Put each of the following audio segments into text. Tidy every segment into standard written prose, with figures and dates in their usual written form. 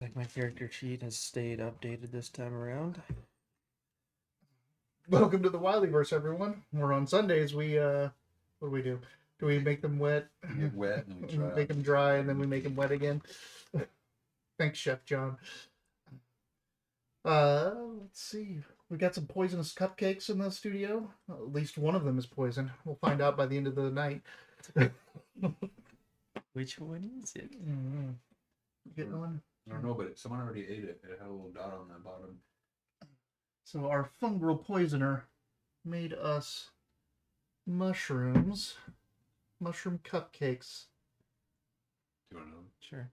Like my character sheet has stayed updated this time around. Welcome to the Wileyverse, everyone. We're on Sundays. What do we do? Do we make them wet? Get wet and we dry. Make them dry, and then we make them wet again. Thanks, Chef John. Let's see. We got some poisonous cupcakes in the studio. At least one of them is poison. We'll find out by the end of the night. Which one is it? You get one? I don't know, but someone already ate it. It had a little dot on the bottom. So our fungal poisoner made us mushrooms. Mushroom cupcakes. Do you want to know? Sure.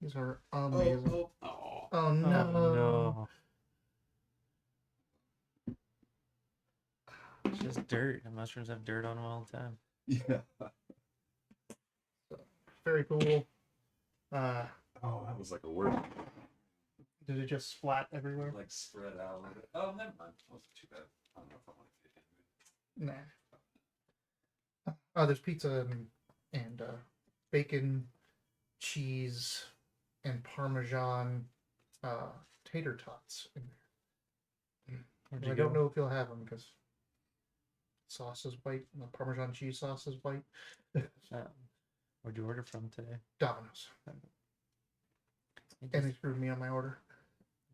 These are amazing. Oh. Oh no. Oh, no. It's just dirt. The mushrooms have dirt on them all the time. Yeah. Very cool. Oh, that was like a word. Did it just splat everywhere? Like spread out a little bit. Oh, never mind. That wasn't too bad. I don't know if I want to get into it. Nah. Oh, there's pizza and bacon, cheese, and Parmesan tater tots in there. I don't know if you'll have them because sauce is white and the Parmesan cheese sauce is white. Where'd you order from today? Domino's. And they screwed me on my order.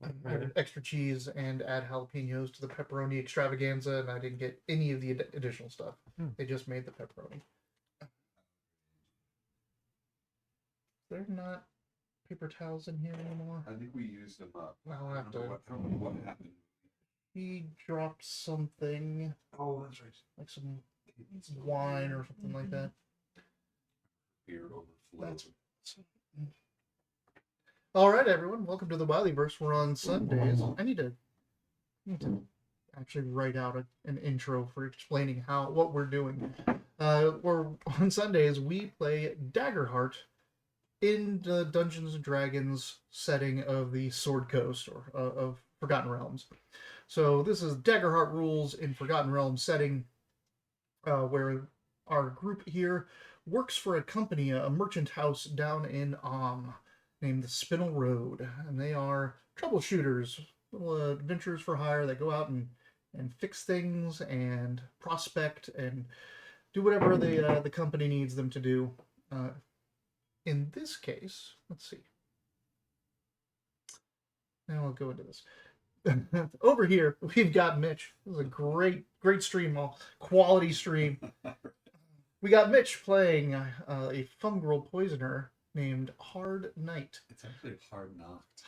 I ordered extra cheese and add jalapenos to the pepperoni extravaganza, and I didn't get any of the additional stuff. They just made the pepperoni. There's not paper towels in here anymore. I think we used them up. I'll have to. I don't know what happened. He dropped something. Oh, that's right. Like some wine or something like that. Beer overflows. All right, everyone. Welcome to the Wileyverse. We're on Sundays. I need to actually write out an intro for explaining what we're doing. We're on Sundays. We play Daggerheart in the Dungeons and Dragons setting of the Sword Coast or of Forgotten Realms. So this is Daggerheart rules in Forgotten Realms setting, where our group here works for a company, a merchant house down in named the Spinel Road, and they are troubleshooters, little adventurers for hire that go out and fix things and prospect and do whatever the company needs them to do. In this case, let's see. Now I'll go into this. Over here, we've got Mitch. This is a great stream, quality stream. We got Mitch playing a fungal poisoner named Hard Knight. It's actually hard knocked.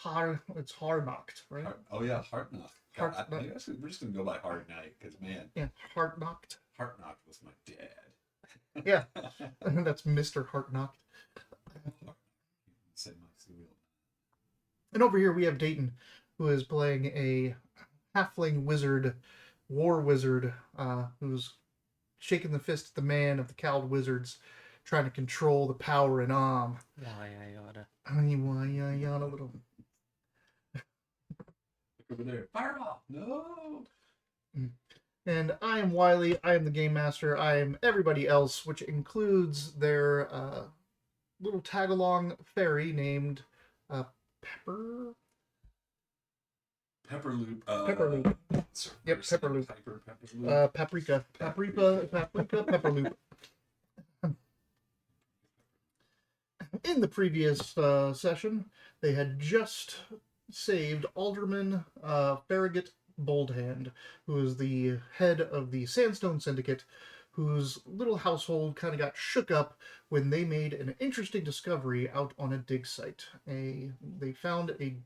It's hard knocked, right? Hard knocked. I guess we're just gonna go by hard night because man. Yeah, hard knocked. Heart knocked was my dad. Yeah, that's Mr. Heart knocked. And over here we have Dayton, who is playing a halfling wizard, war wizard, who's shaking the fist at the man of the cowled wizards, trying to control the power in Om. Yada little. Over there. Fireball! No! And I am Wiley. I am the game master. I am everybody else, which includes their little tag-along fairy named Pepper. Pepperloop. Pepperloop. Yep, Pepperloop. Paprika. Pepperloop. In the previous session, they had just saved Alderman Farragut Boldhand, who is the head of the Sandstone Syndicate, whose little household kind of got shook up when they made an interesting discovery out on a dig site. They found a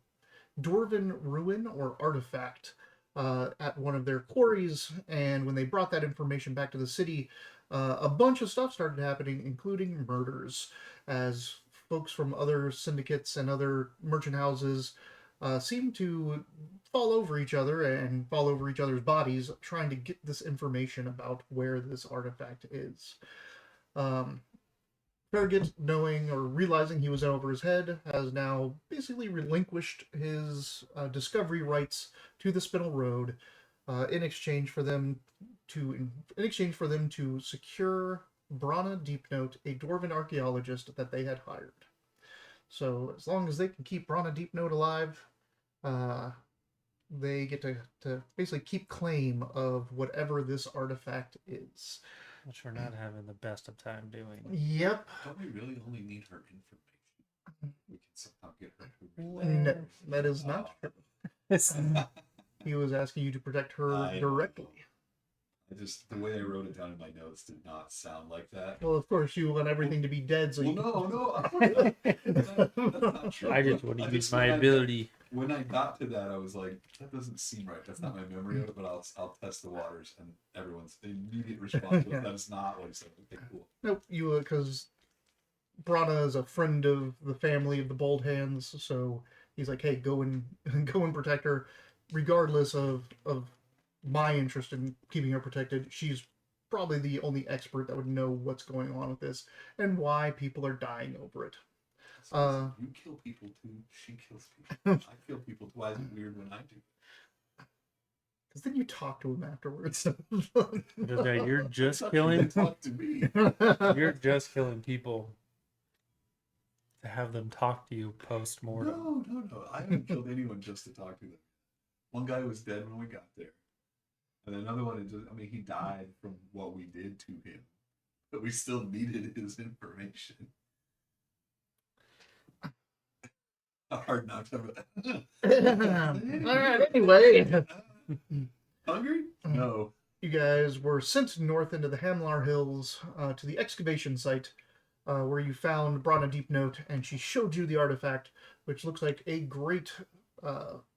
dwarven ruin or artifact at one of their quarries, and when they brought that information back to the city, a bunch of stuff started happening, including murders, as folks from other syndicates and other merchant houses seemed to fall over each other and fall over each other's bodies trying to get this information about where this artifact is. Farragut, knowing or realizing he was in over his head, has now basically relinquished his discovery rights to the Spinel Road in exchange for them to secure Brana Deepnote, a dwarven archaeologist that they had hired. So as long as they can keep Brana Deep Note alive, they get to basically keep claim of whatever this artifact is. Which we're not having the best of time doing. Yep. Don't we really only need her information? We can somehow get her to No, that is not true. He was asking you to protect her I directly. the way I wrote it down in my notes did not sound like that. Well, of course, you want everything to be dead, so Well, you no, that's not true. I just want to use just- my when I- ability. When I got to that, I was like, that doesn't seem right. That's not my memory of it, but I'll test the waters. And everyone's immediate response was, that is not what he said. Okay, cool. Nope, you because Brana is a friend of the family of the Bold Hands, so he's like, hey, go and go and protect her, regardless of my interest in keeping her protected. She's probably the only expert that would know what's going on with this and why people are dying over it. So you kill people too. She kills people. I kill people too. Why is it weird when I do? Because then you talk to him afterwards. Because you're just Talk killing. to me. You're just killing people to have them talk to you post mortem. No. I haven't killed anyone just to talk to them. One guy was dead when we got there. And another one, he died from what we did to him. But we still needed his information. Hard not to. Alright, anyway. Hungry? No. You guys were sent north into the Hamlar Hills to the excavation site where you found Brana Deep Note, and she showed you the artifact, which looks like a great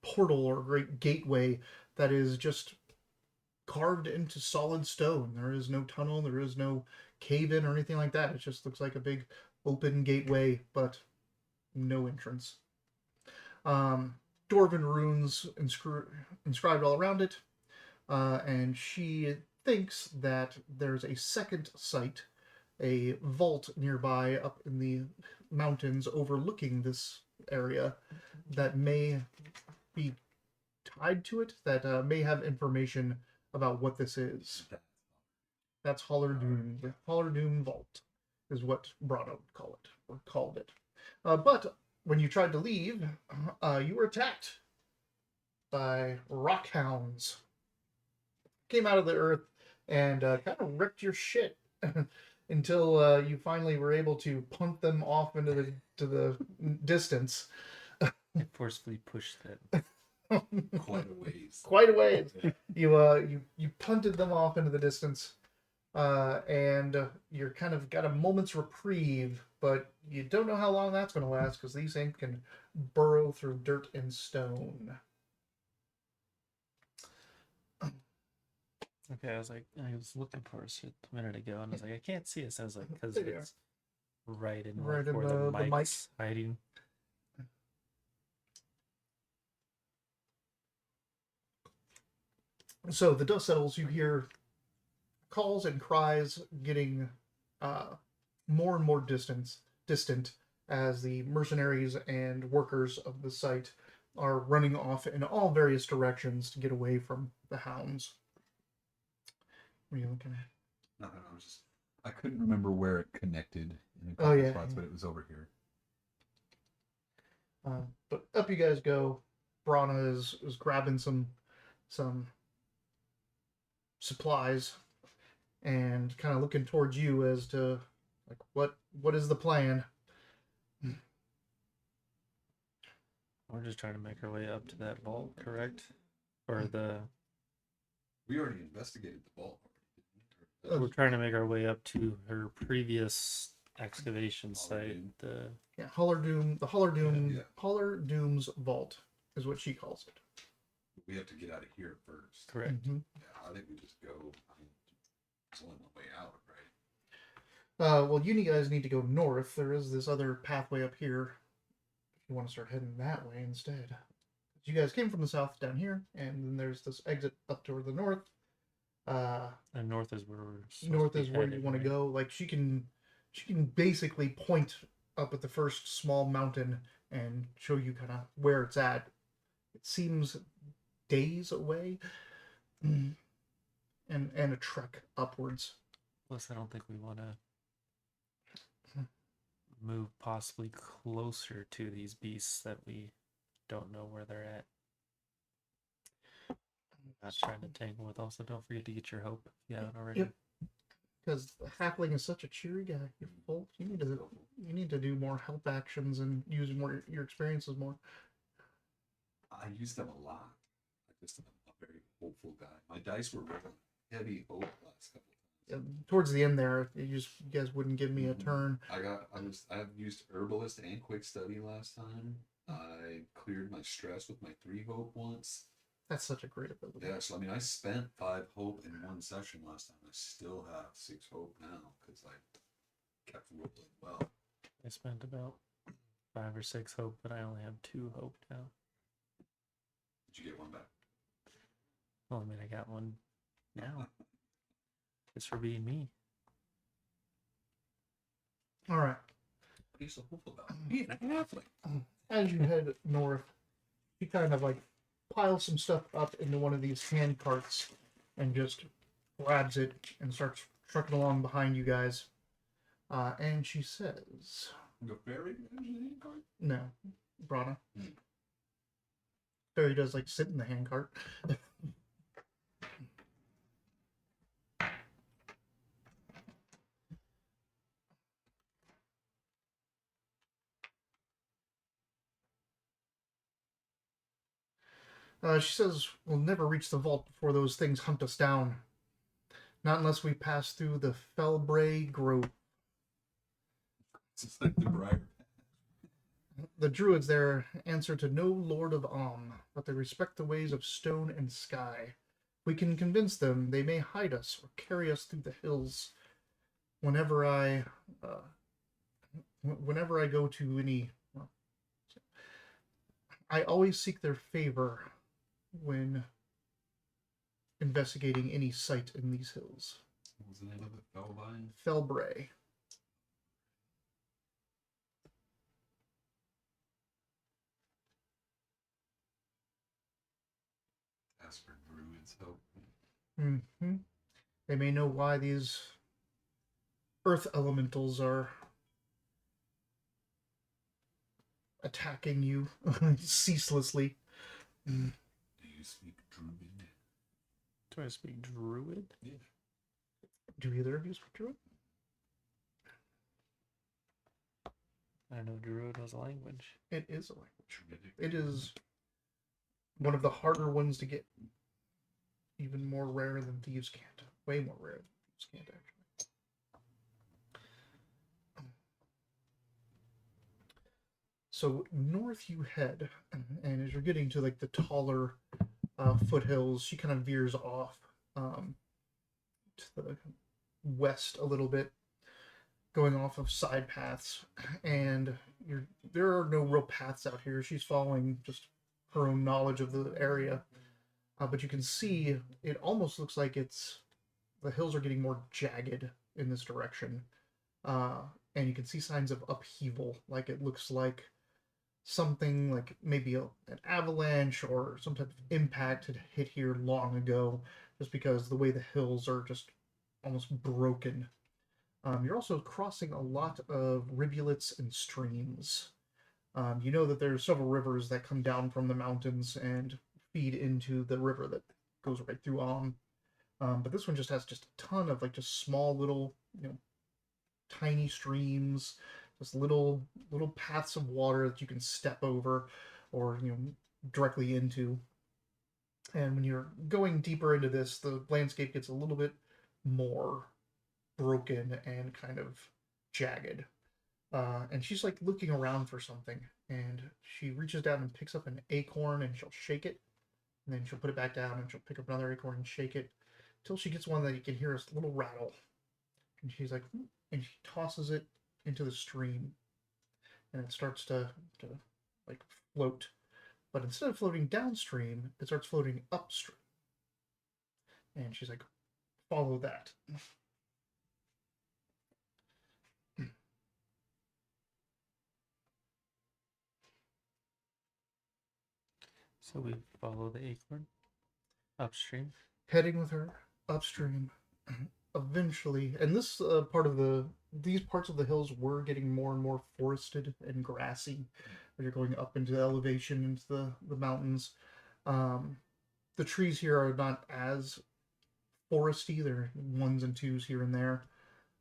portal or great gateway that is just carved into solid stone. There is no tunnel, there is no cave-in or anything like that. It just looks like a big open gateway, but no entrance. Dwarven runes inscribed all around it, and she thinks that there's a second site, a vault nearby up in the mountains overlooking this area that may be tied to it, that may have information about what this is. That's Hollerdoom. The Hollerdoom Vault is what Brana would call it, or called it. But when you tried to leave, you were attacked by rockhounds. Came out of the earth and kind of ripped your shit until you finally were able to punt them off into the distance. Forcefully push that. Quite a ways. Quite a ways. You punted them off into the distance, and you're kind of got a moment's reprieve, but you don't know how long that's going to last because these things can burrow through dirt and stone. Okay, I was looking for us a minute ago, and I was like, I can't see it. So I was like, because There you it's right in, Right in where the mic. mic's hiding. So the dust settles, you hear calls and cries getting more and more distant as the mercenaries and workers of the site are running off in all various directions to get away from the hounds. What are you looking at? No, I couldn't remember where it connected in a Oh, couple yeah, spots, yeah. but it was over here. But up you guys go. Brana is grabbing some supplies and kind of looking towards you as to like what is the plan. We're just trying to make our way up to that vault, correct? Or We already investigated the vault. we're trying to make our way up to her previous excavation site. Yeah, Hollerdoom. The Hollerdoom. Yeah. Hollerdoom's vault is what she calls it. We have to get out of here first. Correct. Mm-hmm. Yeah, I think we just go. It's only one way out, right? Well, you guys need to go north. There is this other pathway up here. If you want to start heading that way instead. You guys came from the south down here, and then there's this exit up toward the north. And north is where we're North is where you want to go. Like she can basically point up at the first small mountain and show you kind of where it's at. It seems days away, and a trek upwards. Plus, I don't think we want to move possibly closer to these beasts that we don't know where they're at. Not trying to tangle with. Also, don't forget to get your hope if you haven't already. Yep. Because Halfling is such a cheery guy. You need to do more help actions and use more your experiences more. I used them a lot. I just am a very hopeful guy. My dice were rolling heavy hope last couple of times. Towards the end there, you guys wouldn't give me a turn. I've used herbalist and quick study last time. I cleared my stress with my 3 hope once. That's such a great ability. Yeah, so I mean, I spent 5 hope in one session last time. I still have 6 hope now because I kept rolling well. I spent about 5 or 6 hope, but I only have 2 hope now. Did you get one back? Well, I mean, I got one now. Just for being me. All right. What are you so hopeful about? Being a halfling. As you head north, you kind of like pile some stuff up into one of these hand carts and just grabs it and starts trucking along behind you guys. And she says, The fairy hand card? no, Brana. Hmm. Fairy does like sit in the hand cart. She says, we'll never reach the vault before those things hunt us down. Not unless we pass through the Felbray Grove. It's just like the briar. The druids there answer to no lord of but they respect the ways of stone and sky. If we can convince them, they may hide us or carry us through the hills. Whenever I go to any, I always seek their favor when investigating any site in these hills. What was the name of it? Felvine? Felbray. Ask for druids help. Mm-hmm. They may know why these earth elementals are attacking you ceaselessly. Do you speak druid? Do I speak druid? Yeah. Do either of you speak druid? I don't know if druid was a language. It is a language. Druidic. It is one of the harder ones to get. Even more rare than Thieves' Cant. Way more rare than Thieves' Cant, actually. So north you head, and as you're getting to like the taller foothills, she kind of veers off to the west a little bit, going off of side paths, and there are no real paths out here. She's following just her own knowledge of the area, but you can see it almost looks like the hills are getting more jagged in this direction, and you can see signs of upheaval. Like it looks like something like maybe an avalanche or some type of impact had hit here long ago, just because the way the hills are just almost broken. You're also crossing a lot of rivulets and streams. You know that there's several rivers that come down from the mountains and feed into the river that goes right through but this one just has just a ton of like just small little, tiny streams, just little paths of water that you can step over or directly into. And when you're going deeper into this, the landscape gets a little bit more broken and kind of jagged. And she's like looking around for something, and she reaches down and picks up an acorn, and she'll shake it, and then she'll put it back down, and she'll pick up another acorn and shake it until she gets one that you can hear a little rattle. And she's like, and she tosses it into the stream, and it starts to like float. But instead of floating downstream, it starts floating upstream. And she's like, follow that. So we follow the acorn upstream. Heading with her upstream, eventually, and this these parts of the hills were getting more and more forested and grassy as you're going up into the elevation into the mountains. Um, the trees here are not as foresty. They're ones and twos here and there,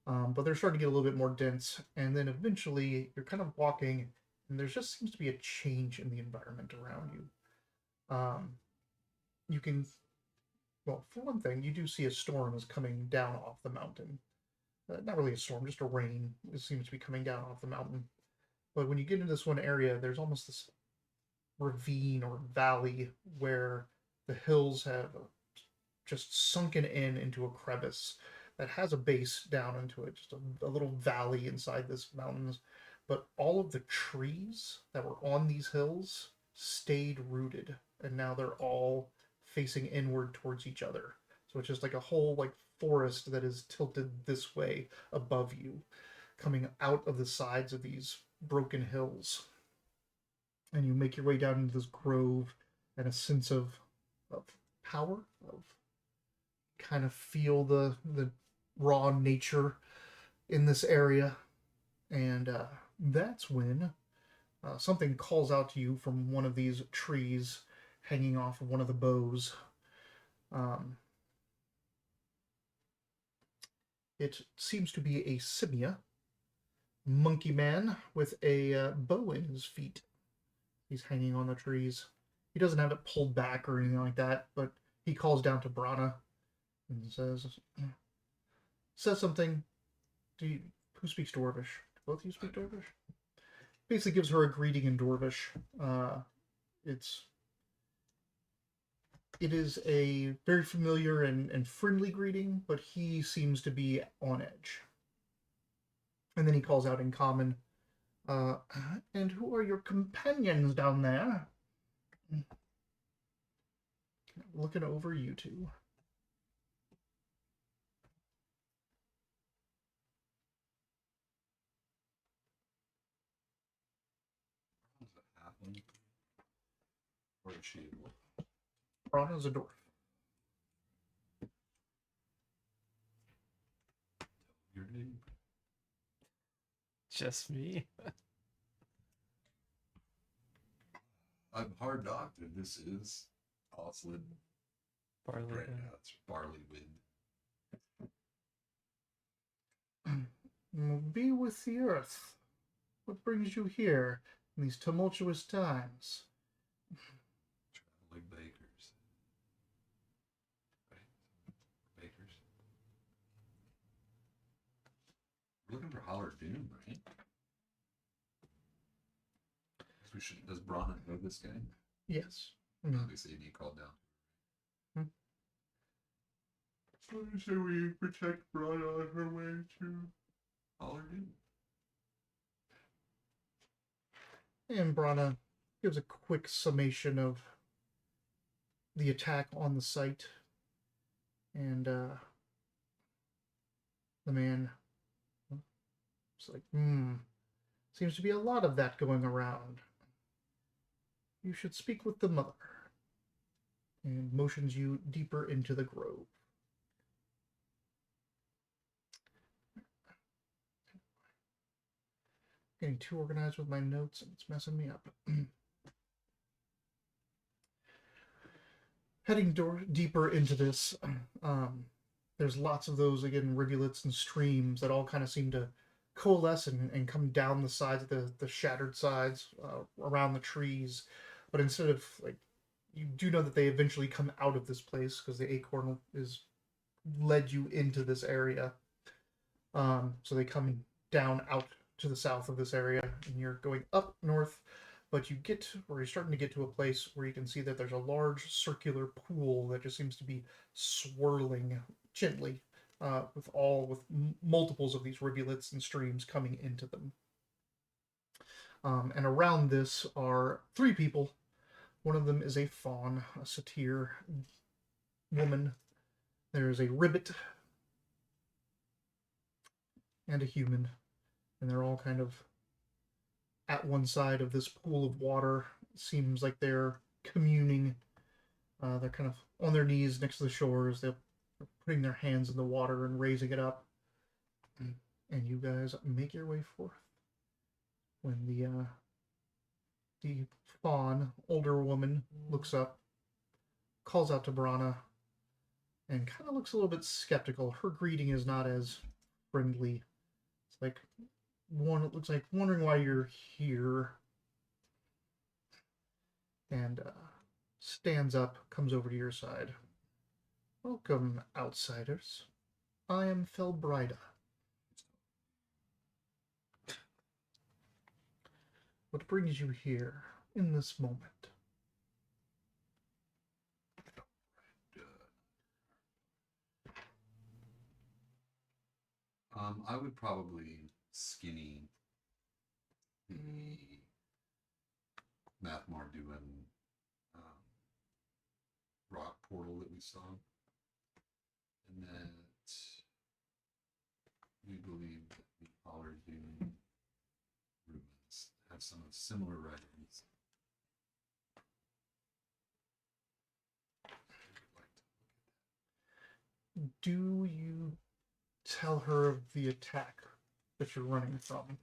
but they're starting to get a little bit more dense. And then eventually, you're kind of walking, and there just seems to be a change in the environment around you. You can, well, for one thing, you do see a storm is coming down off the mountain. Not really a storm, just a rain. It seems to be coming down off the mountain. But when you get into this one area, there's almost this ravine or valley where the hills have just sunken in into a crevice that has a base down into it, just a little valley inside this mountains. But all of the trees that were on these hills stayed rooted, and now they're all facing inward towards each other. So it's just like a whole like forest that is tilted this way above you, coming out of the sides of these broken hills. And you make your way down into this grove, and a sense of power, of kind of feel the raw nature in this area. And that's when something calls out to you from one of these trees hanging off of one of the bows. Um, it seems to be a simia, monkey man with a bow in his feet. He's hanging on the trees. He doesn't have it pulled back or anything like that, but he calls down to Brana and says something. Who speaks Dwarvish? Both of you speak Dwarvish? Basically gives her a greeting in Dwarvish. It is a very familiar and friendly greeting, but he seems to be on edge. And then he calls out in common, and who are your companions down there? Looking over you two. Or is she? Brana's a dwarf. Your name? Just me. I'm hard doctored. This is Oslin. Barley. Right now, it's barley wind. Be with the earth. What brings you here in these tumultuous times? Traveling bakers. Right? Bakers. We're looking for Holler Doom, right? We should. Does Brahman know this guy? Yes. Obviously, he called down. Hmm. So should we protect Brahma on her way to Holler Doom? And Brana gives a quick summation of the attack on the site. And the man is like, seems to be a lot of that going around. You should speak with the mother. And motions you deeper into the grove. Getting too organized with my notes and it's messing me up. Heading deeper into this, there's lots of those, again, rivulets and streams that all kind of seem to coalesce and come down the sides of the shattered sides around the trees. But instead of, like, you do know that they eventually come out of this place because the acorn is led you into this area. So they come down out to the south of this area, and you're going up north, but you're starting to get to a place where you can see that there's a large circular pool that just seems to be swirling gently, with multiples of these rivulets and streams coming into them. And around this are three people. One of them is a faun, a satyr woman. There is a ribbit and a human. And they're all kind of at one side of this pool of water. It seems like they're communing. They're kind of on their knees next to the shores. They're putting their hands in the water and raising it up. And you guys make your way forth. When the fawn, older woman, looks up, calls out to Brana, and kind of looks a little bit skeptical. Her greeting is not as friendly. It's like it looks like wondering why you're here. And stands up, comes over to your side. Welcome, outsiders. I am Felbrida. What brings you here in this moment? I would probably skinny the Mathmarduan rock portal that we saw, and that we believe that the Pollardoon ruins have some of similar writings. Do you tell her of the attack that you're running from?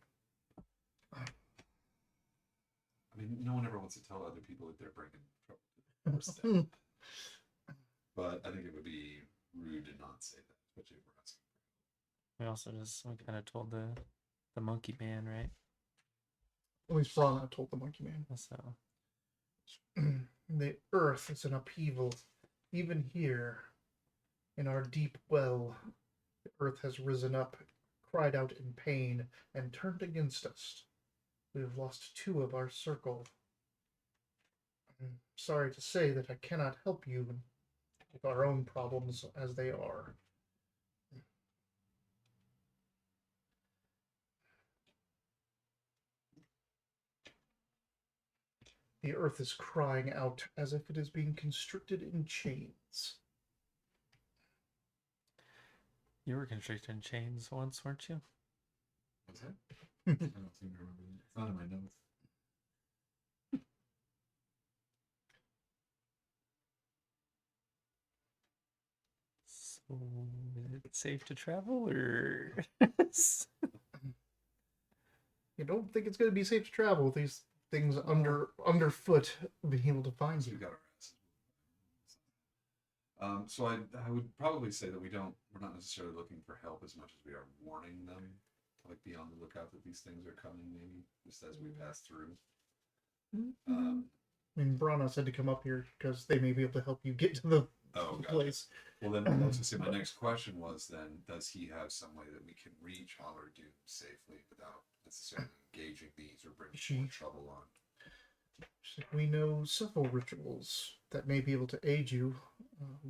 I mean, no one ever wants to tell other people that they're bringing trouble to them. But I think it would be rude to not say that, especially if we're asking. We also we kind of told the monkey man, right? At least Brana told the monkey man. So The earth is in upheaval. Even here, in our deep well, the earth has risen up, cried out in pain, and turned against us. We have lost 2 of our circle. I'm sorry to say that I cannot help you with our own problems as they are. The earth is crying out as if it is being constricted in chains. you were constricted in chains once, weren't you? Was that? I don't seem to remember that. It's not in my notes. So is it safe to travel, or You don't think it's going to be safe to travel with these things underfoot being able to find So you. we got our asses. So I would probably say that we're not necessarily looking for help as much as we are warning them, like be on the lookout that these things are coming, maybe just as we pass through. I mean, Brana said to come up here because they may be able to help you get to the Gotcha. place. Well, then I was gonna say my next question was then, does he have some way that we can reach Pollardoon safely without necessarily engaging these or bringing more trouble on? She's like, we know several rituals that may be able to aid you.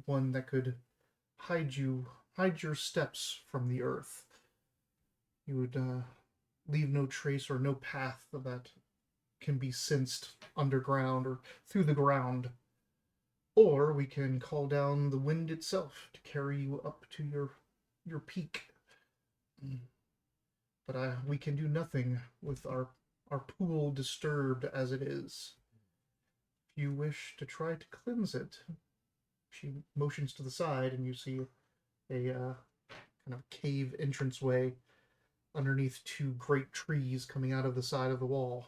One that could hide your steps from the earth. You would leave no trace or no path that can be sensed underground or through the ground. Or we can call down the wind itself to carry you up to your peak. But we can do nothing with our pool disturbed as it is. If you wish to try to cleanse it, she motions to the side, and you see a kind of cave entranceway underneath 2 great trees coming out of the side of the wall.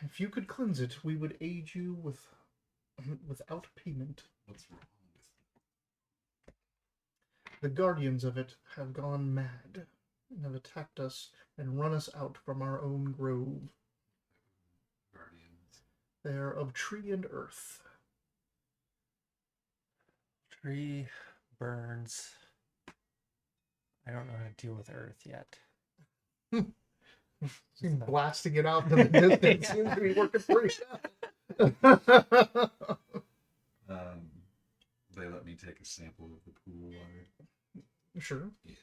If you could cleanse it, we would aid you without payment. What's wrong with it? The guardians of it have gone mad and have attacked us and run us out from our own grove. Guardians. They are of tree and earth. tree burns? I don't know how to deal with earth yet. Seem blasting it out to the distance seems to be working pretty well. They let me take a sample of the pool water. Sure. Yeah.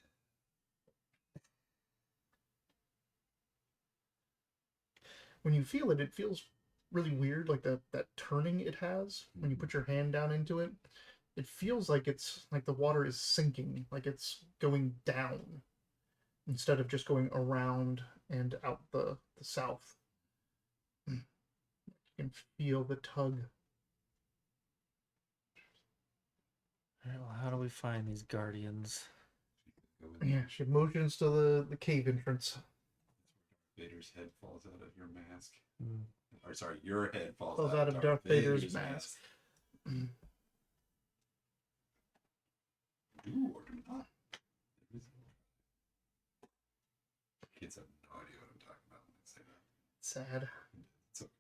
When you feel it, it feels really weird, like that turning it has when you put your hand down into it. It feels like it's like the water is sinking, like it's going down instead of just going around and out the south. You can feel the tug. Alright, well, how do we find these guardians? Go in. Yeah, she motions to the cave entrance. Vader's head falls out of your mask. Hmm. Or sorry, your head falls Falls out of Darth Vader's mask. Ooh, or do not. Kids have no idea what I'm talking about when I say that. Sad. It's okay.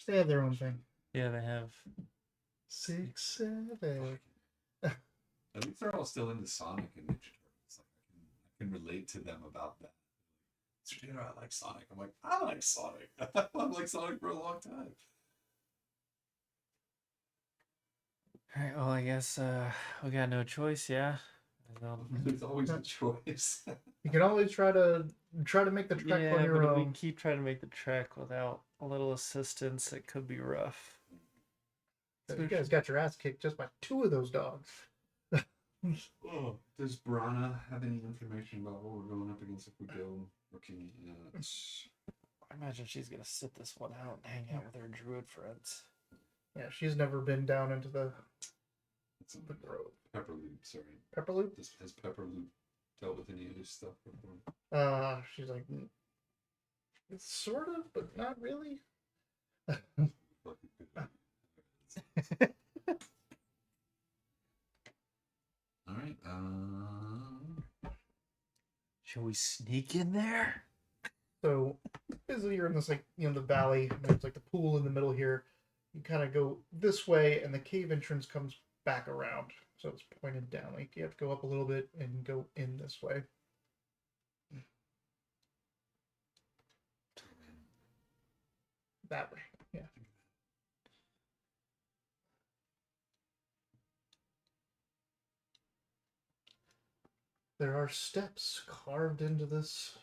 They have their own thing. Yeah, they have. 6, 7. At least they're all still into Sonic and Ninja Turtles. Like I can relate to them about that. Mr. Taylor, I like Sonic. I'm like, I like Sonic. I've liked Sonic for a long time. Alright, well, I guess we got no choice, yeah? There's always a choice. You can always try to make the trek Yeah, on your but if we own. keep trying to make the trek without a little assistance, it could be rough. You guys got your ass kicked just by 2 of those dogs. Oh, does Brana have any information about what we're going up against if we go looking at? I imagine she's gonna sit this one out and hang out with her druid friends. Yeah, she's never been down into the grove. Pepperloop, sorry. Pepperloop? Has Pepperloop dealt with any of this stuff before? She's like, sort of, but not really. All right. Shall we sneak in there? So, basically, you're in this, like, the valley. And there's, like, the pool in the middle here. You kind of go this way, and the cave entrance comes back around. So it's pointed down. Like, you have to go up a little bit and go in this way. That way, yeah. There are steps carved into this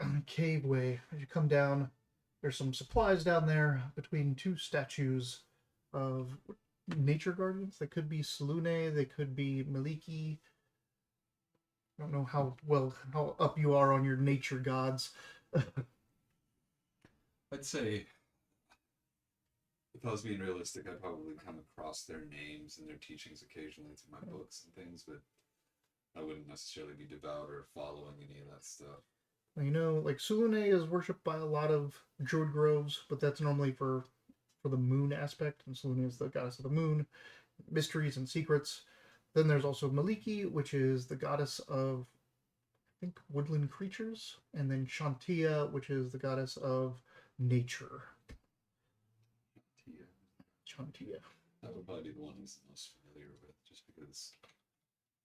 caveway. As you come down, there's some supplies down there between 2 statues of nature guardians. They could be Selune, they could be Maliki. I don't know how up you are on your nature gods. I'd say, if I was being realistic, I'd probably come across their names and their teachings occasionally through my books and things, but I wouldn't necessarily be devout or following any of that stuff. Like Selune is worshipped by a lot of druid groves, but that's normally for the moon aspect, and Selune is the goddess of the moon, mysteries and secrets. Then there's also Maliki, which is the goddess of, I think, woodland creatures, and then Shantia, which is the goddess of nature. Shantia. That would probably be the one he's the most familiar with, just because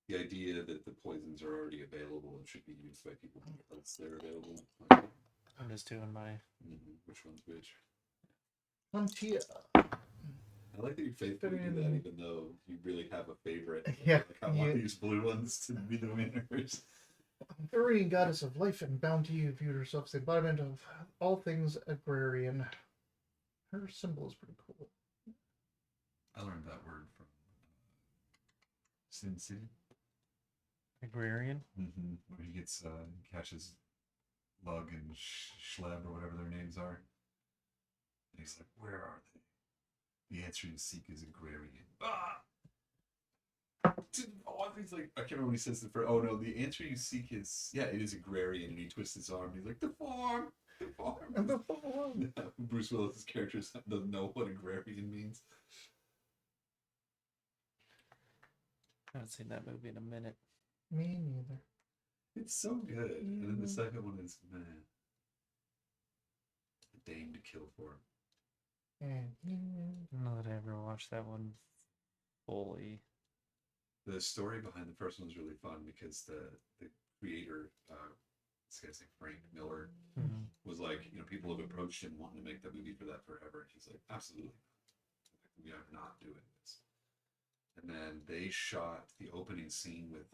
the idea that the poisons are already available and should be used by people because they're available. I'm just doing my. Which one's which? Shantia. I like that you faithfully do that, even though you really have a favorite. Yeah, Like, I want these blue ones to be the winners. Agrarian goddess of life and bounty, viewed herself as the embodiment of all things agrarian. Her symbol is pretty cool. I learned that word from Sin City. Agrarian? Where he gets, catches Lug and Schleb or whatever their names are. And he's like, where are they? The answer you seek is agrarian. Ah! He's like, I can't remember what he says. Oh no, the answer you seek is, it is agrarian. And he twists his arm. And he's like, the farm. And the farm. Bruce Willis's character doesn't know what agrarian means. I haven't seen that movie in a minute. Me neither. It's so good. And then the second one is, man, a dame to kill for. I don't know that I ever watched that one fully. The story behind the first one was really fun because the creator, this guy's named Frank Miller, was like, people have approached him wanting to make that movie for that forever. And he's like, absolutely not. We are not doing this. And then they shot the opening scene with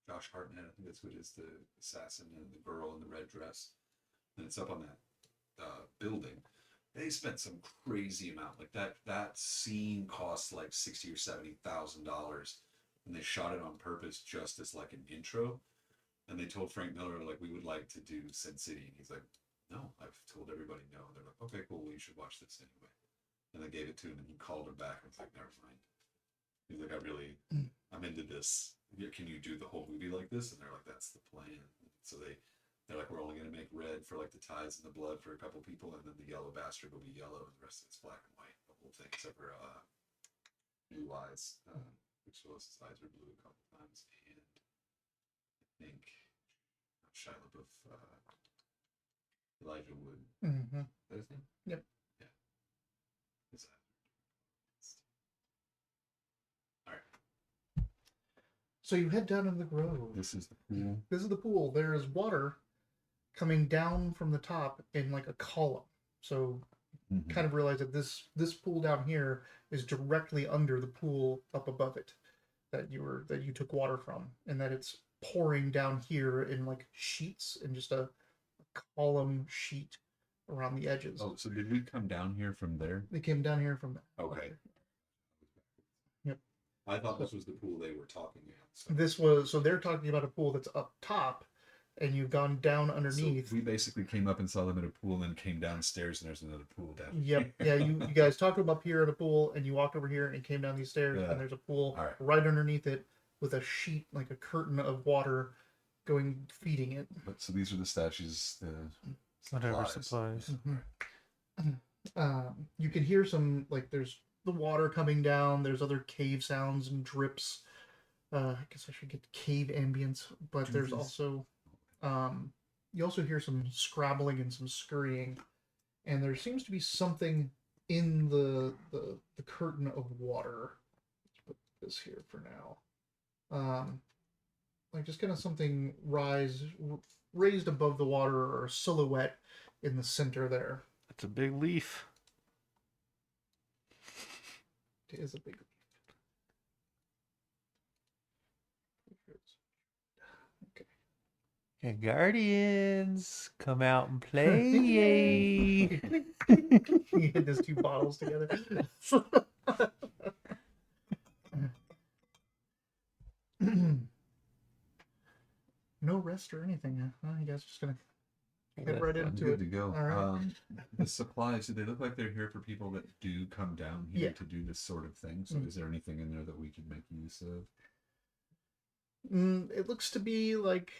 Josh Hartnett, I think that's what it is, the assassin and the girl in the red dress. And it's up on that building. They spent some crazy amount. Like that scene cost like $60,000 or $70,000, and they shot it on purpose just as like an intro. And they told Frank Miller, like, we would like to do Sin City, and he's like, no, I've told everybody no. And they're like, okay, cool, well, you should watch this anyway. And I gave it to him, and he called her back. I was like, never mind. He's like, I'm into this. Can you do the whole movie like this? And they're like, that's the plan. So they're like, we're only gonna make red for like the ties and the blood for a couple people, and then the yellow bastard will be yellow, and the rest of it's black and white. The whole thing, except for blue eyes, which was his eyes were blue a couple times, and I think Shia LaBeouf, Elijah Wood. Mm-hmm. Is that his name? Yep. Yeah. Is that? All right. So you head down into the grove. This is the pool. This is the pool. There is water coming down from the top in like a column. So kind of realize that this pool down here is directly under the pool up above it that you took water from, and that it's pouring down here in like sheets and just a column sheet around the edges. Oh, so did we come down here from there? They came down here from Okay. Yep. I thought this was the pool they were talking about. So they're talking about a pool that's up top, and you've gone down underneath. So we basically came up and saw them in a pool, and then came downstairs, and there's another pool down. Yep. Yeah, you guys talked them up here in a pool, and you walked over here and came down these stairs, Yeah. and there's a pool All right. right underneath it with a sheet, like a curtain of water going feeding it. But so these are the statues. Whatever supplies. You can hear some, like, there's the water coming down, there's other cave sounds and drips. I guess I should get cave ambience, but there's also you also hear some scrabbling and some scurrying, and there seems to be something in the curtain of water. Let's put this here for now. Like just kind of something raised above the water, or a silhouette in the center there. It's a big leaf. It is a big leaf. Okay. Hey, Guardians, come out and play. Yay! You hit those two bottles together. No rest or anything. Huh? You guys just gonna get right I'm into good it. to go. All right. The supplies, do they look like they're here for people that do come down here Yeah. to do this sort of thing? So is there anything in there that we could make use of? It looks to be like,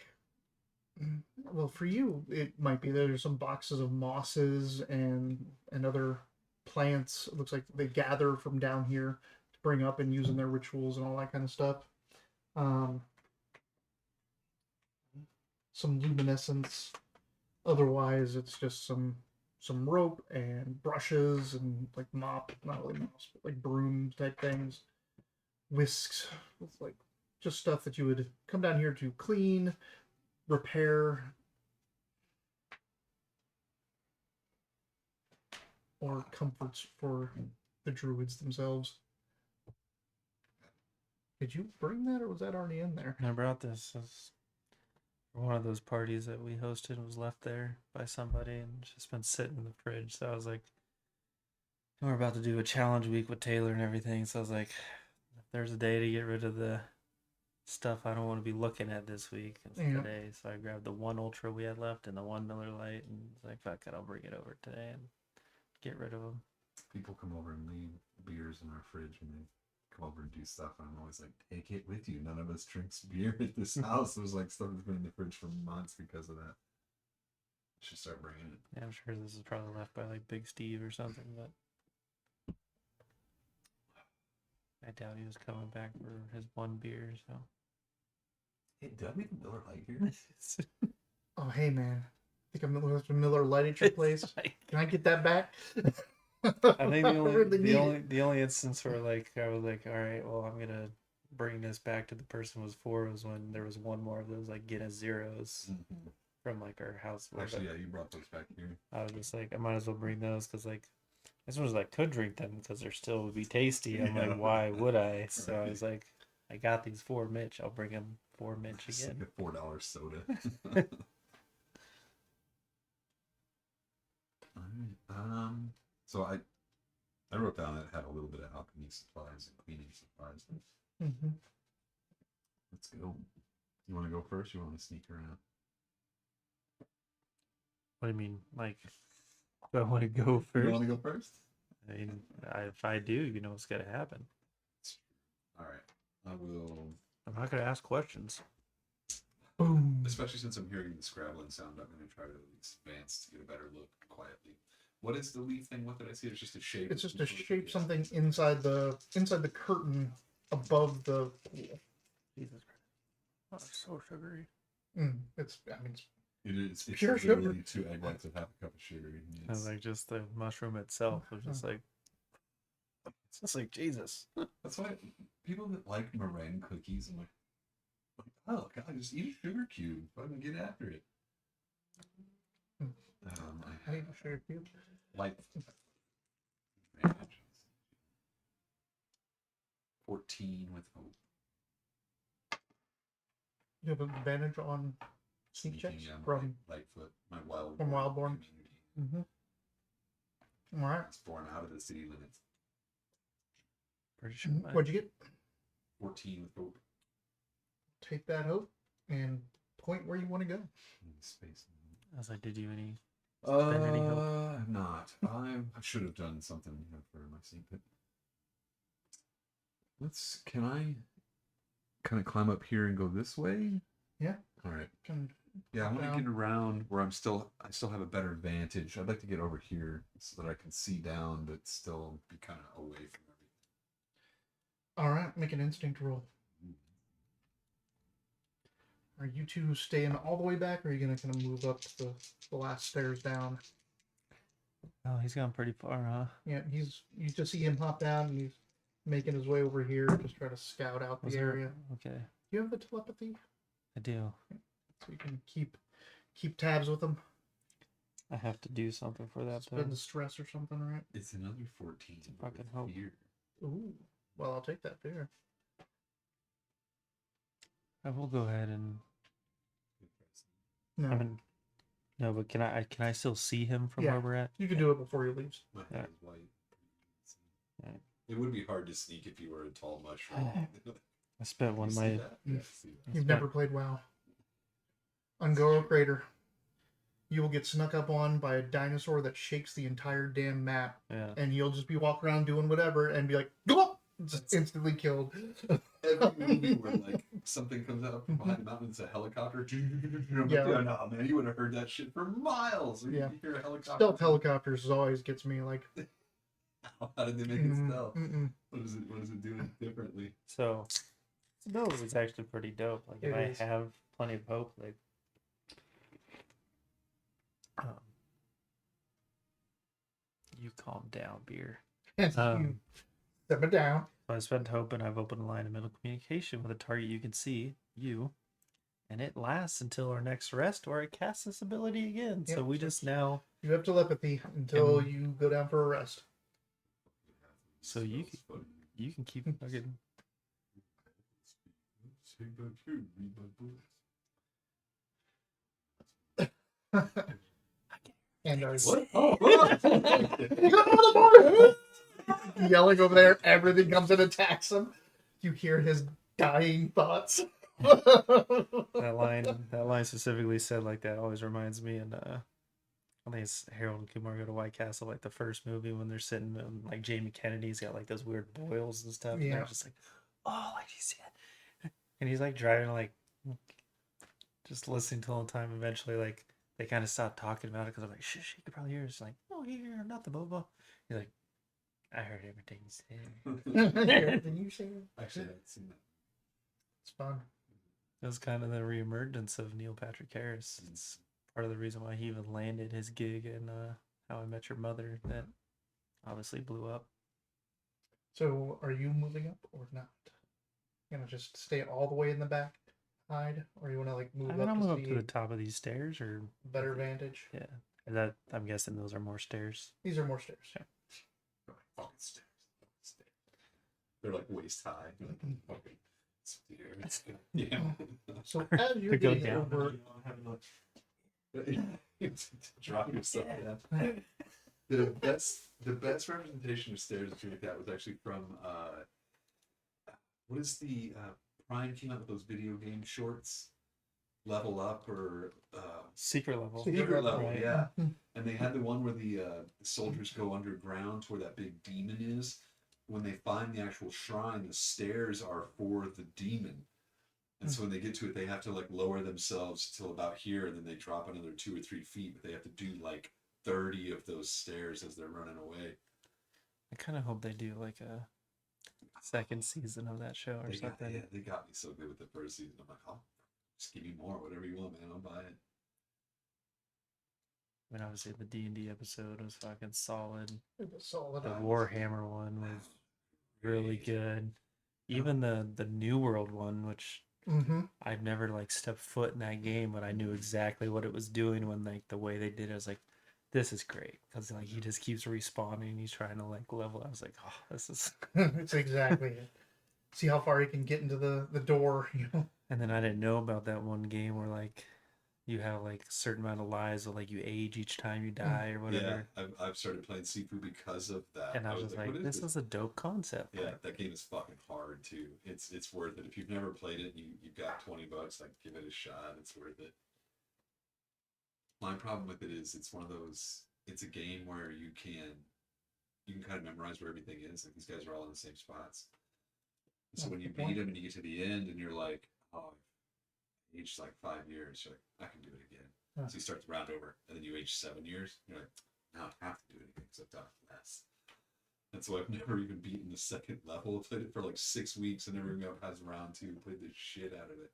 well, for you, it might be there's some boxes of mosses and other plants. It looks like they gather from down here to bring up and use in their rituals and all that kind of stuff. Some luminescence. Otherwise, it's just some rope and brushes and like not really mops, but like broom type things. Whisks with like just stuff that you would come down here to clean, repair, or comforts for the druids themselves. Did you bring that, or was that already in there? I brought this. It's one of those parties that we hosted was left there by somebody and just been sitting in the fridge. So I was like, we're about to do a challenge week with Taylor and everything. So I was like, if there's a day to get rid of the stuff I don't want to be looking at this week, it's today. So I grabbed the one Ultra we had left and the one Miller Lite, and was like, fuck it, I'll bring it over today and get rid of them. People come over and leave beers in our fridge when they come over and do stuff, and I'm always like, take it with you. None of us drinks beer at this house. It was like stuff that's been in the fridge for months because of that. Should start bringing it. Yeah, I'm sure this is probably left by like Big Steve or something, but I doubt he was coming back for his one beer, so. Hey, do I make a Miller Lite here? Oh, hey man, I think I'm left a Miller Lite at your place. Can I get that back? I think really the only instance where like I was like, all right, well, I'm gonna bring this back to the person was for was when there was one more of those like Guinness Zeros from like our house. Actually, yeah, you brought those back here. I was just like, I might as well bring those because like as much as I could drink them because they're still would be tasty. I'm like, why would I? So I was like, I got these for Mitch. I'll bring them for Mitch It's again. like a $4 soda. All right. So I wrote down that it had a little bit of alchemy supplies and cleaning supplies. Let's go. You want to go first? Or you want to sneak around? What do you mean? Like, do I want to go first? You want to go first? I mean, if I do, you know what's gonna happen. All right, I will. I'm not gonna ask questions. Boom. Especially since I'm hearing the scrabbling sound, I'm going to try to advance to get a better look quietly. What is the leaf thing? What did I see? It's just a shape. It's just a shape, something inside the curtain above the pool. Jesus Christ. Oh, it's so sugary. It's It's pure literally 2 egg whites of half a cup of sugar. And like just the mushroom itself was just like, it's just like Jesus. That's why people that like meringue cookies, I'm like, oh god, just eat a sugar cube. Fucking get after it. I need a sugar cube. Like 14 with hope. You have an advantage on sneak checks Yeah, from Lightfoot, my wild from Wildborn. community. All right. I was born out of the city limits. Pretty sure. What'd you get? 14 with hope. Take that hope and point where you want to go. Space. I was like, did you spend any hope? I've not. I should have done something for my scene, but can I kind of climb up here and go this way? Yeah. All right. Can Yeah, I want to down. get around where I still have a better advantage. I'd like to get over here so that I can see down, but still be kind of away from everything. All right. Make an instinct roll. Are you two staying all the way back, or are you gonna kind of move up the last stairs down? Oh, he's gone pretty far, huh? Yeah, you just see him hop down, and he's making his way over here, just try to scout out the area. Okay. Do you have the telepathy? I do. So you can keep tabs with him. I have to do something for that though. Spend the stress or something, right? It's another 14. Fucking hope. Here. Ooh. Well, I'll take that there. I will go ahead and. No, I mean, no, but can I still see him from Yeah. where we're at? you can do it before he leaves. My Yeah. head is white. Right. It would be hard to sneak if you were a tall mushroom. I spent one of You my. see that? Yeah, I see that. You've never played WoW. On Goro Crater, you will get snuck up on by a dinosaur that shakes the entire damn map, Yeah. and you'll just be walking around doing whatever and be like, go up! Just instantly killed. Every movie where like something comes out from behind the mountain, it's a helicopter. I'm Yeah. like, oh, no, man, you would have heard that shit for miles. When Yeah. you hear a helicopter. Stealth helicopters always gets me like. How did they make it stealth? Mm-mm. What is it doing differently? So, the build is actually pretty dope. Like, if It I is. have plenty of hope, like, you calm down, beer. You step it down. So I spent hope, and I've opened a line of middle communication with a target you can see, you, and it lasts until our next rest, where it casts this ability again. So Yep. we just now. You have telepathy until And- you go down for a rest. So you can keep fucking. And our What? yelling over there, everything comes and attacks him. You hear his dying thoughts. That line specifically said like that always reminds me, and I think it's Harold and Kumar Go to White Castle, like the first movie when they're sitting, like Jamie Kennedy's got like those weird boils and stuff, and Yeah. they're just like, oh, like he said, and he's like driving, like just listening to the whole time. Eventually, like they kind of stopped talking about it because I'm like, shh, you could probably hear. It's like, oh, you hear nothing, blah blah. He's like, I heard everything you said. Everything you say. Actually, I haven't seen that. It's fun. It was kind of the reemergence of Neil Patrick Harris. It's part of the reason why he even landed his gig in How I Met Your Mother that obviously blew up. So, are you moving up or not? You gonna just stay all the way in the back, hide, or you wanna like move I'm up gonna to move up see to the top of these stairs, or better vantage? yeah, that I'm guessing those are more stairs. These are more stairs. Yeah. They're like fucking stairs. They're like waist high. You're like, fucking stairs. Yeah. So as you're To go getting down. over, Drop yourself down. The best representation of stairs that you looked at was actually from what is the Prime came out with those video game shorts level up or Secret level. Secret level, right. yeah. And they had the one where the soldiers go underground to where that big demon is. When they find the actual shrine, the stairs are for the demon. And so when they get to it, they have to like lower themselves till about here, and then they drop another 2 or 3 feet. But they have to do like 30 of those stairs as they're running away. I kind of hope they do like a second season of that show or something. They got me so good with the first season. I'm like, oh, just give me more, whatever you want, man. I'll buy it. I mean, obviously the D&D episode was fucking solid. It was solid. The Warhammer one was really good. Even the New World one, which I've never like stepped foot in that game, but I knew exactly what it was doing when like the way they did it. I was like, this is great because like he just keeps respawning. He's trying to like level. I was like, oh, this is. It's exactly it. See how far he can get into the door, you know. And then I didn't know about that one game where like you have like a certain amount of lives, so like you age each time you die or whatever. Yeah, I've started playing Sifu because of that. And I was just like, this is a dope concept. Yeah, that game is fucking hard too. It's worth it. If you've never played it, you've got $20, like give it a shot. It's worth it. My problem with it is it's one of those. It's a game where you can kind of memorize where everything is. Like these guys are all in the same spots. So when you beat them and you get to the end and you're like, oh, I've aged like 5 years, you're like, I can do it again. So you start the round over, and then you age 7 years. You're like, now I have to do it again because I've done it less. And so I've never even beaten the second level. Played it for like 6 weeks and never even got past round 2. Played the shit out of it.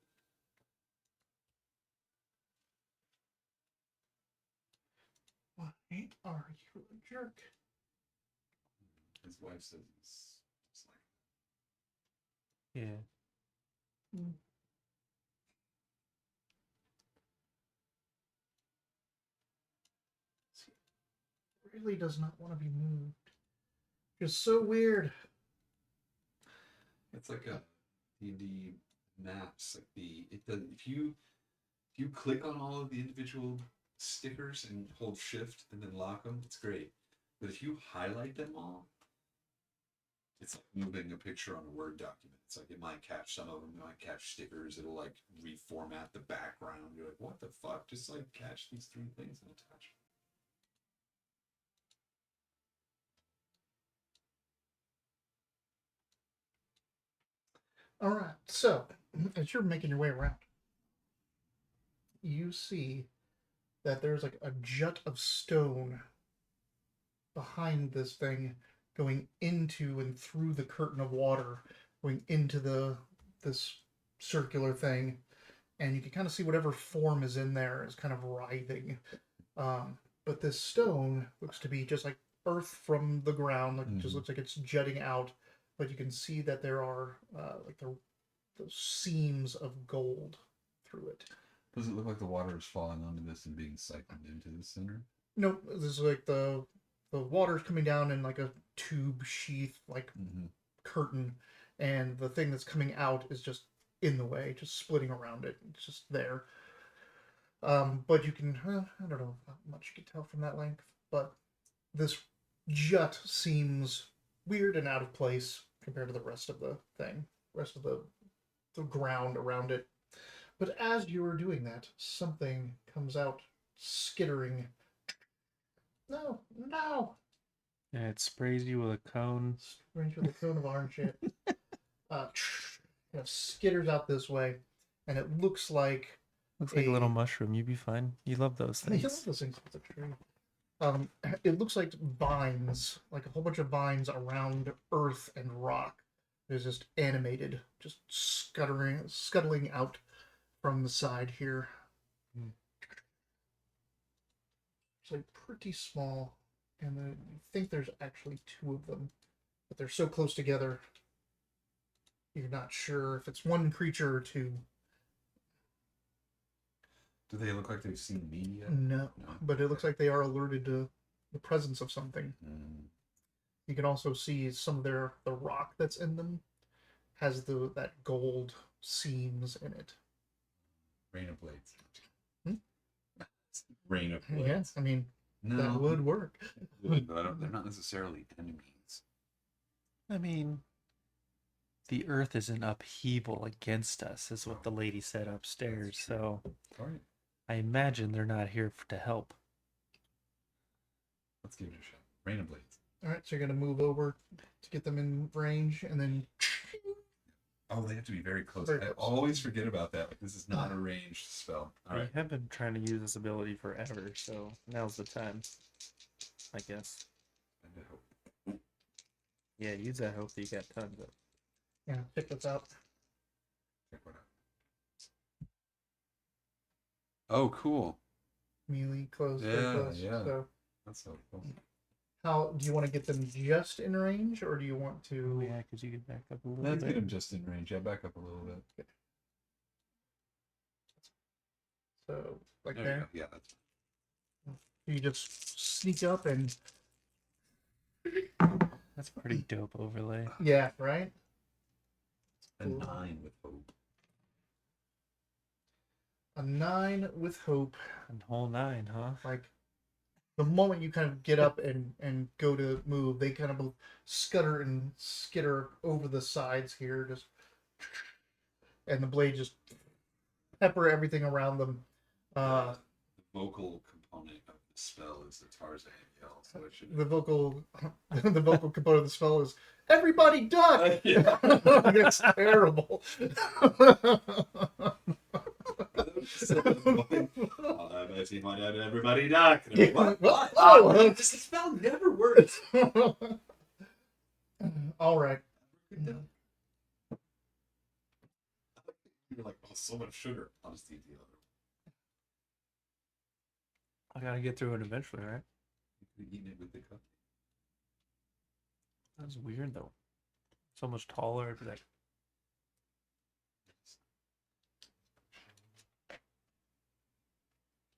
Why are you a jerk? His wife says he's just like, Yeah. See, really does not want to be moved. Just so weird. it's like a D&D maps. Like if you click on all of the individual stickers and hold shift and then lock them, it's great. But if you highlight them all, it's like moving a picture on a Word document. It's like it might catch some of them, it might catch stickers, it'll like reformat the background. You're like, what the fuck? Just like catch these 3 things and attach All right, so as you're making your way around, you see that there's like a jut of stone behind this thing going into and through the curtain of water, going into this circular thing, and you can kind of see whatever form is in there is kind of writhing. But this stone looks to be just like earth from the ground, like it just looks like it's jutting out. But you can see that there are like the seams of gold through it. Does it look like the water is falling onto this and being cycled into the center? Nope, this is like the water's coming down in like a tube sheath, like curtain, and the thing that's coming out is just in the way, just splitting around it. It's just there. But you can, I don't know how much you can tell from that length, but this jut seems weird and out of place compared to the rest of the thing, rest of the ground around it. But as you are doing that, something comes out skittering. No. And it sprays you with a cone. Sprays with a cone of orange shit. Kind of skitters out this way, and it looks like Looks like a little mushroom. You'd be fine. You love those things. You love those things. It's a tree. It looks like vines, like a whole bunch of vines around earth and rock. It's just animated, just scuttling out from the side here. It's like pretty small, and you think there's actually 2 of them, but they're so close together, you're not sure if it's one creature or 2. Do they look like they've seen me yet? No, but it looks like they are alerted to the presence of something. You can also see some of the rock that's in them has that gold seams in it. Rain of blades. Rain of blades. Yes, I mean, that would work. But they're not necessarily enemies. I mean, the earth is in upheaval against us, is what the lady said upstairs. So All right, I imagine they're not here to help. let's give it a shot. Rain of Blades. All right, so you're gonna move over to get them in range, and then Oh, they have to be very close. Very I close. always forget about that. Like, this is not a ranged spell. All We right. have been trying to use this ability forever, so now's the time, I guess. And I hope. Yeah, use that hope that you got tons of. yeah, pick this out. Check one out. Oh, cool. Melee close, very Yeah, close. yeah. So, That's so cool. how do you want to get them just in range, or do you want Oh to? yeah, because you get back up a little Let's bit. get him just in range. Yeah, back up a little bit. So, like There there, you go. Yeah, that's you just sneak up and That's a pretty dope overlay. yeah, right. a 9 with hope. A 9 with hope. And whole 9, huh? Like the moment you kind of get up and go to move, they kind of both scutter and skitter over the sides here, just and the blade just pepper everything around them. The vocal component of the spell is the Tarzan yell, so it should. The vocal component of the spell is everybody duck. Yeah. It's terrible. I bet you might have everybody duck. What? What? Oh, this spell never works. All right. You're like, oh, so much sugar. I'll just eat the other I gotta get through it eventually, right? You could have eaten it with the cup. That's weird though. So much taller. It'd be like,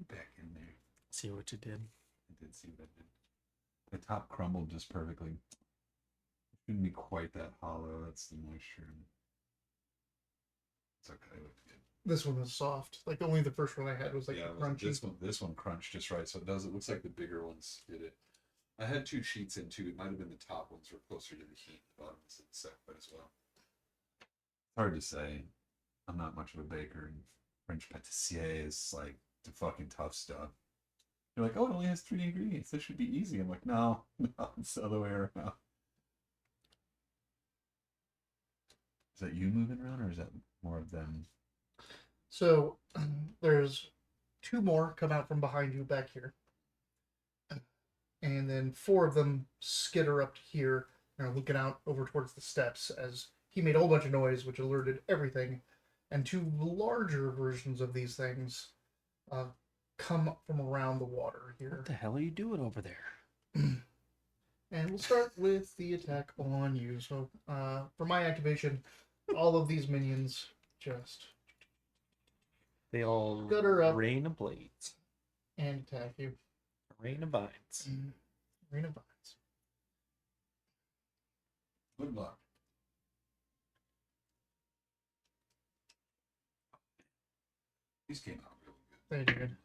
Back in there. see what you did. I did see what I did. The top crumbled just perfectly. It shouldn't be quite that hollow. That's the moisture. It's okay. It looked good. This one was soft. Like only the first one I had was like Yeah, the crunchy. this one crunched just right, so it does. It looks like the bigger ones did it. I had 2 sheets in too. It might have been the top ones were closer to the heat. The bottom was set quite as well. It's hard to say. I'm not much of a baker, and French pâtissier is like the fucking tough stuff. You're like, oh, it only has 3 ingredients. This should be easy. I'm like, no, no, it's the other way around. Is that you moving around, or is that more of them? So there's 2 more come out from behind you back here. And then 4 of them skitter up here and are looking out over towards the steps as he made a whole bunch of noise, which alerted everything. And 2 larger versions of these things come up from around the water here. What the hell are you doing over there? And we'll start with the attack on you. So for my activation, all of these minions just They all Gutter up. rain of blades, and attack you. rain of vines. Rain of Vines. Good luck. These came out really good. They did.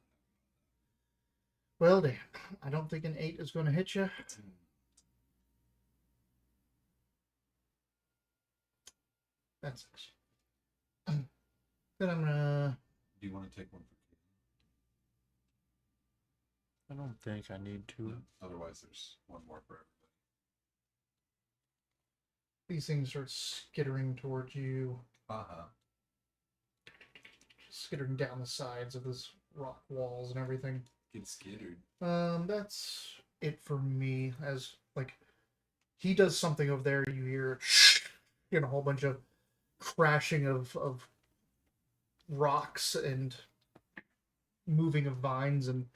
Well, damn. I don't think an 8 is going to hit you. That's then I'm gonna. Do you want to take one for I don't think I need to. Kate? Otherwise, there's one more for everybody. These things start skittering towards you, Uh-huh. skittering down the sides of this rock walls and everything. Get skittered. That's it for me. As like, he does something over there. You hear, a whole bunch of crashing of rocks and moving of vines and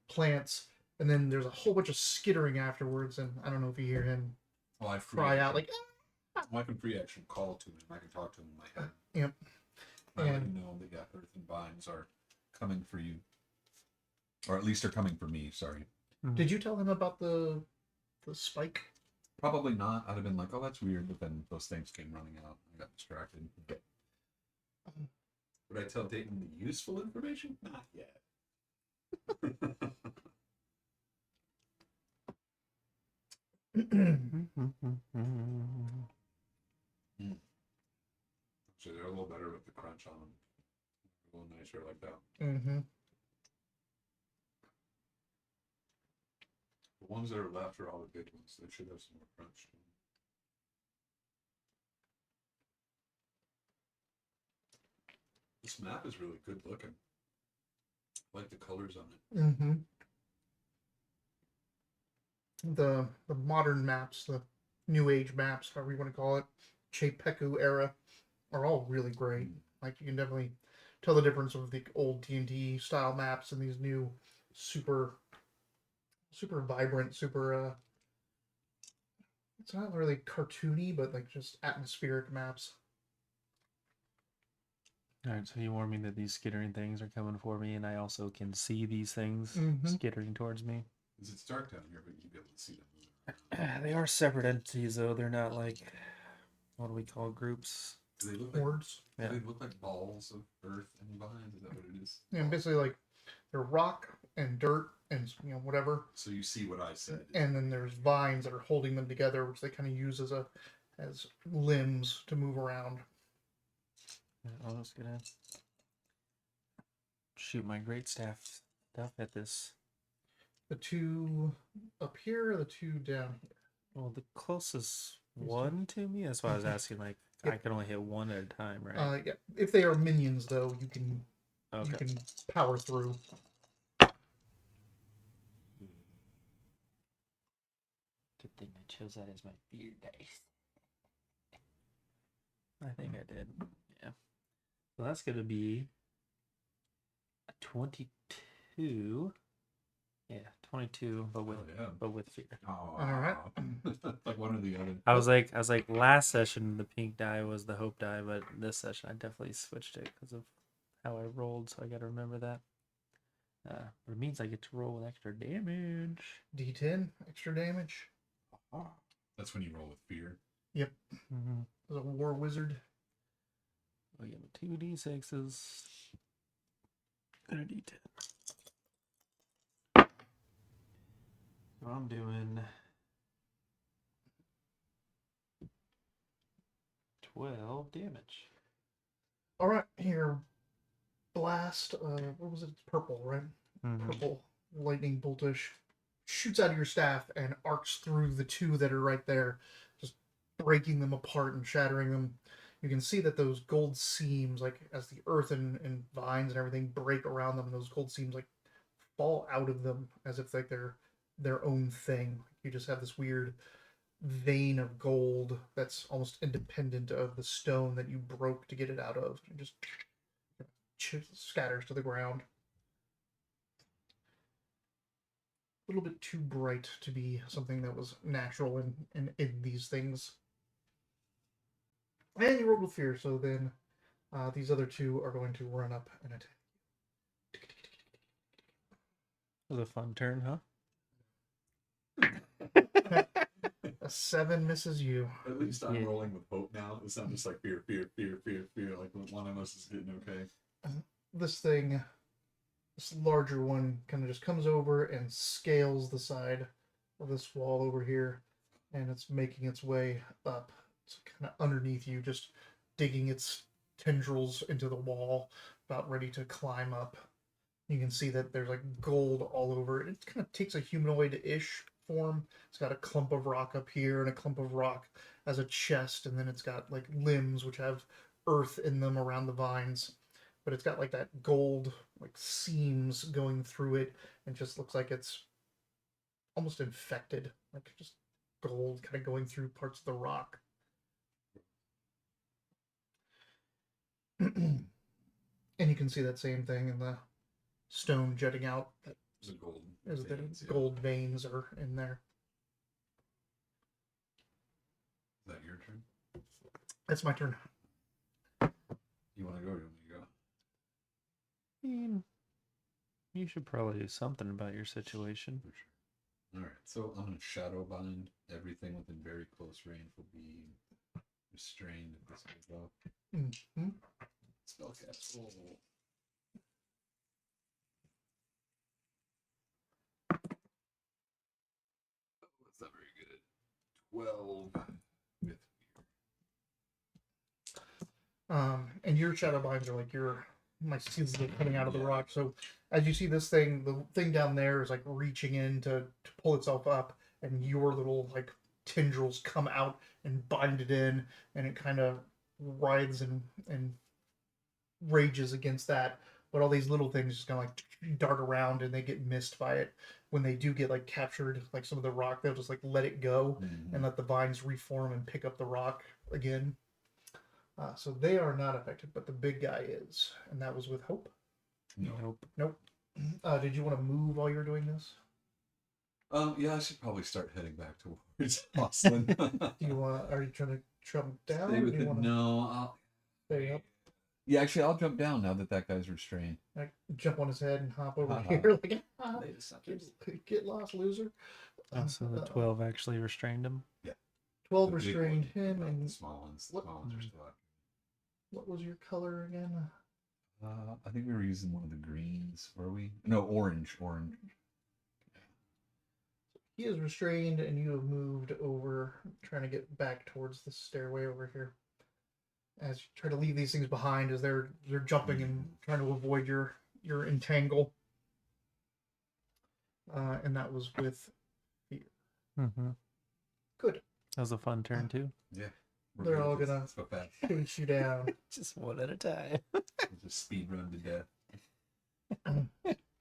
plants, and then there's a whole bunch of skittering afterwards. And I don't know if you hear him Oh, I free cry action. out like, Well, I can free action call to him. I can talk to him in my head. Yep. I let And- him know that yeah, earth and vines are coming for you, or at least are coming for me. Sorry. Did you tell him about the spike? Probably not. I'd have been like, oh, that's weird. But then those things came running out. I got distracted. Would I tell Dayton the useful information? Not yet. So they're a little better with the crunch on them. A little nicer like that. Mm-hmm. The ones that are left are all the big ones. They should have some more crunch to them. This map is really good looking. I like the colors on it. Mm-hmm. The modern maps, the new age maps, however you want to call it, Chepeku era, are all really great. Like you can definitely tell the difference of the old TNT style maps and these new super vibrant, it's not really cartoony, but like just atmospheric maps. All right, so you warn me that these skittering things are coming for me, and I also can see these things skittering towards me. It's dark down here, but you'll be able to see them moving around. They are separate entities, though. They're not like, what do we call groups? Do they look like Hordes. Yeah. Do they look like balls of earth and vines? Is that what it is? And basically like they're rock and dirt and whatever. So you see what I said. And then there's vines that are holding them together, which they kind of use as limbs to move around. I'm just gonna shoot my great staff stuff at this. The two up here, or the two down here. Well, the closest one to me. That's why I was asking. Like, Yep. I can only hit one at a time, right? Yeah. If they are minions, though, you can power through. Good thing I chose that as my fear dice. I think I did. Yeah. So that's gonna be a 22. Yeah, 22, but with fear. Oh, All right. Like one or the other. I was like, last session the pink die was the hope die, but this session I definitely switched it because of how I rolled. So I got to remember that. It means I get to roll with extra damage. D10 extra damage. That's when you roll with fear. Yep. Mm-hmm. As a war wizard. We get 2d6s and a d10. So I'm doing 12 damage. All right, here. Blast. What was it? It's purple, right? Mm-hmm. Purple lightning boltish shoots out of your staff and arcs through the two that are right there, just breaking them apart and shattering them. You can see that those gold seams, like as the earth and vines and everything break around them, those gold seams like fall out of them as if like they're their own thing. You just have this weird vein of gold that's almost independent of the stone that you broke to get it out of. It just scatters to the ground. A little bit too bright to be something that was natural in these things. And you rolled with fear, so then these other two are going to run up and attack. It was a fun turn, huh? A 7 misses you. At least I'm Yeah. rolling with hope now. It's not just like fear. Like one of us is getting okay. This thing, this larger one, kind of just comes over and scales the side of this wall over here, and it's making its way up. It's kind of underneath you, just digging its tendrils into the wall, about ready to climb up. You can see that there's like gold all over it. It kind of takes a humanoid-ish form. It's got a clump of rock up here and a clump of rock as a chest, and then it's got like limbs which have earth in them around the vines. But it's got like that gold like seams going through it, and just looks like it's almost infected, like just gold kind of going through parts of the rock. And you can see that same thing in the stone jutting out. That There's a gold. is the veins, yeah. gold veins are in there. Is that your turn? That's my turn. You want to go or you want me to go? I mean, you should probably do something about your situation. For sure. Alright, so I'm going to shadow bind. Everything within very close range will be restrained if this goes up. Mm-hmm. Spellcast. Oh. That's not very good. 12 with fear. And your shadow binds are like my skills are coming out of the Yeah. rock. So as you see this thing, the thing down there is like reaching in to pull itself up, and your little like tendrils come out and bind it in, and it kind of writhes and rages against that. But all these little things just kind of like dart around, and they get missed by it. When they do get like captured, like some of the rock, they'll just like let it go and let the vines reform and pick up the rock again. So they are not affected, but the big guy is, and that was with Hope. No. Nope. Nope. Did you want to move while you're doing this? Yeah, I should probably start heading back towards Austin. Do you want? Are you trying to jump down? Stay Or with do you it. want to No, I'll. stay up? Yeah, actually, I'll jump down now that guy's restrained. Like jump on his head and hop over Uh-huh. here? Like They just have to- get lost, loser. So the 12 actually restrained him. 12 the big restrained one, him, not and the small ones. The what- small ones are still out. what was your color again? I think we were using one of the greens. Were we? No, orange. Orange. He is restrained, and you have moved over, trying to get back towards the stairway over here. As you try to leave these things behind, as they're jumping and trying to avoid your entangle. And that was with fear. Mm-hmm. Good. That was a fun turn too. Yeah. They're all gonna- Let's go fast. Chase you down. Just one at a time. We'll just speed run to death.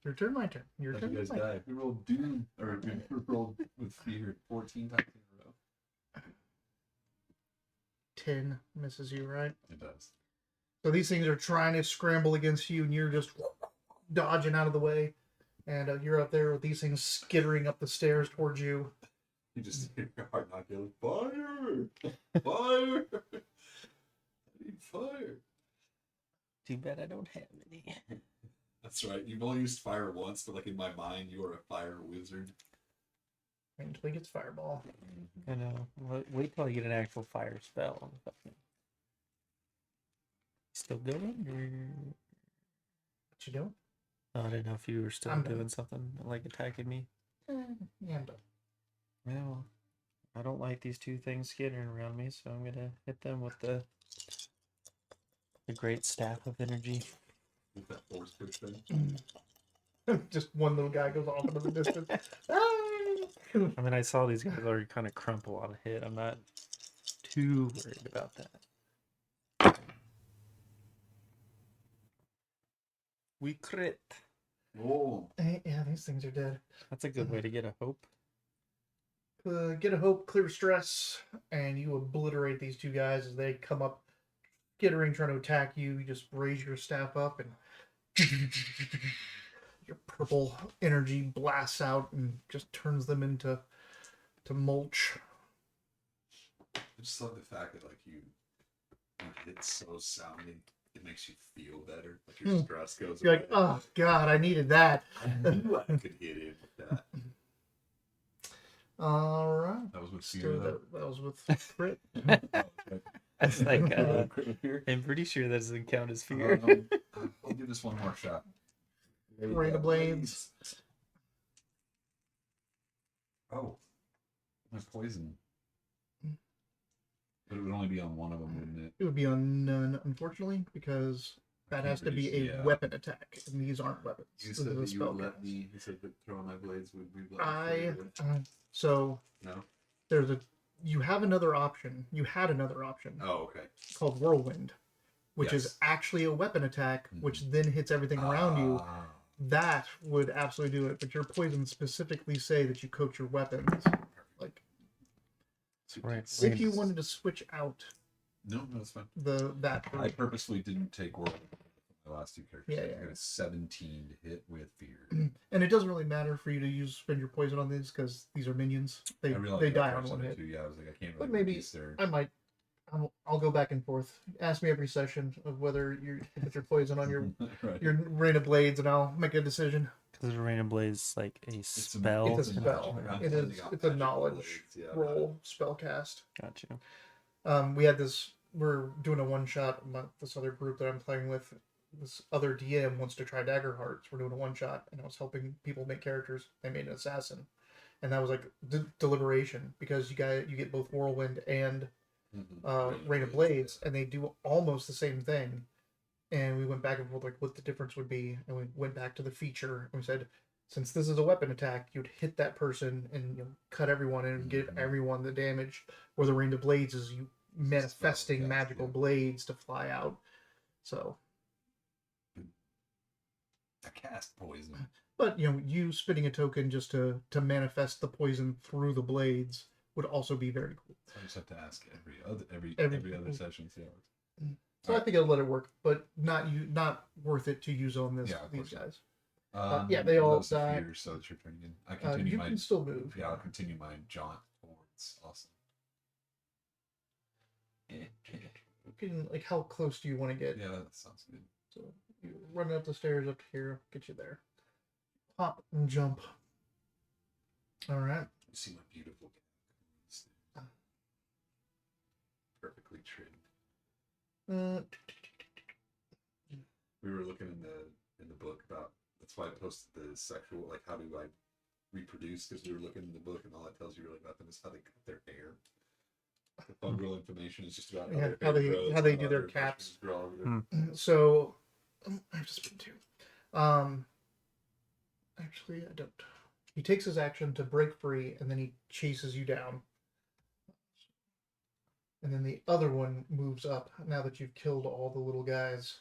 Your turn, my turn. Your How'd turn. you guys my turn. die? We rolled Doom, or we rolled with fear 14 times in a row. 10 misses you, right? It does. So these things are trying to scramble against you, and you're just dodging out of the way. And you're up there with these things skittering up the stairs towards you. You just hear your heart knock yelling, fire! Fire! I need fire. Too bad I don't have any. That's right. You've only used fire once, but like in my mind, you are a fire wizard. Until he gets fireball. I know. Wait till I get an actual fire spell on the fucking. Still going? What you doing? Oh, I didn't know if you were still I'm done. doing something like attacking me. Yeah, I'm done. Well, I don't like these two things skittering around me, so I'm gonna hit them with the great staff of energy. With that force push thing. Just one little guy goes off into the distance. Ah! I mean, I saw these guys already kind of crumple on a hit. I'm not too worried about that. We crit. Oh. Yeah, these things are dead. That's a good way to get a hope. Get a hope, clear stress, and you obliterate these two guys as they come up, skittering, trying to attack you. You just raise your staff up, and your purple energy blasts out and just turns them into mulch. I just love the fact that like you hit so sounding, it makes you feel better. Like your stress goes You're away. like, oh god, I needed that. I knew I could hit him with that. All right. That was with So fear, though. that was with crit. That's like, Crit with fear. I'm pretty sure that doesn't count as fear. I'll give this one more shot. Rain of blades. Oh, there's poison. But it would only be on one of them, wouldn't it? It would be on none, unfortunately, because that has to be a weapon attack, and these aren't weapons. You This said is a that you would spellcast. let me. You said that throwing my blades would be. So No. you have another option. You had another option Oh, okay. called Whirlwind, which is Yes. actually a weapon attack, which then hits everything around you. Ah. That would absolutely do it, but your poison specifically say that you coat your weapons. Like, Right. if you wanted to switch out No, that's fine. that I purposely didn't take whirl from my last two characters. Yeah, I yeah. got a 17 to hit with fear. and it doesn't really matter for you to spend your poison on these because these are minions. I They realized they that die for a on one second, hit. too. Yeah, I was like, I can't really But maybe reduce their. I'll go back and forth. Ask me every session of whether you put your poison on your right. your rain of blades, and I'll make a decision. Because the Rain of Blaze is like a spell. It's a spell. magic. It is. Magic. It's a knowledge Blades, yeah. roll spell cast. Got you. We had this. We're doing a one shot. This other group that I'm playing with, this other DM wants to try Daggerheart. So we're doing a one shot, and I was helping people make characters. They made an assassin, and that was like deliberation because you get both whirlwind and Rain of Blades, and they do almost the same thing. And we went back and forth like what the difference would be, and we went back to the feature and we said, since this is a weapon attack, you'd hit that person and cut everyone and give everyone the damage. Where the Rain of Blades is you manifesting magical blades to fly out. So I cast poison. but you spinning a token just to manifest the poison through the blades would also be very cool. So I just have to ask every other session. See how it So I think I'll let it work, but not worth it to use on these guys. They all die. Here, so it's your turn again. I continue you can still move. Yeah, I'll continue my jaunt towards Awesome. You can, like, how close do you want to get? Yeah, that sounds good. So you run up the stairs up here, get you there. Hop and jump. All right. You see my beautiful perfectly trimmed. We were looking in the book about, that's why I posted the sexual, like how do I reproduce, because we were looking in the book and all it tells you really about them is how they cut their hair. The fungal information is just about how they do their caps. So I have to spin two. Actually, I don't. He takes his action to break free, and then he chases you down. And then the other one moves up. Now that you've killed all the little guys,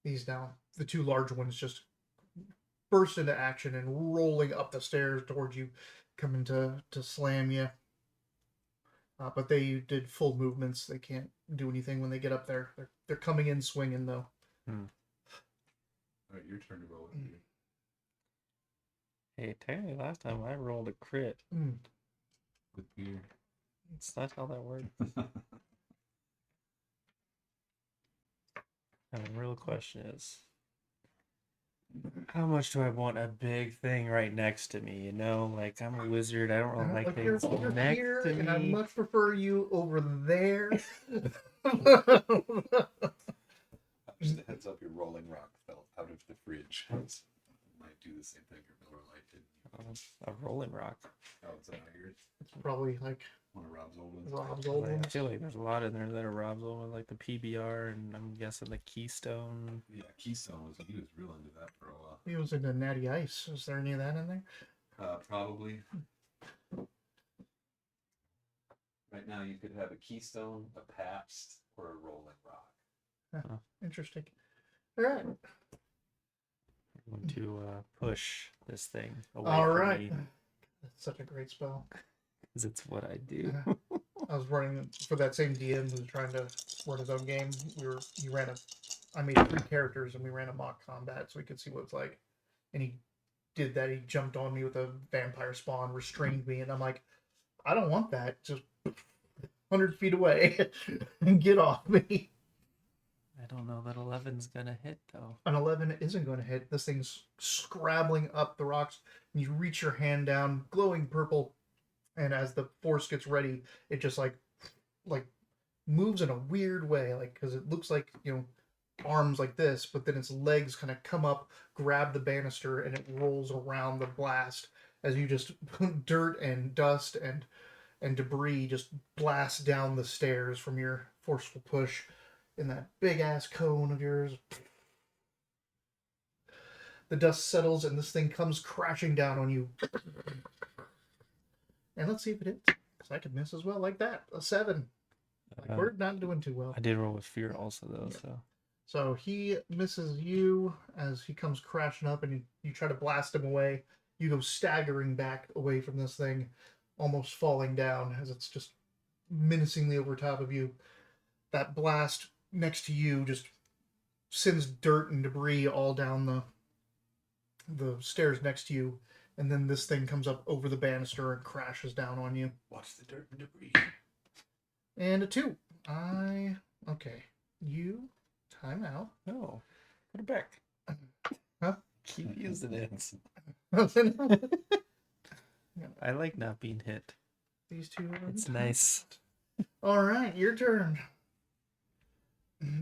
these now, the two large ones just burst into action and rolling up the stairs towards you, coming to slam you. But they did full movements. They can't do anything when they get up there. They're coming in swinging though. All right, your turn to roll it. Hey, technically last time I rolled a crit. With beer. It's not how that works. And the real question is, how much do I want a big thing right next to me? Like I'm a wizard. I don't really like things next here, to me. and I much prefer you over there. Just a heads up, your rolling rock fell out of the fridge. Might do the same thing your Miller Lite did. A rolling rock. Oh, is that how yours? It's probably like One of Rob's old ones. Rob's old I ones. feel like there's a lot in there that are Rob's old ones, like the PBR, and I'm guessing the Keystone. Yeah, Keystone he was real into that for a while. He was into Natty Ice. Is there any of that in there? Probably. Right now, you could have a Keystone, a Pabst, or a Rolling Rock. Interesting. All right. I'm going to push this thing away All from right. me, That's such a great spell. because it's what I do. I was running for that same DM who was trying to run his own game. I made 3 characters and we ran a mock combat so we could see what it's like. And he did that. He jumped on me with a vampire spawn, restrained me, and I'm like, I don't want that. Just 100 feet away and get off me. I don't know that 11's gonna hit though. An 11 isn't going to hit. This thing's scrabbling up the rocks. And you reach your hand down, glowing purple, and as the force gets ready, it just like moves in a weird way, like because it looks like arms like this, but then its legs kind of come up, grab the banister, and it rolls around the blast as you just dirt and dust and debris just blast down the stairs from your forceful push in that big ass cone of yours. The dust settles and this thing comes crashing down on you. And let's see if it hits. Because I could miss as well, like that. A 7. Like, we're not doing too well. I did roll with fear also though, Yeah. So he misses you as he comes crashing up, and you try to blast him away. You go staggering back away from this thing, almost falling down as it's just menacingly over top of you. That blast next to you just sends dirt and debris all down the stairs next to you, and then this thing comes up over the banister and crashes down on you. Watch the dirt and debris. And a 2. Okay. You time out. No, put it back. Huh? Keep using it. These I like not being hit. 2 are It's nice. All right, your turn.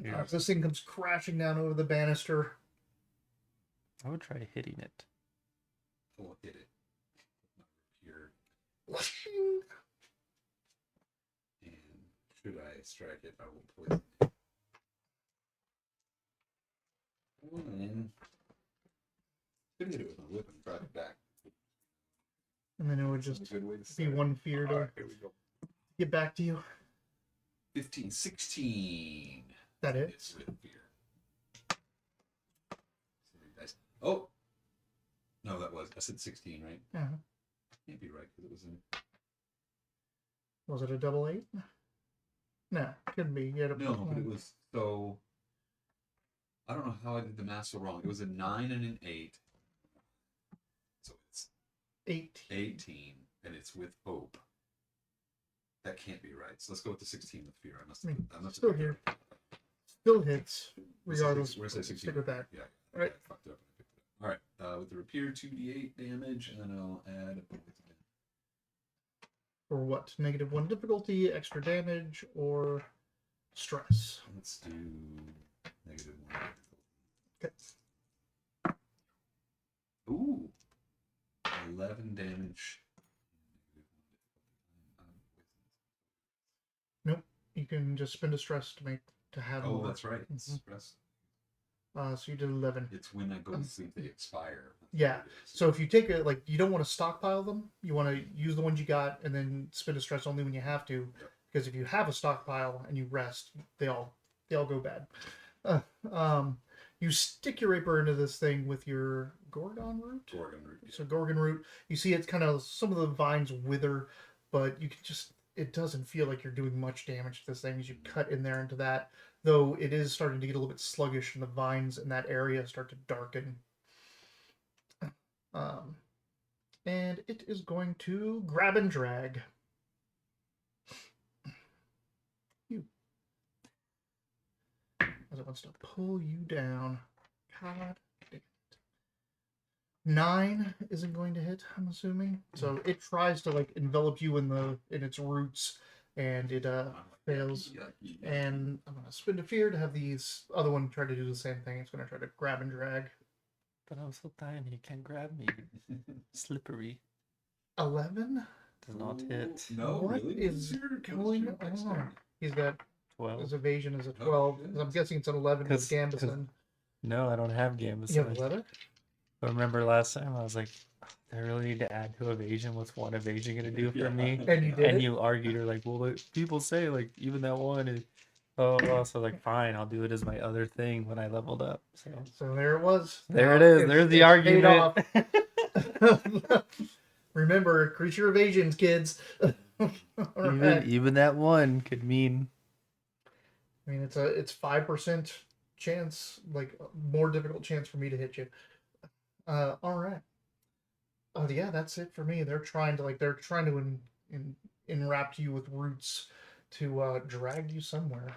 Yeah. This thing comes crashing down over the banister. I would try hitting it. I will hit it. Here. Should I strike it? I will poison it. And could hit it with my whip and drive it back. And then it would That's just a good way to be start. one fear to All right, here we go. get back to you. 15, 16. That is. It's with fear. Oh! No, that was. I said 16, right? Uh-huh. Can't be right because it was in. Was it a double 8? No, couldn't be. You had a No, but it was. So. I don't know how I did the math so wrong. It was a 9 and an 8. So it's 18, and it's with hope. That can't be right. So let's go with the 16 with fear. I must have still here. Still hits, regardless. Where's that 16? Stick with that. Yeah. All right. I fucked up. All right. With the rapier, 2d8 damage, and then I'll add a poison. For what? -1 difficulty, extra damage, or stress? Let's do -1. Okay. Ooh. 11 damage. Nope. You can just spend a stress to have Oh, more. that's right. Mhm. Stress. So you did 11. It's when I go to sleep, they expire. That's Yeah. what it is. So if you take it, like, you don't want to stockpile them. You want to use the ones you got and then spend a stress only when you have to. Yep. Because if you have a stockpile and you rest, they all go bad. You stick your rapier into this thing with your Gorgon root. Gorgon root. Yeah. So Gorgon root, you see it's kind of, some of the vines wither, but you can just, it doesn't feel like you're doing much damage to this thing as you cut in there into that. Though it is starting to get a little bit sluggish and the vines in that area start to darken. And it is going to grab and drag. You. As it wants to pull you down. God damn it. 9 isn't going to hit, I'm assuming. So it tries to like envelop you in its roots, and it fails. Yucky. And I'm gonna spin to fear to have these other one try to do the same thing. It's gonna try to grab and drag. But I'm so tiny, you can't grab me. Slippery. 11? Does not hit. No, What really? is going on? He's got 12. his evasion is a Oh, 12. shit. 'Cause I'm guessing it's an 11 with 'Cause- Gambison. No, I don't have Gambus. You have 11? I remember last time I was like, I really need to add to evasion. What's one evasion gonna do for Yeah. me? And you did And it? you argued, or like, well, but people say like even that one is, oh, well, so like fine, I'll do it as my other thing when I leveled up. So So there it was. there Now it is. it's- There's the it's paid argument. off. Remember, creature evasions, kids. Alright. Even that one could mean I mean, it's 5% chance, like more difficult chance for me to hit you. All right. Oh yeah, that's it for me. They're trying to enwrap you with roots to drag you somewhere.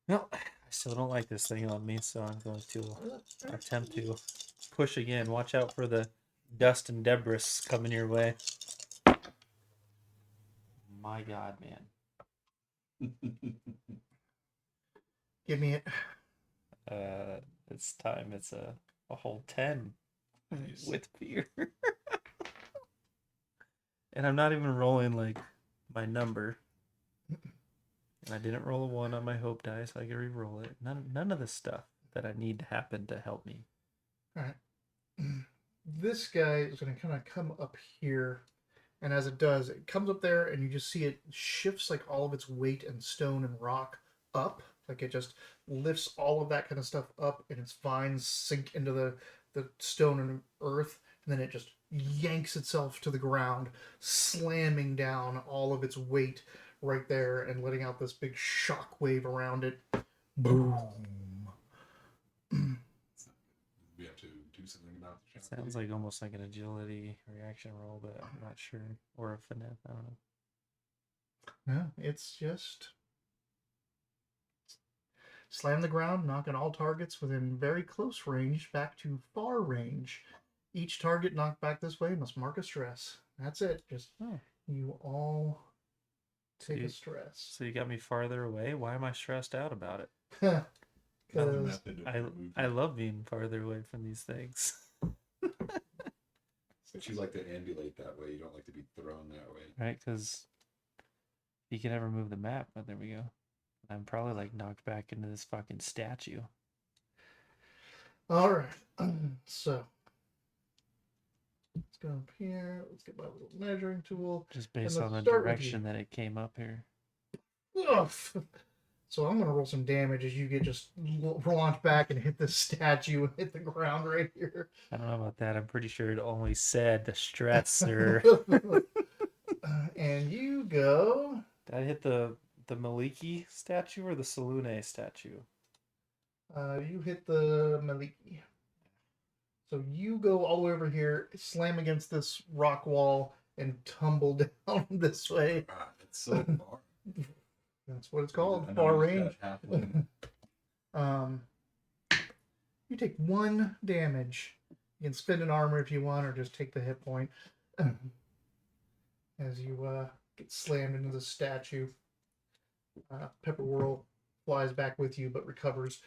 no. I still don't like this thing on me, so I'm going to attempt to push again. Watch out for the dust and debris coming your way. My God, man. Give me it. This time it's a whole 10 Nice. with fear. And I'm not even rolling like my number. And I didn't roll a 1 on my hope dice, so I can re-roll it. None of the stuff that I need to happen to help me. All right. This guy is going to kind of come up here, and as it does, it comes up there, and you just see it shifts like all of its weight and stone and rock up. Like it just lifts all of that kind of stuff up, and its vines sink into the stone and earth, and then it just yanks itself to the ground, slamming down all of its weight right there and letting out this big shock wave around it. Boom. We have to do something about the shock. Sounds like almost like an agility reaction roll, but I'm not sure. Or a finesse, I don't know. No, it's just slam the ground, knocking all targets within very close range back to far range. Each target knocked back this way must mark a stress. That's it. Just Oh. you all take See? a stress. So you got me farther away? Why am I stressed out about it? Another Because method of removing. I love being farther away from these things. But you like to ambulate that way. You don't like to be thrown that way. Right? Because You can never move the map, but there we go. I'm probably like knocked back into this fucking statue. All right. So let's go up here. Let's get my little measuring tool. Just And based let's on the start with direction that it came up here. Ugh. So I'm gonna roll some damage as you get just launched back and hit the statue and hit the ground right here. I don't know about that. I'm pretty sure it only said the stressor. And you go. Did I hit the Maliki statue or the Salune statue? You hit the Maliki. So you go all the way over here, slam against this rock wall, and tumble down this way. Ah, it's so far. That's what it's called, I know far he's got range. halfling. You take 1 damage. You can spend an armor if you want, or just take the hit point. As you get slammed into the statue. Pepper Whirl flies back with you, but recovers.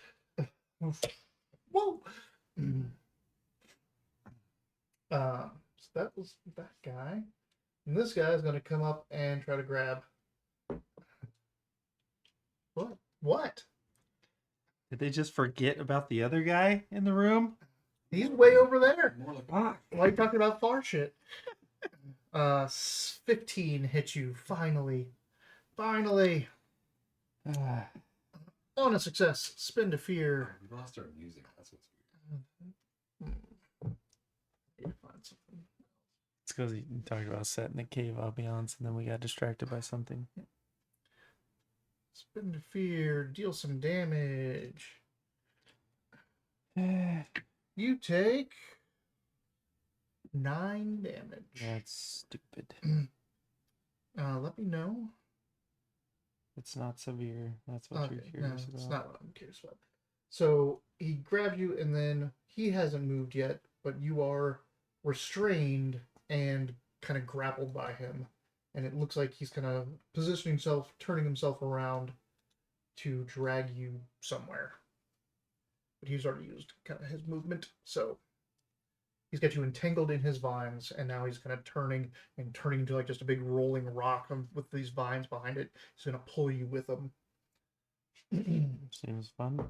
Whoa! So that was that guy. And this guy is going to come up and try to grab. What? What? Did they just forget about the other guy in the room? He's way over there. More like Fuck. Why are you talking about far shit? 15 hit you, finally. Finally. Ah, On a success. Spin to fear. we lost our music. That's what's weird. Need to find something. it's because you talked about setting the cave ambiance and then we got distracted by something. Spin to fear. Deal some damage. You take 9 damage. That's stupid. Let me know. It's not severe. That's what Okay, you're curious no, it's about. not what I'm curious about. So he grabbed you, and then he hasn't moved yet, but you are restrained and kind of grappled by him. And it looks like he's kind of positioning himself, turning himself around to drag you somewhere. But he's already used kind of his movement, so he's got you entangled in his vines, and now he's kind of turning into like just a big rolling rock with these vines behind it. He's gonna pull you with him. Seems fun.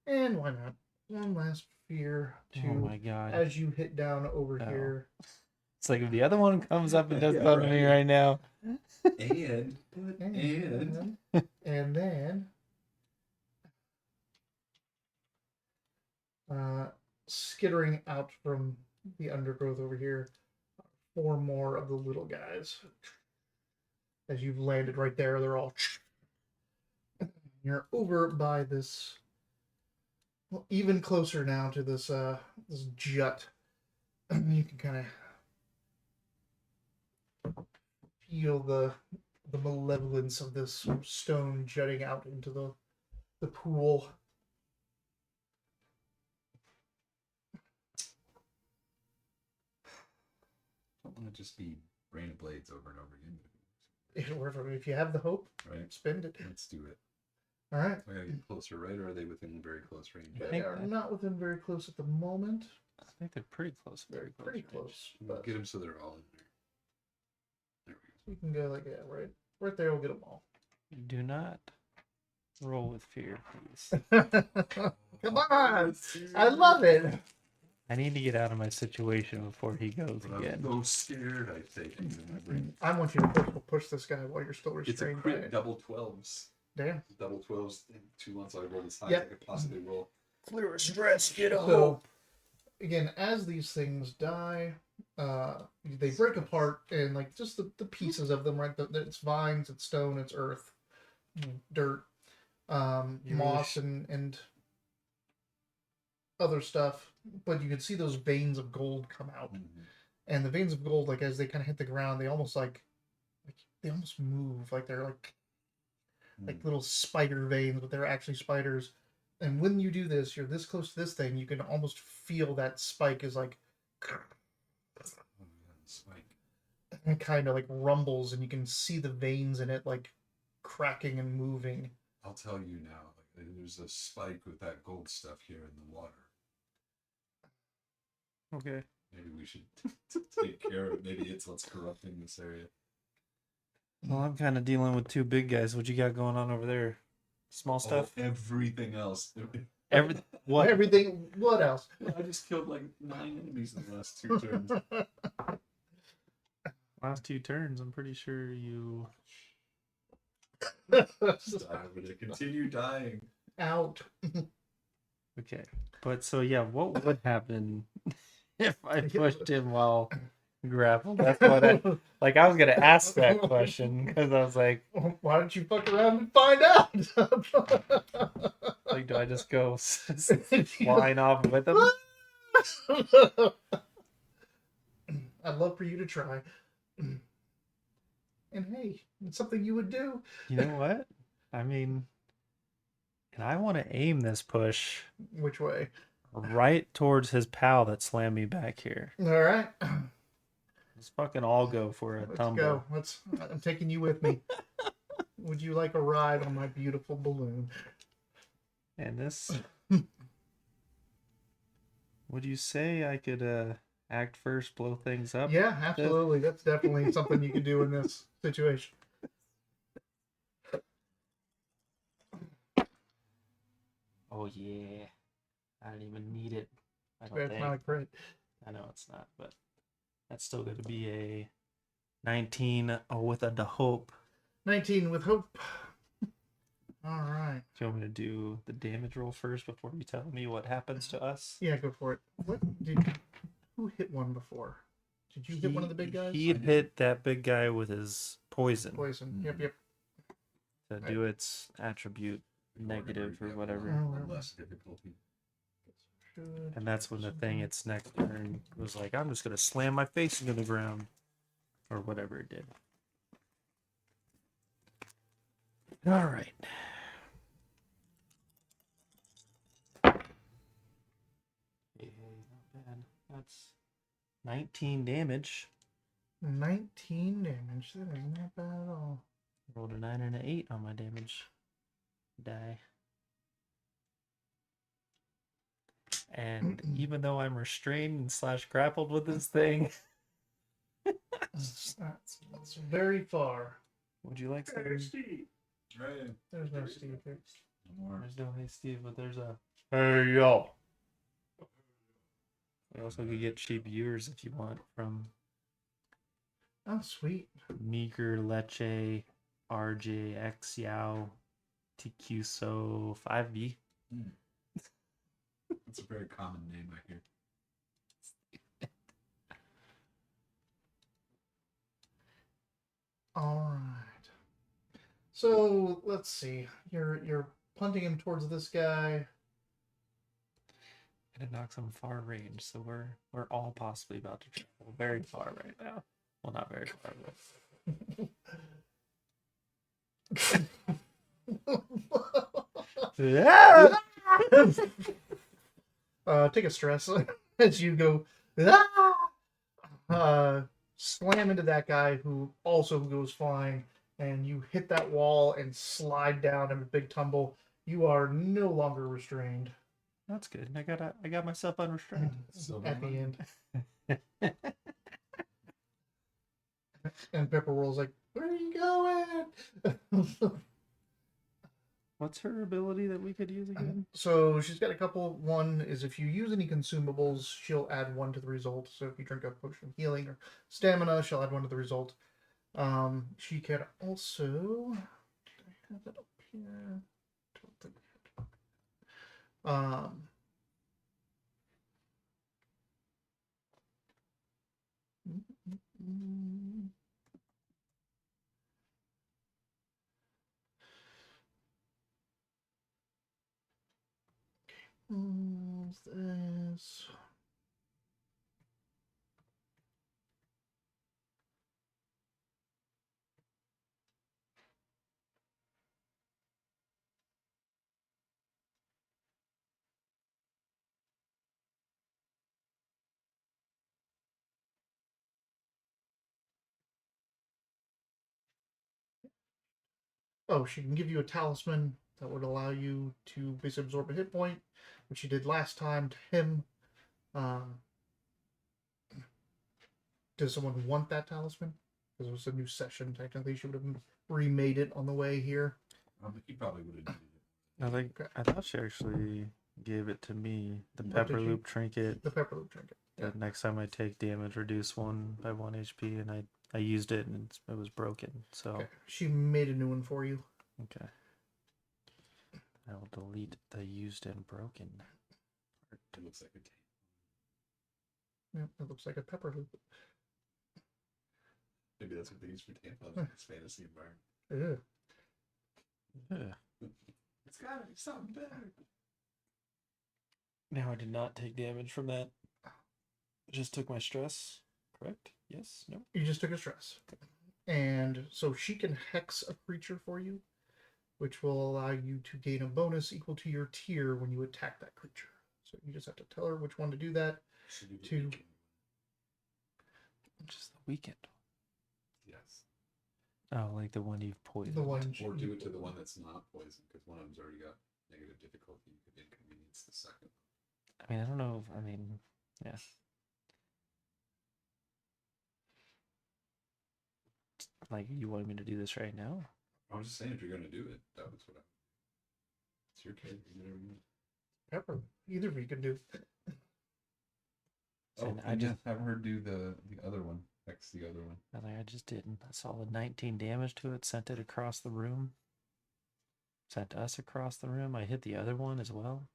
And why not? One last fear Oh to my god. as you hit down over Oh. here. It's like if the other one comes up and does Yeah, something to me right. right now. And And then skittering out from the undergrowth over here, 4 more of the little guys. As you've landed right there, they're all. You're over by this. Well, even closer now to this this jut. You can kind of feel the malevolence of this stone jutting out into the pool. I don't want to just be Rain of Blades over and over again. If you have the hope, Right? spend it. Let's do it. All right. I gotta get closer, right? Or are they within very close range? I They think are that- not within very close at the moment. I think they're pretty close. They're pretty range. close. We'll But get them so they're all in there. There we you can go like right there. We'll get them all. Do not roll with fear, please. Come go. on! I love it. I need to get out of my situation before he goes When I'm again. so scared, I say things in my brain. I want you to push this guy while you're still It's a restrained. crit by double 12s. Damn. Double 12s in 2 months. I rolled as high Yep. as I could possibly roll. Clear of stress, get a So, again, as these things die, they break apart and like just the pieces of them, right? It's vines, it's stone, it's earth, dirt, You moss, really and other stuff. But you can see those veins of gold come out, and the veins of gold, like as they kind of hit the ground, they almost like they almost move, like they're like little spider veins, but they're actually spiders. And when you do this, you're this close to this thing, you can almost feel that spike is like Spike. it kind of like rumbles, and you can see the veins in it like cracking and moving. I'll tell you now. Like, there's a spike with that gold stuff here in the water. Okay. Maybe we should take care of it. Maybe it's what's corrupting this area. Well, I'm kind of dealing with two big guys. What you got going on over there? Small stuff. Oh, everything else. Every what? Everything. What else? I just killed like 9 enemies in the last 2 turns. Last 2 turns. I'm pretty sure you. Just die, but I continue dying. Out. Okay, but so yeah, what would happen if I pushed him while grappled? That's what I like. I was gonna ask that question because I was like, Why don't you fuck around and find out? like, do I just go flying off with him? I'd love for you to try. And hey, it's something you would do. You know what? I mean, and I want to aim this push Which way? right towards his pal that slammed me back here. All right. Let's fucking all go for a Let's tumble. go. I'm taking you with me. Would you like a ride on my beautiful balloon? And this, would you say I could act first, blow things up? Yeah, absolutely. That's definitely something you can do in this situation. Oh yeah, I don't even need it. I don't It's think. not a crit. I know it's not, but that's still going to be a 19 with a hope. 19 with hope. All right. Do you want me to do the damage roll first before you tell me what happens to us? Yeah, go for it. Who hit one before? Did you hit one of the big guys? He hit that big guy with his poison Poison. Yep. to do its attribute negative or whatever. Less difficulty. And that's when the thing its next turn was like, I'm just going to slam my face into the ground. Or whatever it did. All right. Hey, not bad. That's 19 damage. 19 damage. That is not bad at all. Rolled a 9 and an 8 on my damage die. And even though I'm restrained and slash grappled with this thing, That's very far. would you like some? Steve. Right. There's no Steve here. There's no Hey Steve, but there's a Hey yo. We also could get cheap viewers if you want from Oh, sweet. Meeker, Leche, RJ, X Yao, TQ So 5B. That's a very common name, I hear. All right. So let's see. You're punting him towards this guy. And it knocks him far range, so we're all possibly about to travel very far right now. Well, not very far, but yeah. Take a stress as you go slam into that guy who also goes flying, and you hit that wall and slide down in a big tumble. You are no longer restrained. That's good. I got myself unrestrained. At the end. And Pepper rolls like, "Where are you going?" What's her ability that we could use again? So she's got a couple. One is if you use any consumables, she'll add 1 to the result. So if you drink a potion of healing or stamina, she'll add 1 to the result. She can also. Did I have it up here? Don't think I have it. What's this? Oh, she can give you a talisman that would allow you to basically absorb a hit point, which she did last time to him. Does someone want that talisman? because it was a new session. Technically, she would have remade it on the way here. He probably would have needed it. I think Okay. I thought she actually gave it to me. The What pepper did she? loop trinket. The pepper loop trinket. Yeah. That next time I take damage, reduce 1 by 1 HP, and I used it and it was broken. So Okay. She made a new one for you. okay. I will delete the used and broken. It looks like a tape. Yeah, it looks like a pepper loop. Maybe that's what they use for tampons in this fantasy environment. Ew. Yeah. It's gotta be something better. Now I did not take damage from that. Just took my stress. Correct? Yes? No? You just took a stress. And so she can hex a creature for you, which will allow you to gain a bonus equal to your tier when you attack that creature. So you just have to tell her which one to do that. Should do the Two. weekend. Just the weekend. Yes. Oh, like the one you've poisoned. The one Or do it to the one that's not poison, because one of them's already got negative difficulty. You could inconvenience the second. I mean, I don't know. I mean, yeah. Like, you want me to do this right now? I was just saying, if you're gonna do it, that was what I. It's your kid. You do whatever you want. pepper. Either of you can do. Oh, And I just have her do the other one. Hex the other one. I just didn't. I saw the 19 damage to it, sent it across the room. Sent us across the room. I hit the other one as well.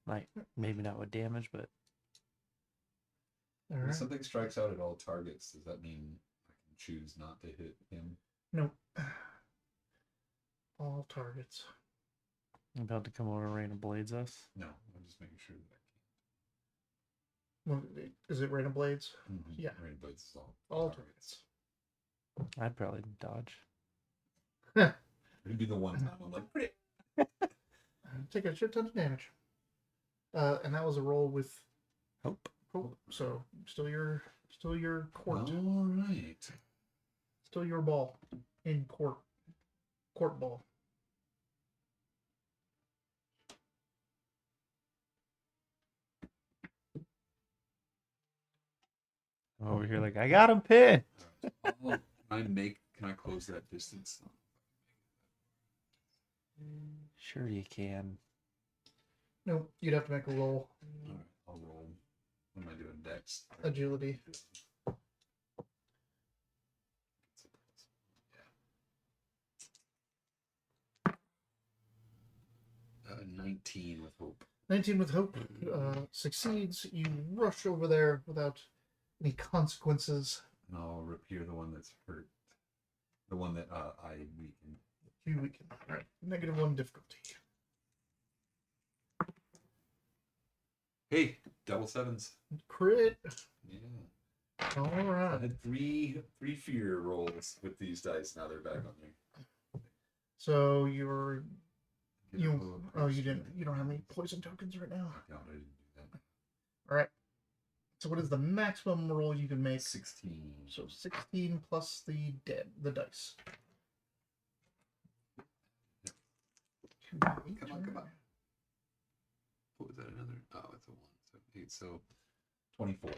Like, maybe not with damage, but All When right. something strikes out at all targets, does that mean I can choose not to hit him? No. All targets. I'm about to come over and rain of blades us. No, I'm just making sure that Well, is it random blades? I can. Yeah. Rain blades is All targets. I'd probably dodge. It'd be the one time I'm like, pretty. Take a shit ton of damage. And that was a roll with Hope. hope. So still your court. All right. Still your ball in court. Court ball. I'm over here like, I got him pinned. Can I close that distance? Sure you can. No, you'd have to make a roll. All right, I'll roll. What am I doing? Dex. Agility. Yeah. 19 with hope. 19 with hope succeeds. You rush over there without any consequences. And I'll repair the one that's hurt. The one that I weakened. You weaken. All right. -1 difficulty. Hey, double sevens. Crit. Yeah. All I right. had three fear rolls with these dice. Now they're back on me. So you're Get a little you closer. don't have any poison tokens right now. No, I didn't do that. All right. So what is the maximum roll you can make? 16. So 16 plus the dice. Come on. What was that? Another? Oh, it's a 1. So 8. So 24.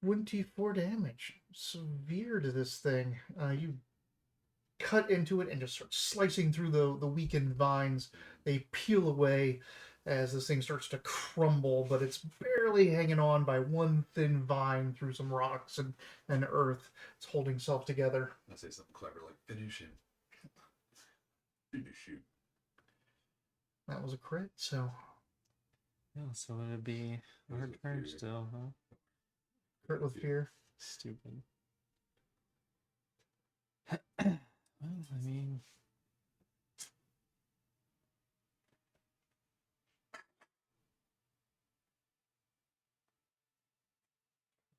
24 damage. Severe to this thing. You cut into it and just start slicing through the weakened vines. They peel away as this thing starts to crumble, but it's barely hanging on by one thin vine through some rocks and earth. It's holding itself together. I'll say something clever like finish him. Finish you. That was a crit, so Yeah, so it'd be our With turn fear. still, huh? crit with fear. Stupid. Well, I mean,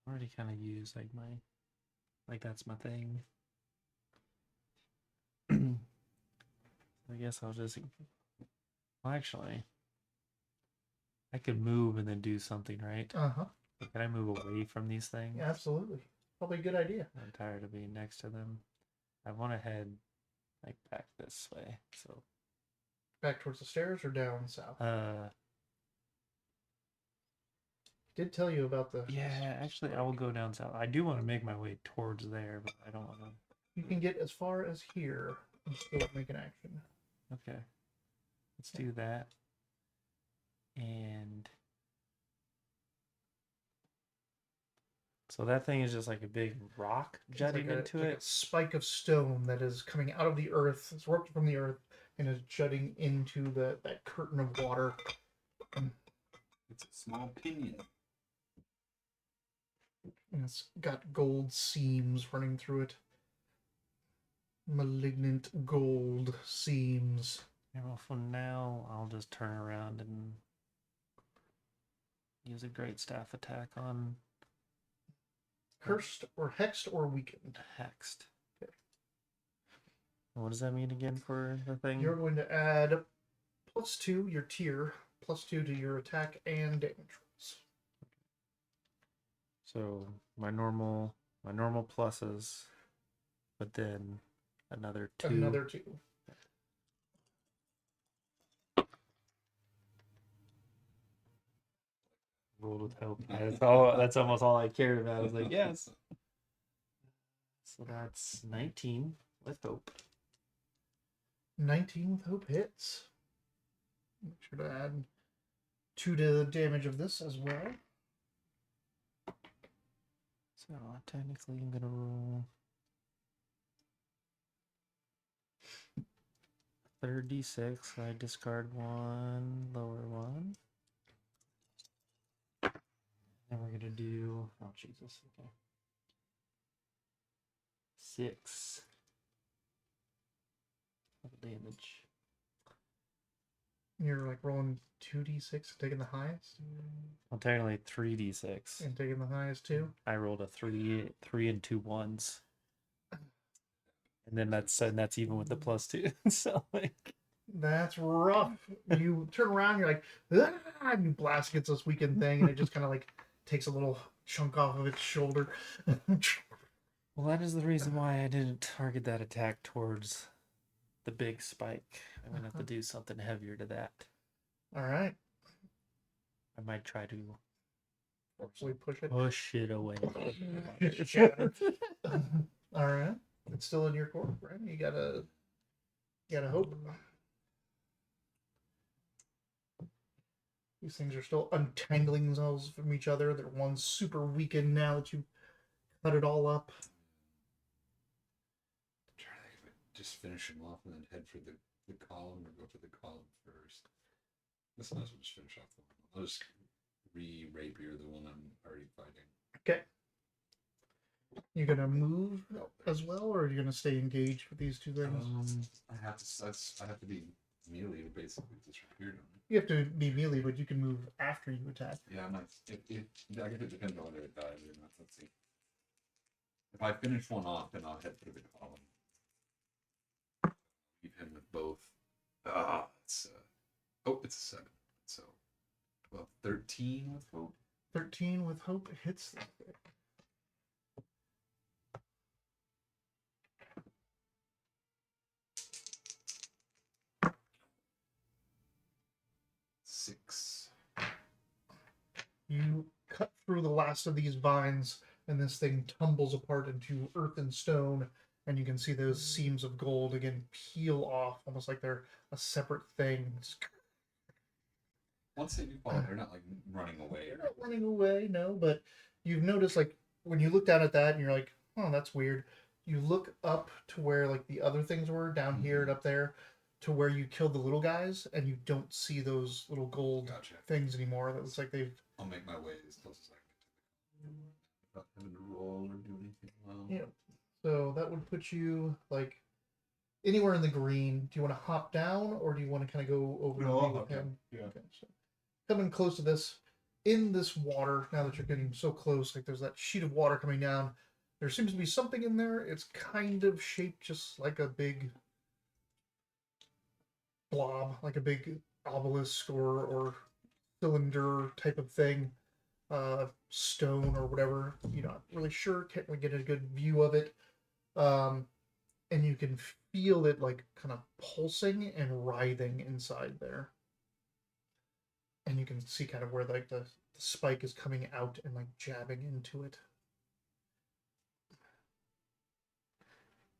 I already kind of use like that's my thing. I guess I'll just. Well, actually, I could move and then do something, right? Uh-huh. Can I move away from these things? Yeah, absolutely. Probably a good idea. I'm tired of being next to them. I want to head like back this way. So, Back towards the stairs or down south? did tell you about the. Yeah, actually, I will go down south. I do want to make my way towards there, but I don't want to. You can get as far as here and still make an action. Okay. Let's do that. And so that thing is just like a big rock It's jutting like into like it. a spike of stone that is coming out of the earth. It's erupted from the earth and is jutting into that curtain of water. It's a small pinion. And it's got gold seams running through it. Malignant gold seams. And well, for now, I'll just turn around and use a great staff attack on Cursed or hexed or weakened. Hexed. Okay. What does that mean again for the thing? You're going to add +2 your tier, +2 to your attack and damage rolls. So my normal pluses, but then another 2. Another 2. Rolled with hope. That's all. That's almost all I cared about. I was like, yes. So that's 19 with hope. 19 with hope hits. Make sure to add 2 to the damage of this as well. So technically, I'm gonna roll 3d6. I discard one, lower one. Then we're gonna do. Oh Jesus! Okay. 6 of damage. You're like rolling 2d6, taking the highest, Well, technically 3d6. and taking the highest too. I rolled a 3 and 2 1s. And then that's even with the +2. So like That's rough. You turn around, you're like, ah, and you blast against this weakened thing, and it just kind of like takes a little chunk off of its shoulder. well, that is the reason why I didn't target that attack towards the big spike. I'm gonna have to do something heavier to that. All right. I might try to Actually push it. push it away. Shatter. All right. It's still in your court, right? You gotta hope. These things are still untangling themselves from each other. They're one super weakened now that you cut it all up. Try to just finish him off and then head for the column or go for the column first. This might as well just finish off the one. I'll just re-rapier the one I'm already fighting. Okay. You gonna move as well, or are you gonna stay engaged with these two things? I have to be melee to basically disappear on it. You have to be melee, but you can move after you attack. Yeah, I might. I guess it depends on whether it dies or not. Let's see. If I finish one off, then I'll head for the column. Leave him with both. It's a 7. So, well, 13 with hope. 13 with hope hits. 6. You cut through the last of these vines, and this thing tumbles apart into earth and stone, and you can see those seams of gold again peel off, almost like they're a separate thing. Once they do fall, they're not like running away. They're not running away, no, but you've noticed, like, when you look down at that and you're like, oh, that's weird. You look up to where, like, the other things were down here and up there to where you killed the little guys, and you don't see those little gold things anymore. That looks like they've... I'll make my way as close as I can to the without having to roll or do anything. Well, Yeah. So that would put you, like, anywhere in the green. Do you want to hop down, or do you want to kind of go over No, and I'll be with hop down. him? Yeah. Okay, so coming close to this, in this water, now that you're getting so close, like there's that sheet of water coming down, there seems to be something in there. It's kind of shaped just like a big blob, like a big obelisk or cylinder type of thing, stone or whatever. You're not really sure, can't really get a good view of it. And you can feel it like kind of pulsing and writhing inside there. and you can see kind of where like the spike is coming out and like jabbing into it.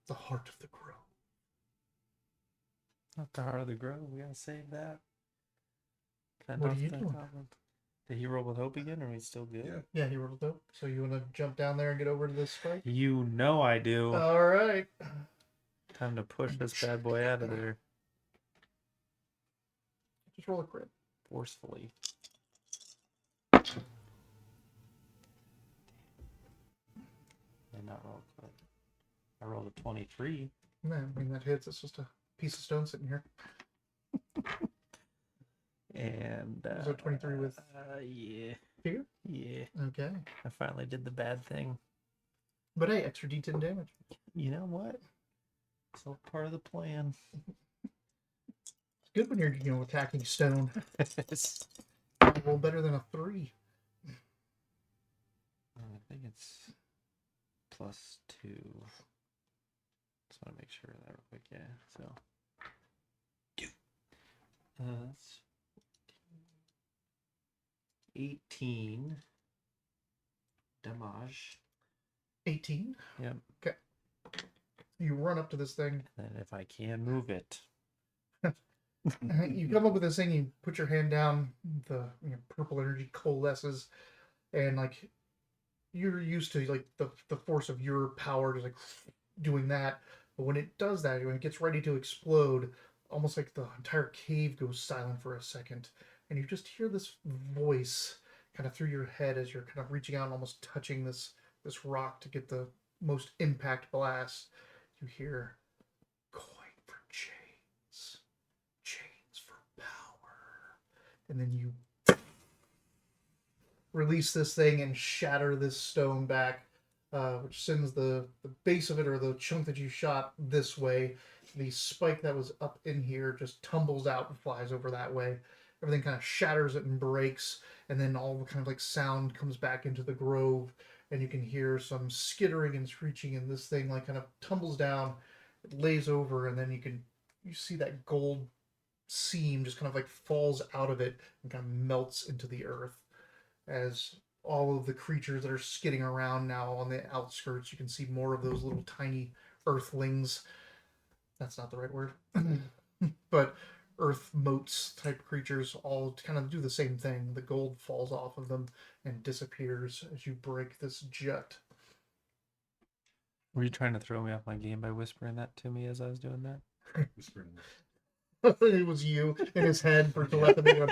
The heart of the grove. Not the heart of the grove. We gotta save that. What are you doing? Did he roll with hope again, or are we still good? Yeah. Yeah, he rolled up. So you want to jump down there and get over to this spike? You know I do. All right. Time to push this bad boy out of there Just roll a crit. forcefully. Did not roll quick. I rolled a 23. No, I mean that hits. It's just a piece of stone sitting here. And Is that 23 with yeah. fear? Yeah. Okay. I finally did the bad thing. But hey, extra D10 damage. You know what? It's all part of the plan. It's good when you're attacking stone. It's- Roll better than a 3. I think it's +2. Just want to make sure of that real quick. Yeah. So. That's 18 damage. 18. Yep. Okay. You run up to this thing. And if I can move it. You come up with this thing. You put your hand down. The purple energy coalesces, and like you're used to like the force of your power just like doing that. But when it does that, when it gets ready to explode, almost like the entire cave goes silent for a second, and you just hear this voice kind of through your head as you're kind of reaching out and almost touching this rock to get the most impact blast. You hear, "Coin for chains, chains for power," and then you release this thing and shatter this stone back, which sends the base of it, or the chunk that you shot, this way. The spike that was up in here just tumbles out and flies over that way. Everything kind of shatters it and breaks, and then all the kind of like sound comes back into the grove, and you can hear some skittering and screeching, and this thing like kind of tumbles down, it lays over, and then you see that gold seam just kind of like falls out of it and kind of melts into the earth. As all of the creatures that are skidding around now on the outskirts, you can see more of those little tiny earthlings. That's not the right word. But earth motes type creatures all kind of do the same thing. The gold falls off of them and disappears as you break this jet. Were you trying to throw me off my game by whispering that to me as I was doing that? Whispering. It was you in his head for telepathy.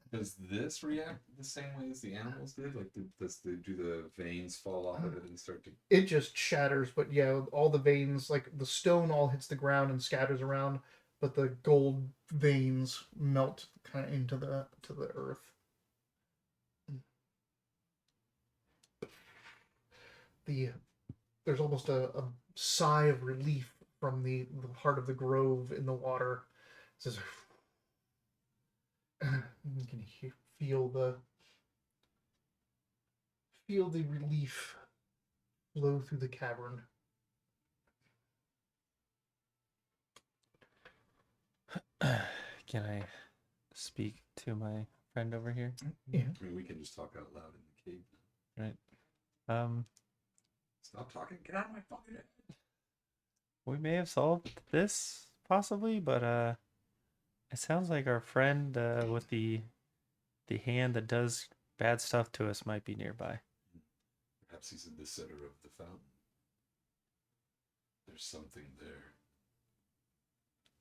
Does this react the same way as the animals did? Like, do the veins fall off of it and start to? It just shatters, but yeah, all the veins, like the stone, all hits the ground and scatters around, but the gold veins melt kind of into the earth. There's almost a sigh of relief from the heart of the grove in the water. It says, you can feel the relief flow through the cavern. Can I speak to my friend over here? Yeah. I mean, we can just talk out loud in the cave. Right. Stop talking. Get out of my fucking head. We may have solved this possibly, but it sounds like our friend with the hand that does bad stuff to us might be nearby. Perhaps he's in the center of the fountain. There's something there.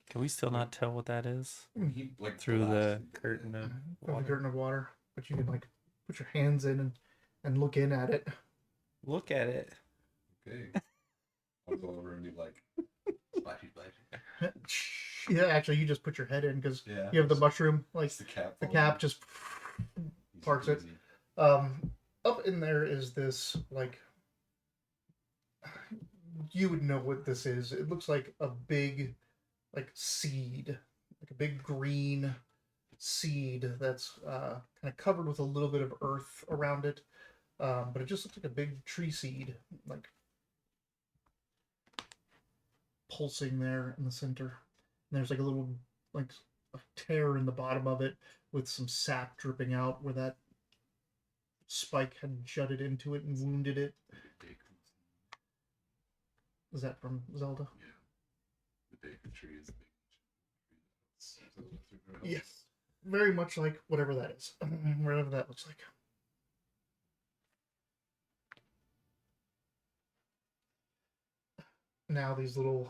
Can we still not tell what that is He like through the blasted curtain of The water? curtain of water, but you can like put your hands in and look in at it. Look at it. Okay. I'll go over and be like, splashy, splashy. Yeah, actually, you just put your head in because Yeah. you have the mushroom, like It's the cap. the falling cap off. just Easy parks it. peasy. Up in there is this, like, you would know what this is. It looks like a big, like, seed, like a big green seed that's kind of covered with a little bit of earth around it. But it just looks like a big tree seed, like, pulsing there in the center. And there's like a little, like, a tear in the bottom of it with some sap dripping out where that spike had jutted into it and wounded it. Is that from Zelda? Yeah. The Dagger tree is the big tree. Yes. Very much like whatever that is. Whatever that looks like. Now these little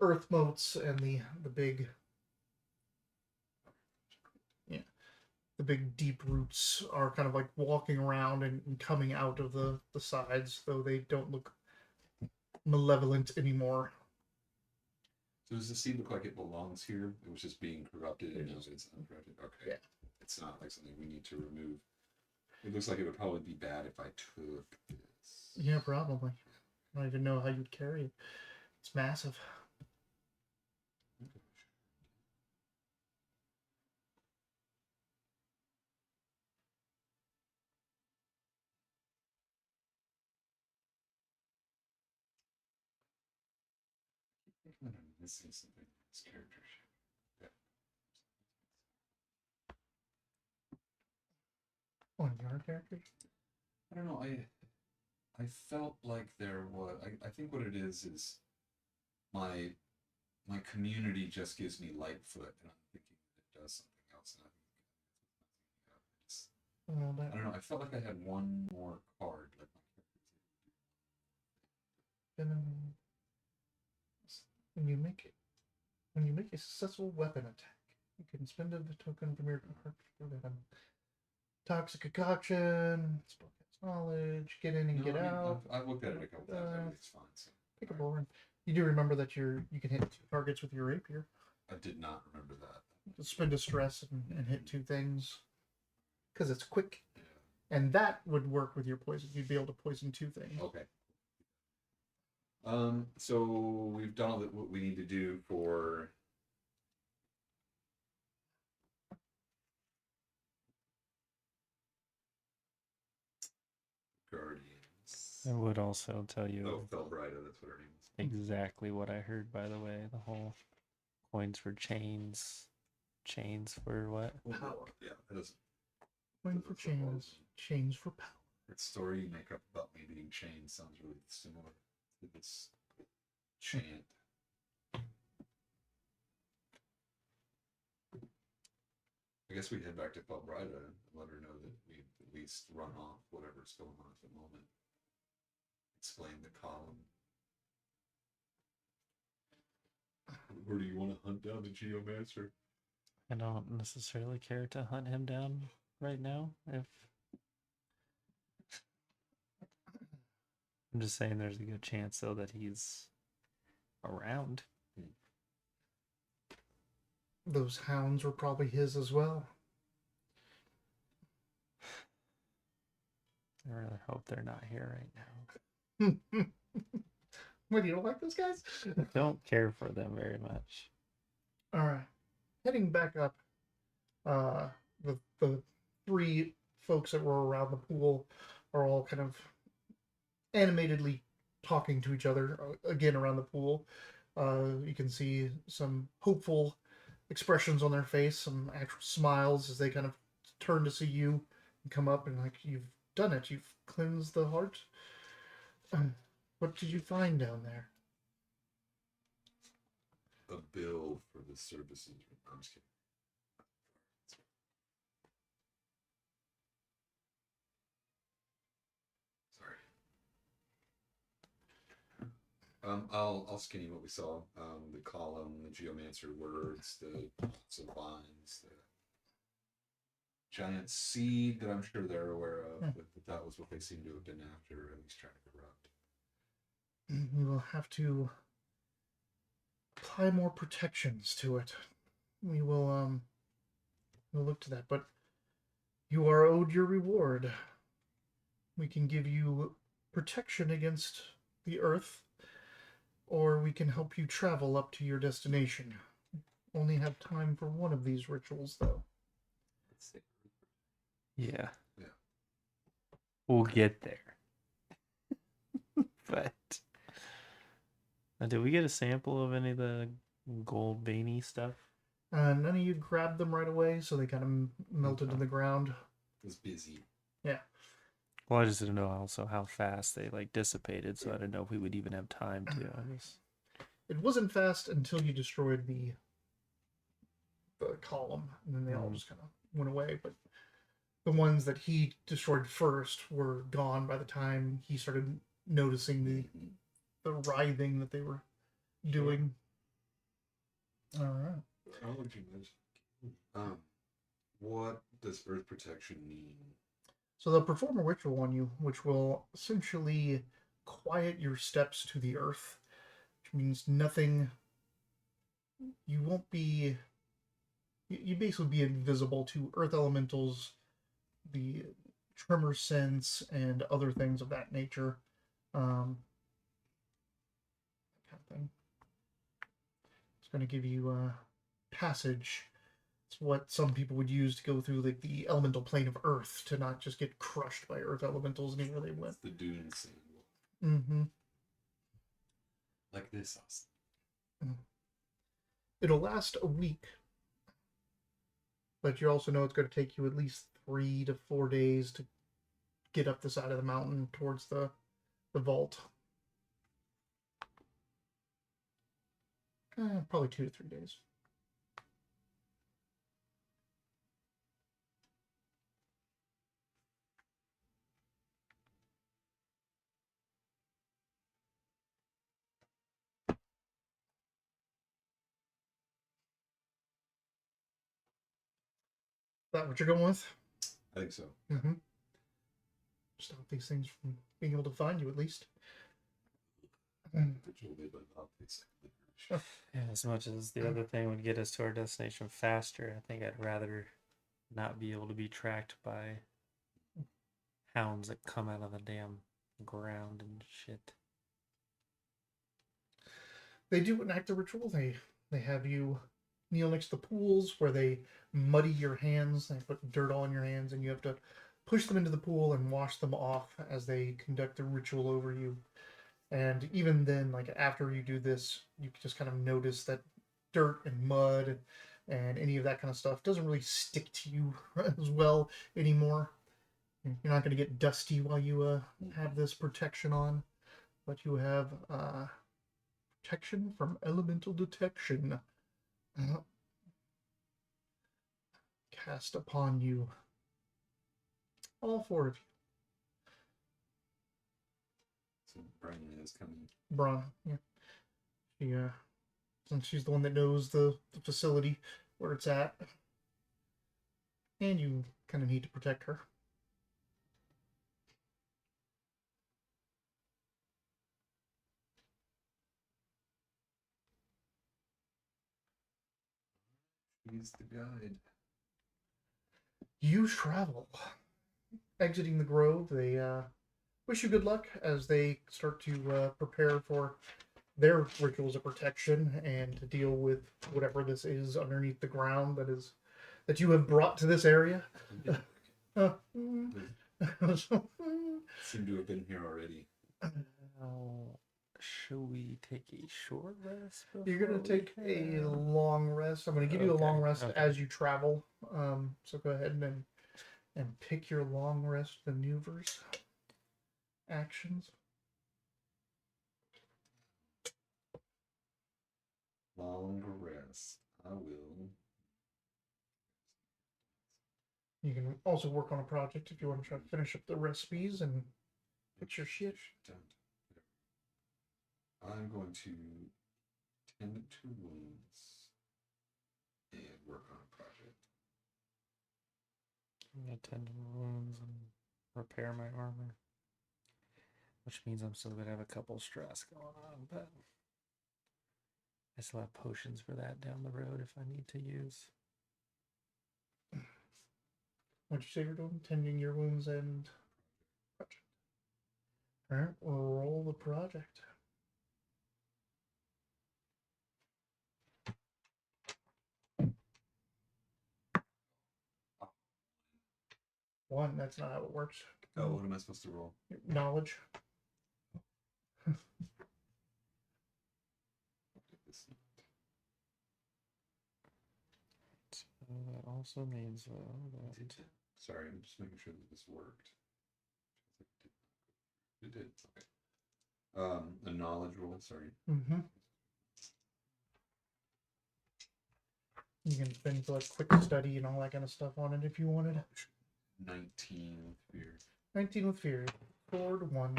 earth motes and the big the big deep roots are kind of like walking around and coming out of the sides, though they don't look malevolent anymore. So does the seed look like it belongs here? It was just being corrupted and now it's uncorrupted. Okay. Yeah. It's not like something we need to remove. It looks like it would probably be bad if I took this. Yeah, probably. I don't even know how you'd carry it. It's massive. I'm missing something in this character sheet. One of your characters? I don't know. I felt like there was. I think what it is my community just gives me Lightfoot, and I'm thinking it does something else, and I don't know. I felt like I had one more card. Like my when you make a successful weapon attack, you can spend a token from your card for them. Toxic concoction, spellcast knowledge, get in and get out. I've looked at it a couple times. Everything's fine. So. Pick a board. You do remember that you can hit 2 targets with your rapier. I did not remember that. Spend a stress and hit 2 things because it's quick. Yeah. And that would work with your poison. You'd be able to poison 2 things. Okay. So we've done all that what we need to do for Guardians. I would also tell you Felbrighta, that's what her name is. exactly what I heard, by the way. The whole coins for chains. Chains for what? Power. Yeah, it doesn't. Coin for chains. Chains for power. That story you make up about me being chained sounds really similar to this chant. I guess we head back to Felbrighta and let her know that we at least run off whatever's going on at the moment. Explain the column. Where do you want to hunt down the Geomancer? I don't necessarily care to hunt him down right now. If I'm just saying, there's a good chance though that he's around. Those hounds were probably his as well. I really hope they're not here right now. What, you don't like those guys? I don't care for them very much. All right. Heading back up, the 3 folks that were around the pool are all kind of animatedly talking to each other again around the pool. You can see some hopeful expressions on their face, some actual smiles as they kind of turn to see you and come up and like, you've done it, you've cleansed the heart. What did you find down there? A bill for the services. I'm just kidding. Sorry. I'll skin you what we saw. The column, the Geomancer words, the pots of vines, the giant seed that I'm sure they're aware of, but that was what they seem to have been after, or at least trying to corrupt. We will have to apply more protections to it. We will we'll look to that, but you are owed your reward. We can give you protection against the earth, or we can help you travel up to your destination. Only have time for one of these rituals, though. Yeah. Yeah. We'll get there. But did we get a sample of any of the gold veiny stuff? None of you grabbed them right away, so they kind of melted to the ground. Was busy. Yeah. Well, I just didn't know also how fast they like dissipated, so I didn't know if we would even have time to. I guess. It wasn't fast until you destroyed the column, and then they all just kind of went away. But the ones that he destroyed first were gone by the time he started noticing the writhing that they were doing. All right. I'll let you mention. What does Earth Protection mean? So they'll perform a ritual on you, which will essentially quiet your steps to the earth, which means nothing. You won't be. You basically be invisible to earth elementals, the tremor sense, and other things of that nature. Kind of thing. It's going to give you a passage. It's what some people would use to go through like the elemental plane of Earth to not just get crushed by Earth elementals anywhere they went. It's the Dune symbol. Mm-hmm. Like this. It'll last a week, but you also know it's going to take you at least 3 to 4 days to get up the side of the mountain towards the vault. Probably 2 to 3 days. Is that what you're going with? I think so. Mm-hmm. Stop these things from being able to find you, at least. Visually, but not physically. Yeah, as much as the other thing would get us to our destination faster, I think I'd rather not be able to be tracked by hounds that come out of the damn ground and shit. They do enact a ritual. They have you kneel next to the pools where they muddy your hands. They put dirt on your hands, and you have to push them into the pool and wash them off as they conduct the ritual over you. And even then, like after you do this, you just kind of notice that dirt and mud and any of that kind of stuff doesn't really stick to you as well anymore. You're not going to get dusty while you have this protection on, but you have protection from elemental detection cast upon you. All 4 of you. So Brian is coming. Braun, yeah. She, since she's the one that knows the facility where it's at, and you kind of need to protect her. He's the guide. You travel. Exiting the grove, they wish you good luck as they start to prepare for their rituals of protection and to deal with whatever this is underneath the ground that you have brought to this area. Seem to have been here already. Should we take a short rest? You're going to take a long rest. I'm going to give you a long rest as you travel. So go ahead and pick your long rest maneuvers. Actions. Long rest. I will. You can also work on a project if you want to try to finish up the recipes and fix your shit. I'm going to tend to wounds and work on a project. I'm gonna tend to wounds and repair my armor, which means I'm still gonna have a couple stress going on, but I still have potions for that down the road if I need to use. What'd you say you're doing? Tending your wounds and project. Alright, we'll roll the project. One, that's not how it works. Oh, what am I supposed to roll? Knowledge. also means that Sorry, I'm just making sure that this worked. It did. Okay. A knowledge roll. Sorry. Mm-hmm. You can spend like quick study and all that kind of stuff on it if you wanted. 19 fear. 19 with fear. Forward 1.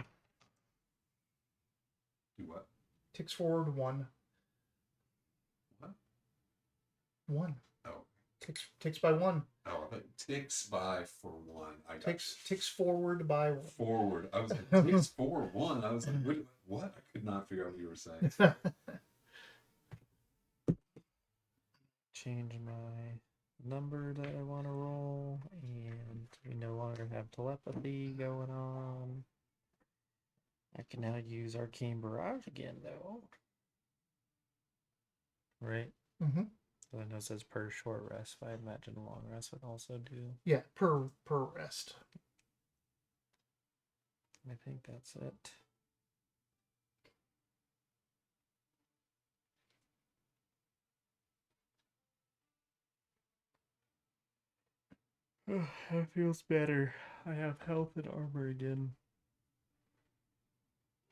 Do what? Ticks forward 1. What? 1. Oh. Ticks by 1. Oh, I thought ticks by for 1. I got Ticks forward by 1. forward. I was like, ticks for 1. I was like, what? I could not figure out what you were saying. change my number that I want to roll, and we no longer have telepathy going on. I can now use Arcane Barrage again, though. Right? Mm-hmm. So I know it says per short rest, but I imagine a long rest would also do. Yeah, per rest. I think that's it. That feels better. I have health and armor again.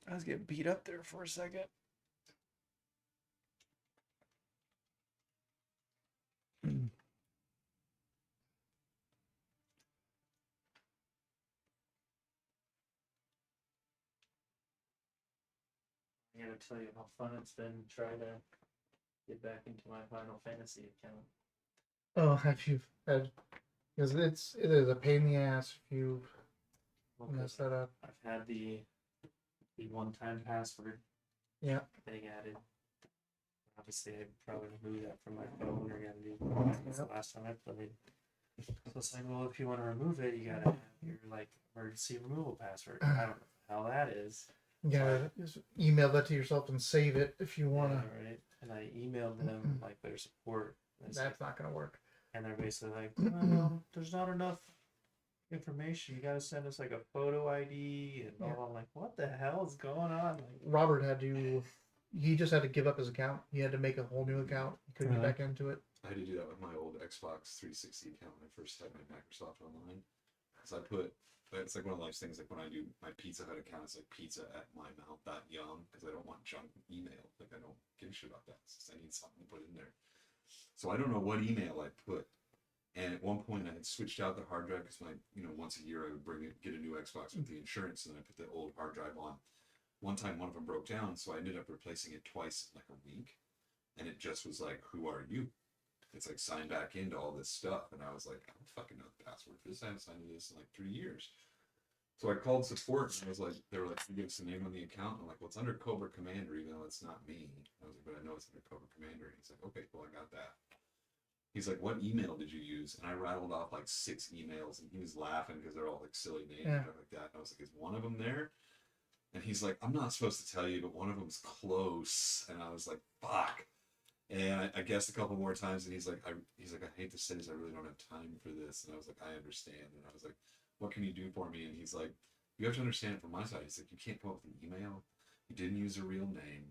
I was getting beat up there for a second. I gotta tell you how fun it's been trying to get back into my Final Fantasy account. Oh, have you had? Because it is a pain in the ass if you mess that up. I've had the one-time password Yeah. thing added. Obviously, I probably removed that from my phone, or gotta do that's the last time I played. So it's like, well, if you want to remove it, you gotta have your like emergency removal password. I don't know what the hell that is. Yeah, just email that to yourself and save it if you want to. Yeah, right. And I emailed them like their support. That's not going to work. And they're basically like, well, there's not enough information. You gotta send us like a photo ID and all. I'm like, what the hell is going on? Like, Robert had to. He just had to give up his account. He had to make a whole new account. He couldn't get back into it. I had to do that with my old Xbox 360 account when I first had my Microsoft Online. So I put, it's like one of those things, like when I do my Pizza Hut account, it's like pizza@mymouth.yum, because I don't want junk email. Like, I don't give a shit about that. It's just, I need something to put in there. So I don't know what email I put. And at one point I had switched out the hard drive because once a year I would get a new Xbox with the insurance, and I put the old hard drive on. One time one of them broke down, so I ended up replacing it twice in like a week. And it just was like, who are you? It's like, sign back into all this stuff. And I was like, I don't fucking know the password for this. I haven't signed into this in like 3 years. So I called support, and I was like, they were like, you give us the name on the account. And I'm like, well, it's under Cobra Commander, even though it's not me. I was like, but I know it's under Cobra Commander. And he's like, okay, cool, I got that. He's like, what email did you use? And I rattled off like 6 emails, and he was laughing because they're all like silly names and stuff like that. And I was like, is one of them there? And he's like, I'm not supposed to tell you, but one of them's close. And I was like, fuck. And I guessed a couple more times, and he's like, I hate to say this, I really don't have time for this. And I was like, I understand. And I was like, what can you do for me? And he's like, you have to understand it from my side. He's like, you can't come up with an email. You didn't use a real name,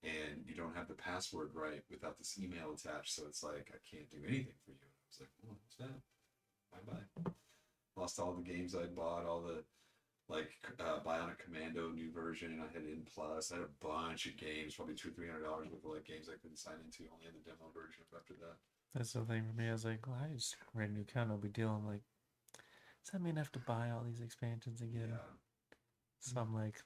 and you don't have the password right without this email attached. So it's like, I can't do anything for you. And I was like, well, what's that? Bye-bye. Lost all the games I'd bought, all the Bionic Commando new version, and I had In Plus. I had a bunch of games, probably $200-300 worth of like games I couldn't sign into. Only in the demo version after that. That's the thing for me. I was like, well, I just create a new account, no big deal. I'm like, does that mean I have to buy all these expansions again? Yeah. So I'm like,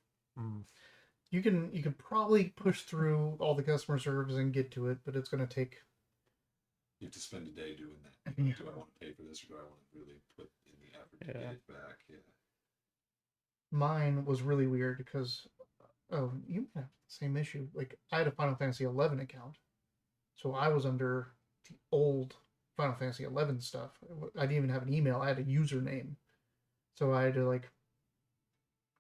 You can probably push through all the customer service and get to it, but it's going to take. You have to spend a day doing that. Yeah. Do I want to pay for this, or do I want to really put in the effort to get it back? Yeah. Mine was really weird because, you have the same issue. Like, I had a Final Fantasy 11 account, so I was under the old Final Fantasy 11 stuff. I didn't even have an email. I had a username, so I had to like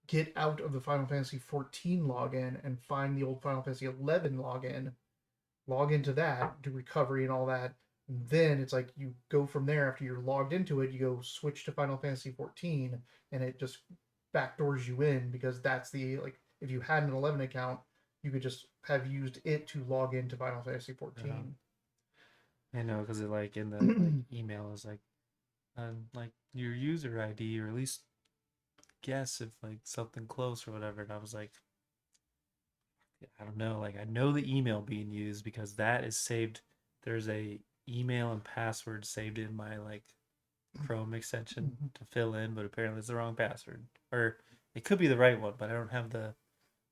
get out of the Final Fantasy 14 login and find the old Final Fantasy 11 login, log into that, do recovery and all that. And then it's like you go from there. After you're logged into it, you go switch to Final Fantasy 14, and it just backdoors you in, because that's the, like, if you had an 11 account, you could just have used it to log into Final Fantasy 14. I know, because it like in the like email is like your user ID, or at least guess if like something close or whatever. And I was like, I don't know. Like I know the email being used because that is saved. There's a email and password saved in my like Chrome extension to fill in, but apparently it's the wrong password. Or it could be the right one, but I don't have the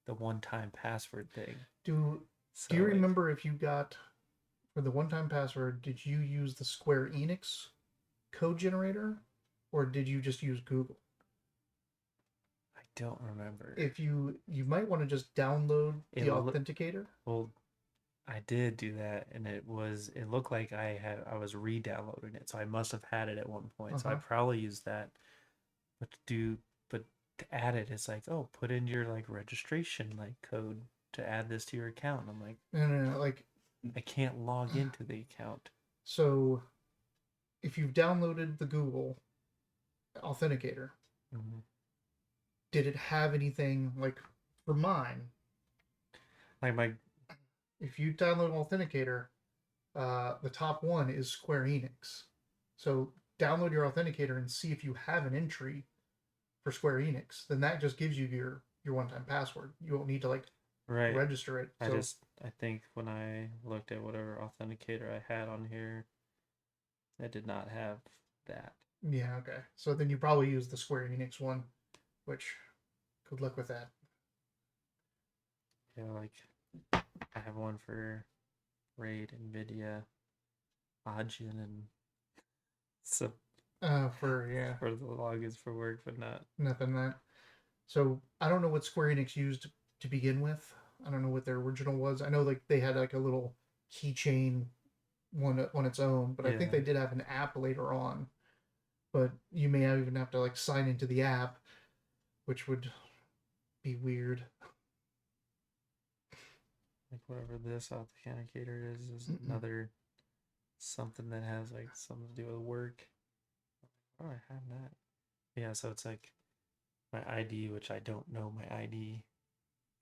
one-time password thing. Do So you like, remember if you got for the one-time password? Did you use the Square Enix code generator, or did you just use Google? I don't remember. If you might want to just download It the authenticator. Well, I did do that, and it looked like I was re-downloading it, so I must have had it at one point. So I probably used that. But to add it, it's like, oh, put in your like registration like code to add this to your account. And I'm like, No, like I can't log into the account. so. If you've downloaded the Google authenticator, did it have anything like for mine? Like my If you download authenticator, the top one is Square Enix. So download your authenticator and see if you have an entry for Square Enix. Then that just gives you your one-time password. You won't need to like right. register it. So, I think when I looked at whatever authenticator I had on here, it did not have that. yeah, okay. So then you probably use the Square Enix one, which good luck with that. Yeah, like I have one for Raid, Nvidia, Ajin, and so For for the logins for work, but not. nothing that. So I don't know what Square Enix used to begin with. I don't know what their original was. I know like they had like a little keychain one on its own, but I think they did have an app later on. But you may even have to like sign into the app, which would be weird. Like whatever this authenticator is another something that has like something to do with work. Oh, I have that. Yeah, so it's like my ID, which I don't know my ID.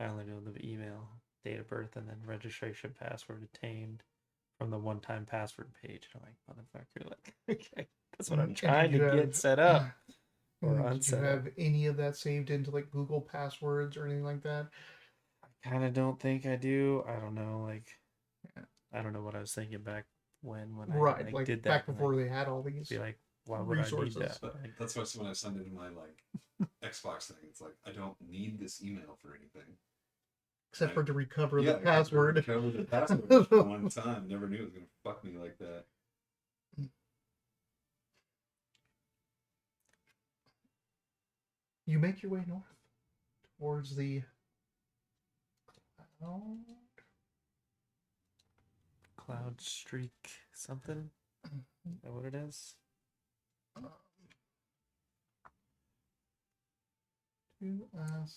I only know the email, date of birth, and then registration password obtained from the one-time password page. And I'm like, motherfucker, like, okay, that's what I'm trying to get set up or Did you unset up. have any of that saved into like Google passwords or anything like that? I kind of don't think I do. I don't know, like, I don't know what I was thinking back when Right, I like did that. back before they had all these be like, why would resources. I need that? But that's why when I send it in my like Xbox thing, it's like I don't need this email for anything. Except for to recover Yeah, the password. recover the password for one time. Never knew it was gonna fuck me like that. You make your way north towards the Cloud Streak something? Is that what it is?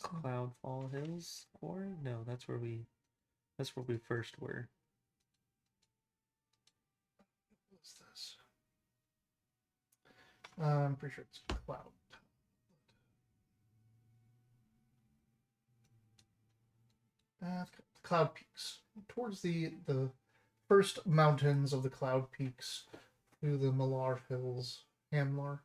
Cloud Fall Hills? Or no, that's where we first were. What's this? I'm pretty sure it's Cloud. Cloud Peaks. Towards the first mountains of the Cloud Peaks through the Malar Hills. Hamlar?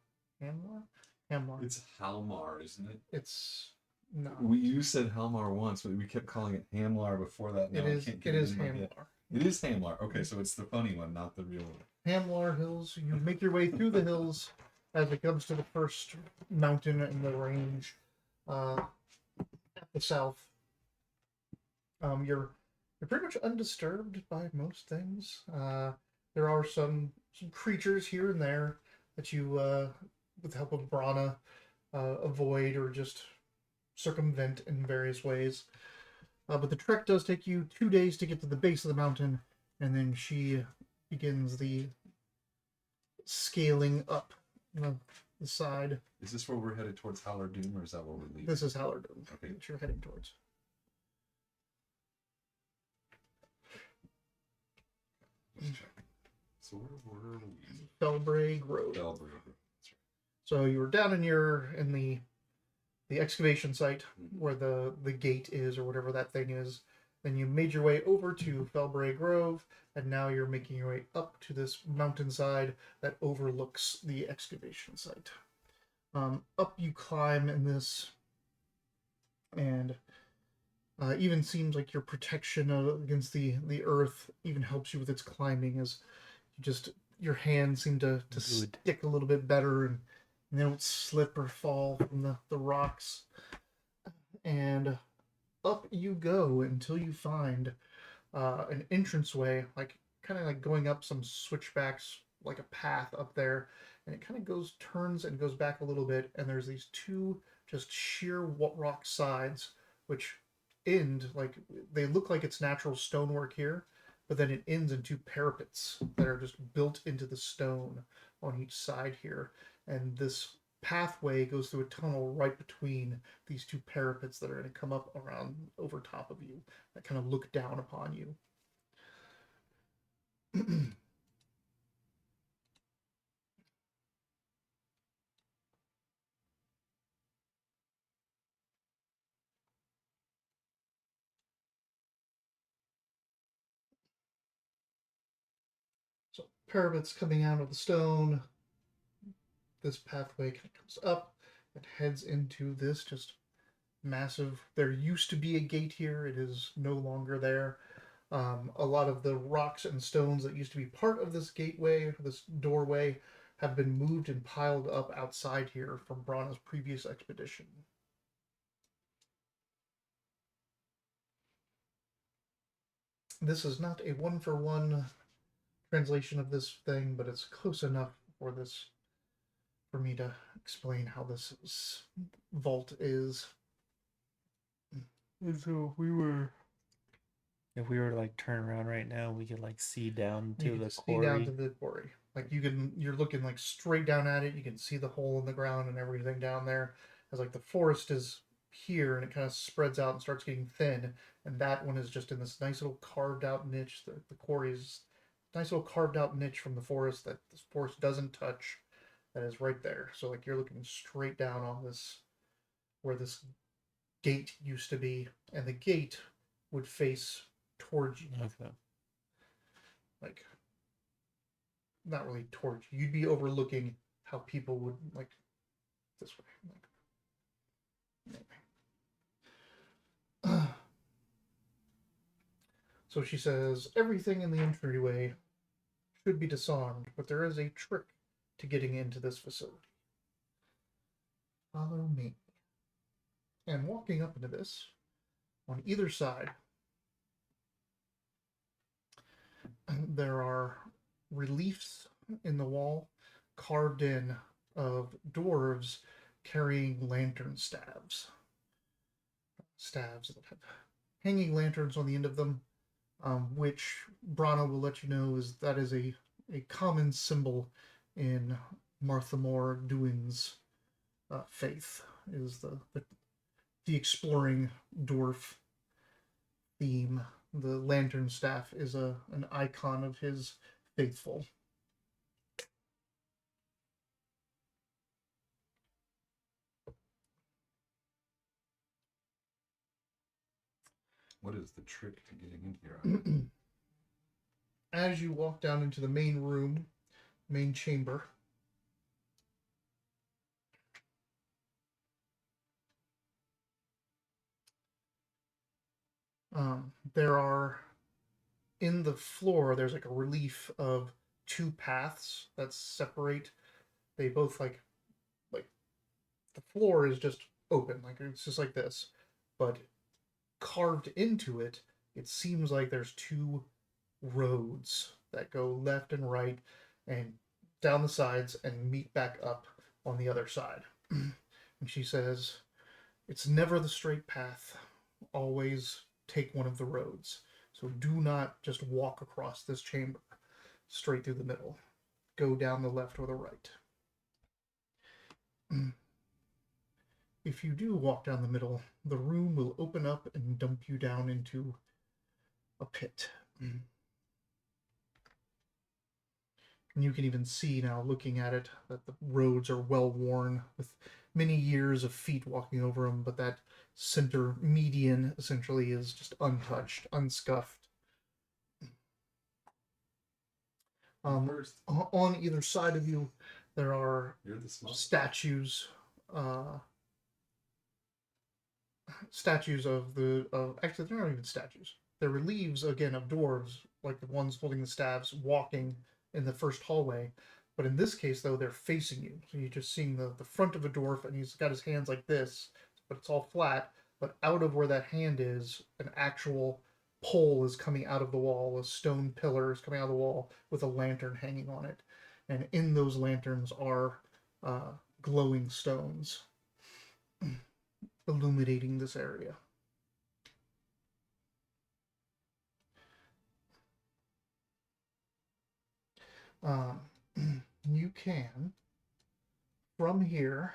It's Halmar, isn't it? It's no. You said Halmar once, but we kept calling it Hamlar before that. Now It is Hamlar. It is Hamlar. Okay, so it's the funny one, not the real one. Hamlar Hills. You make your way through the hills as it comes to the first mountain in the range at the south. You're pretty much undisturbed by most things. There are some creatures here and there that you, with the help of Brana, avoid or just circumvent in various ways. But the trek does take you 2 days to get to the base of the mountain, and then she begins the scaling up the side. Is this where we're headed towards Howler Doom, or is that where we're leaving? This is Howler Doom, okay, that you're heading towards. So where are we? Belbrae Road. Belbrae Road. That's right. So you were down in the excavation site where the gate is or whatever that thing is, Then you made your way over to Felbray Grove, and now you're making your way up to this mountainside that overlooks the excavation site. Up you climb in this, and even seems like your protection against the earth even helps you with its climbing, as you just your hands seem to Good. stick a little bit better, and they don't slip or fall from the rocks. And up you go until you find an entranceway, like kind of like going up some switchbacks, like a path up there, and it kind of turns and goes back a little bit, and there's these two just sheer rock sides, which end like they look like it's natural stonework here, but then it ends in two parapets that are just built into the stone on each side here, and this pathway goes through a tunnel right between these two parapets that are going to come up around over top of you that kind of look down upon you. So parapets coming out of the stone. This pathway kind of comes up and heads into this just massive. There used to be a gate here. It is no longer there. A lot of the rocks and stones that used to be part of this gateway, this doorway, have been moved and piled up outside here from Brana's previous expedition. This is not a one-for-one translation of this thing, but it's close enough for me to explain how this vault is. And so if we were to like turn around right now, we could like see down to You the can see quarry. down to the quarry. Like you're looking like straight down at it. You can see the hole in the ground and everything down there. As like the forest is here and it kind of spreads out and starts getting thin, and that one is just in this nice little carved out niche. The quarry is nice little carved out niche from the forest that the forest doesn't touch. That is right there. So like you're looking straight down on this where this gate used to be, and the gate would face towards you. Okay. Like not really towards you. You'd be overlooking how people would like this way. Like, anyway. So she says everything in the entryway should be disarmed, but there is a trick to getting into this facility. Follow me. And walking up into this, on either side, there are reliefs in the wall carved in of dwarves carrying lantern staves. Staves that have hanging lanterns on the end of them, which Brana will let you know is a common symbol in Martha Moore Dewin's faith, is the exploring dwarf theme. The lantern staff is an icon of his faithful. What is the trick to getting in here? As you walk down into the main room, main chamber, there are in the floor. There's like a relief of two paths that separate. They both like the floor is just open, like it's just like this, but carved into it, it seems like there's two roads that go left and right and down the sides and meet back up on the other side. And she says, it's never the straight path. Always take one of the roads. So do not just walk across this chamber straight through the middle. Go down the left or the right. If you do walk down the middle, the room will open up and dump you down into a pit. And you can even see now, looking at it, that the roads are well worn with many years of feet walking over them, but that center median essentially is just untouched, unscuffed. First, On either side of you, there are you're the small. statues. Statues of actually they're not even statues. They're reliefs again of dwarves, like the ones holding the staves, walking in the first hallway. But in this case, though, they're facing you, so you're just seeing the front of a dwarf, and he's got his hands like this, but it's all flat. But out of where that hand is, an actual pole is coming out of the wall. A stone pillar is coming out of the wall with a lantern hanging on it, and in those lanterns are glowing stones illuminating this area. You can, from here,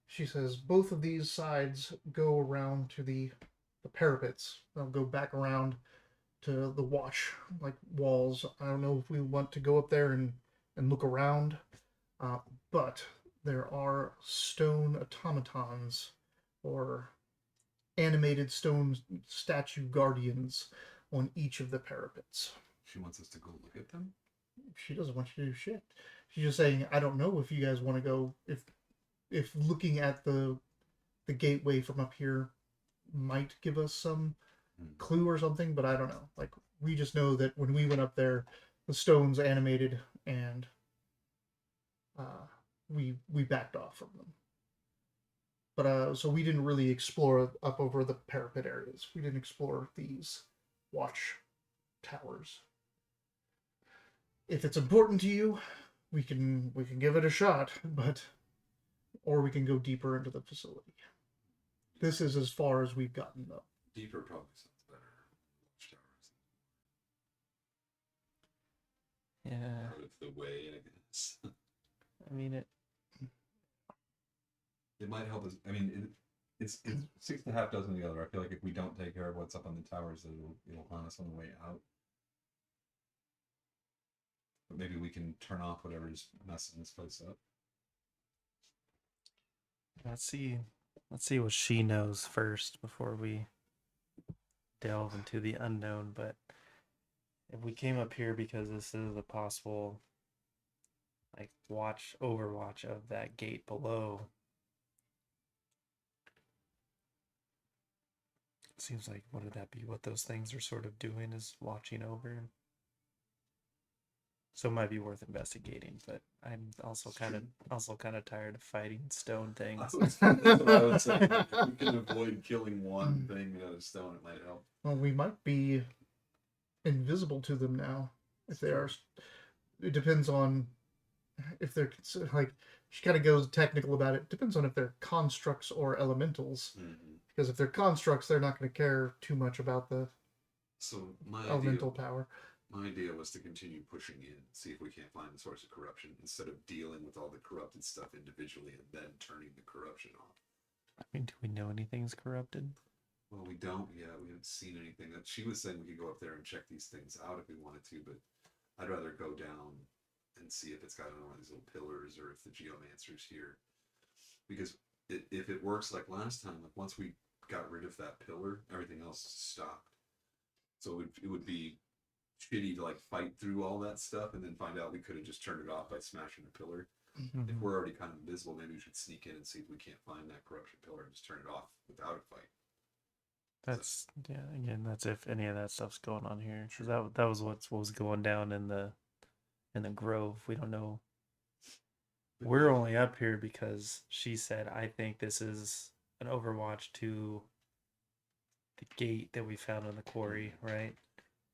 she says, both of these sides go around to the parapets. They'll go back around to the watch like walls. I don't know if we want to go up there and look around, but there are stone automatons or animated stone statue guardians on each of the parapets. She wants us to go look at them. She doesn't want you to do shit. She's just saying, I don't know if you guys want to go. If looking at the gateway from up here might give us some clue or something, but I don't know. Like, we just know that when we went up there, the stones animated, and we backed off from them. But so we didn't really explore up over the parapet areas. We didn't explore these watch towers. If it's important to you, we can give it a shot, but or we can go deeper into the facility. This is as far as we've gotten, though. Deeper probably sounds better. Watchtowers. Yeah. Out of the way, I guess. I mean, It might help us. I mean, it's 6.5 dozen together. I feel like if we don't take care of what's up on the towers, it'll haunt us on the way out. But maybe we can turn off whatever's messing this place up. let's see what she knows first before we delve into the unknown. But if we came up here because this is a possible like overwatch of that gate below, it seems like, what would that be? What those things are sort of doing is watching over. So it might be worth investigating, but I'm also kind of tired of fighting stone things. That's what I would say. If we can avoid killing one thing with a stone, it might help. Well, we might be invisible to them now. If they are, it depends on if they're like. She kind of goes technical about it. Depends on if they're constructs or elementals. Mm-hmm. Because if they're constructs, they're not going to care too much about the elemental power. My idea was to continue pushing in, see if we can't find the source of corruption, instead of dealing with all the corrupted stuff individually and then turning the corruption off. I mean, do we know anything's corrupted? Well, we don't yet. We haven't seen anything. That she was saying we could go up there and check these things out if we wanted to, but I'd rather go down and see if it's got one of these little pillars or if the geomancer's here. Because if it works like last time, like once we got rid of that pillar, everything else stopped. So it would be shitty to like fight through all that stuff and then find out we could have just turned it off by smashing the pillar. Mm-hmm. If we're already kind of invisible, maybe we should sneak in and see if we can't find that corruption pillar and just turn it off without a fight. That's again, that's if any of that stuff's going on here. Because that was what was going down in the grove. We don't know. We're only up here because she said, I think this is an overwatch to the gate that we found in the quarry, right?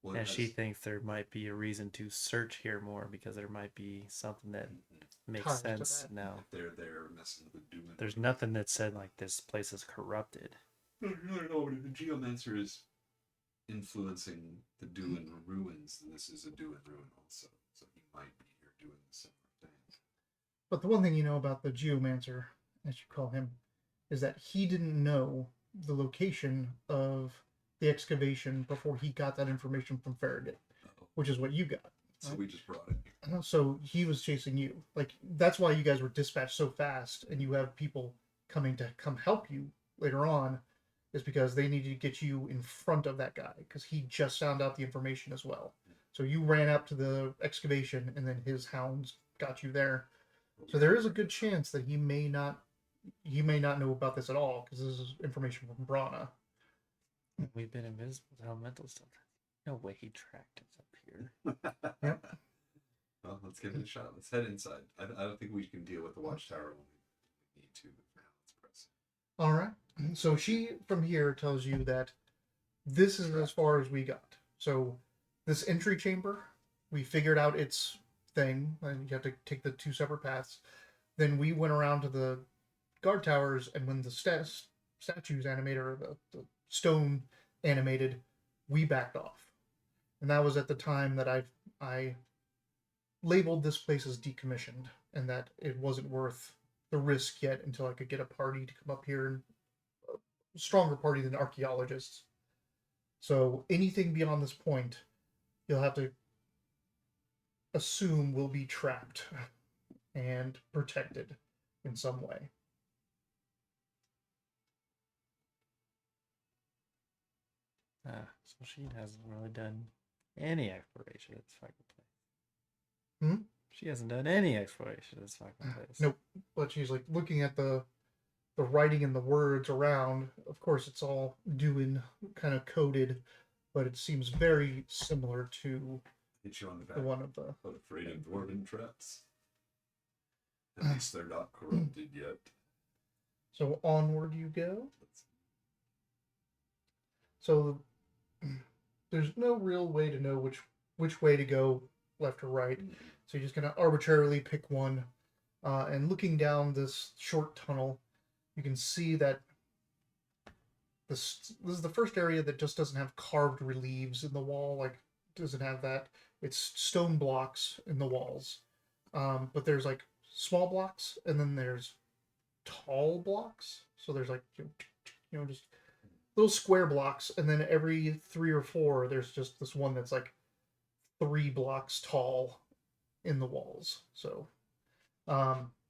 Well, and she thinks there might be a reason to search here more because there might be something that makes sense now. If they're there messing with the doom. There's nothing that said like this place is corrupted. No, the geomancer is influencing the Duin ruins, and this is a Duin ruin also. So he might be here doing the similar things. But the one thing you know about the geomancer, as you call him, is that he didn't know the location of the excavation before he got that information from Farragut, which is what you got. So we just brought it here. So he was chasing you. Like, that's why you guys were dispatched so fast, and you have people coming to come help you later on is because they needed to get you in front of that guy because he just found out the information as well. So you ran up to the excavation and then his hounds got you there. So there is a good chance that he may not know about this at all because this is information from Brana. We've been invisible to elemental stuff. No way he tracked us up here. Yep. Well, let's give it a shot. Let's head inside. I don't think we can deal with the watchtower when we need to. But now let's press. All right. So she from here tells you that this is as far as we got. So this entry chamber, we figured out its thing, and you have to take the two separate paths. Then we went around to the guard towers, and when the statues animated or the stone animated, we backed off. And that was at the time that I labeled this place as decommissioned, and that it wasn't worth the risk yet until I could get a party to come up here, and a stronger party than archaeologists. So anything beyond this point, you'll have to assume will be trapped and protected in some way. So she hasn't really done any exploration at this fucking place. Hmm? She hasn't done any exploration at this fucking place. Nope. But she's like looking at the writing and the words around. Of course, it's all doing kind of coded, but it seems very similar to Hit you on the back. the one of the. Not afraid of dwarven traps. At least they're not corrupted yet. So onward you go. Let's- So there's no real way to know which way to go, left or right. So you're just gonna arbitrarily pick one. And looking down this short tunnel, you can see that this is the first area that just doesn't have carved reliefs in the wall. Like, doesn't have that. It's stone blocks in the walls. But there's like small blocks, and then there's tall blocks. So there's like just little square blocks, and then every 3 or 4, there's just this one that's like 3 blocks tall in the walls. So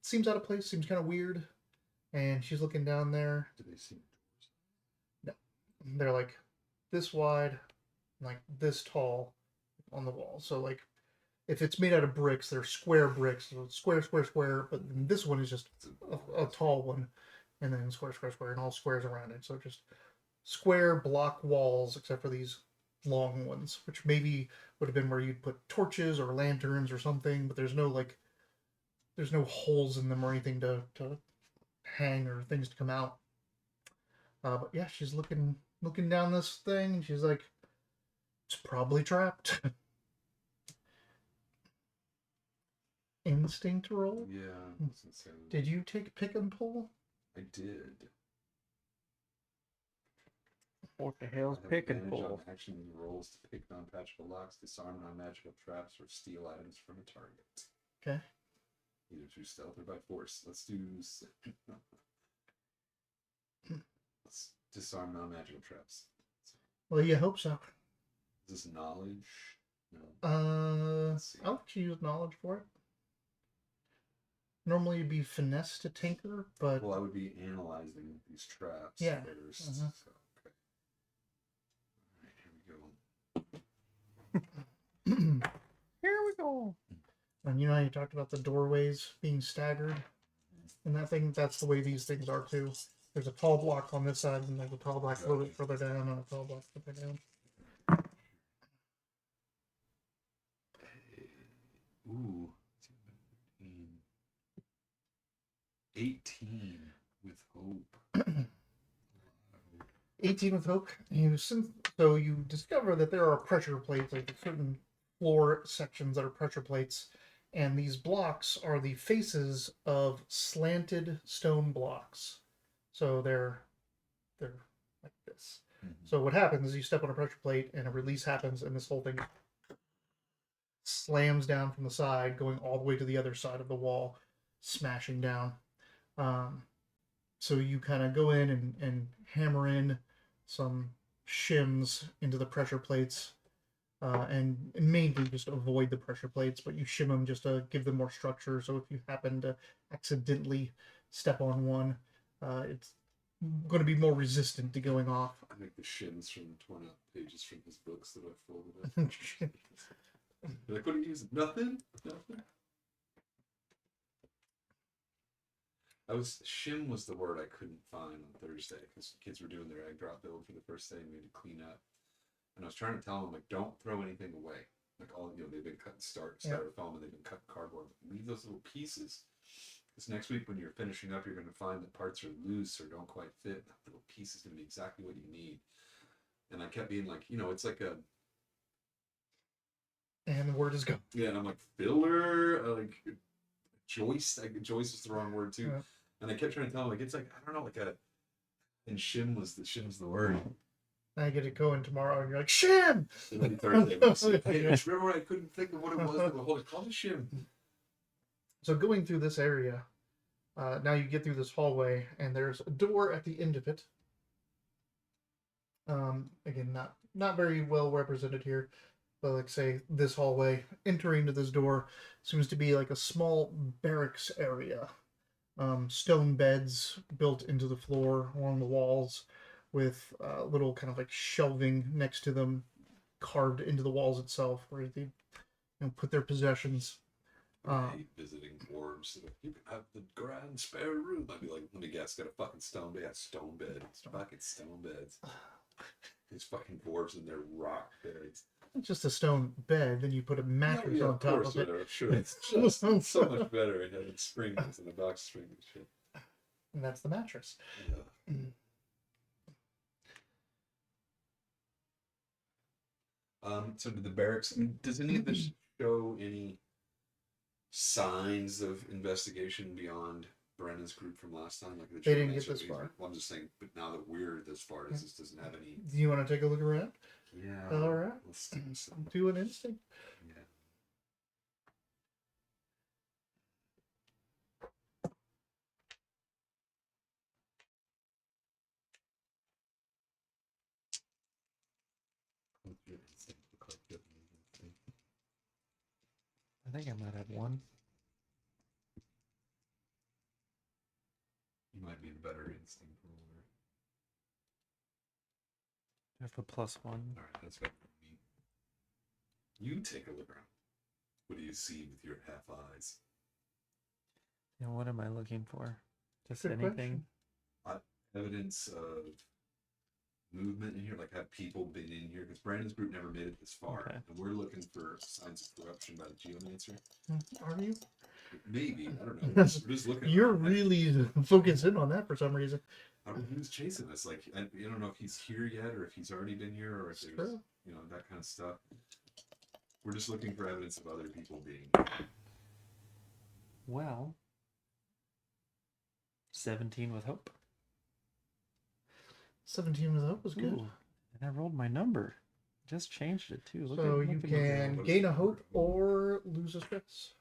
seems out of place, seems kind of weird. And she's looking down there. Do they see? They're like this wide, like this tall on the wall. So like if it's made out of bricks, they're square bricks, so square, square, square. But this one is just a tall one, and then square, square, square, and all squares around it. So just square block walls, except for these long ones, which maybe would have been where you'd put torches or lanterns or something. But there's no holes in them or anything to hang or things to come out. But yeah, she's looking down this thing, and she's like, it's probably trapped. Instinct roll? Yeah. I was gonna say, Did you take pick and pull? I did. What the hell's I have pick and advantage pull? on action rolls to pick non-patchable locks, disarm non-magical traps, or steal items from a target. Okay. Either through stealth or by force. Let's do. Let's disarm non-magical traps. Well, you hope so. Is this knowledge? No. Let's see. I'll let you use knowledge for it. Normally it'd be finesse to tinker, but Well, I would be analyzing these traps Yeah. first. Uh-huh. So, okay. Alright, here we go. Here we go. and you know how you talked about the doorways being staggered? And that thing, that's the way these things are too. There's a tall block on this side, and there's a tall block a little bit further down, and a tall block further down. Ooh. 18 with hope. 18 with hope. So you discover that there are pressure plates, like certain floor sections that are pressure plates, and these blocks are the faces of slanted stone blocks. So they're like this. So what happens is you step on a pressure plate and a release happens, and this whole thing slams down from the side, going all the way to the other side of the wall, smashing down. So you kind of go in and hammer in some shims into the pressure plates, and mainly just avoid the pressure plates, but you shim them just to give them more structure. So if you happen to accidentally step on one, it's going to be more resistant to going off. I make the shims from torn out pages from his books that I folded up. You're like, what are you using? Nothing? Nothing? Shim was the word I couldn't find on Thursday because kids were doing their egg drop build for the first day and we had to clean up. And I was trying to tell them, like, don't throw anything away. Like, they've been cutting styrofoam and they've been cutting cardboard. Leave those little pieces. Because next week when you're finishing up, you're going to find that parts are loose or don't quite fit. That little piece is going to be exactly what you need. And I kept being like, it's like a... And the word is go. Yeah, and I'm like, filler, like, joist. Joist is the wrong word, too. Yeah. And I kept trying to tell him, like, it's like, I don't know, like a... And shim's the word. I get it going tomorrow, and you're like, Shim! It'll be Thursday. I just remember I couldn't think of what it was. Holy, call it shim. So going through this area, now you get through this hallway, and there's a door at the end of it. Again, not very well represented here, but like say this hallway, entering to this door seems to be like a small barracks area. Stone beds built into the floor along the walls, with little kind of like shelving next to them, carved into the walls itself, where they put their possessions. I hate visiting dwarves. Like, you can have the grand spare room. I'd be like, let me guess, got a fucking stone bed. Yeah, stone bed. Fucking stone beds. These fucking dwarves in their rock beds. It's just a stone bed, then you put a mattress on top of it. I'm sure it's just so much better. It had springs and a box spring and shit. And that's the mattress. Yeah. So did the barracks, does any of this show any signs of investigation beyond Brennan's group from last time? Like They didn't get this far. Well, I'm just saying, but now that we're this far, this doesn't have any. Do you want to take a look around? Yeah. All right. Let's do some. Do an instinct. Yeah. I think I might have one. You might be a better instinct roller. I have a +1. All right, that's better for me. You take a look around. What do you see with your half eyes? Yeah, what am I looking for? Just Good anything? question. Evidence of movement in here, like have people been in here? Because Brandon's group never made it this far, Okay. and we're looking for signs of corruption by the geomancer. Are you? Maybe, I don't know. We're just looking. You're around. really focused in on that for some reason. I don't know who's chasing us. Like, I don't know if he's here yet, or if he's already been here, or if It's there's, true. that kind of stuff. We're just looking for evidence of other people being. Well, 17 with hope. 17 with hope was good. Ooh, and I rolled my number. Just changed it too. So you can gain a hope or lose a stress.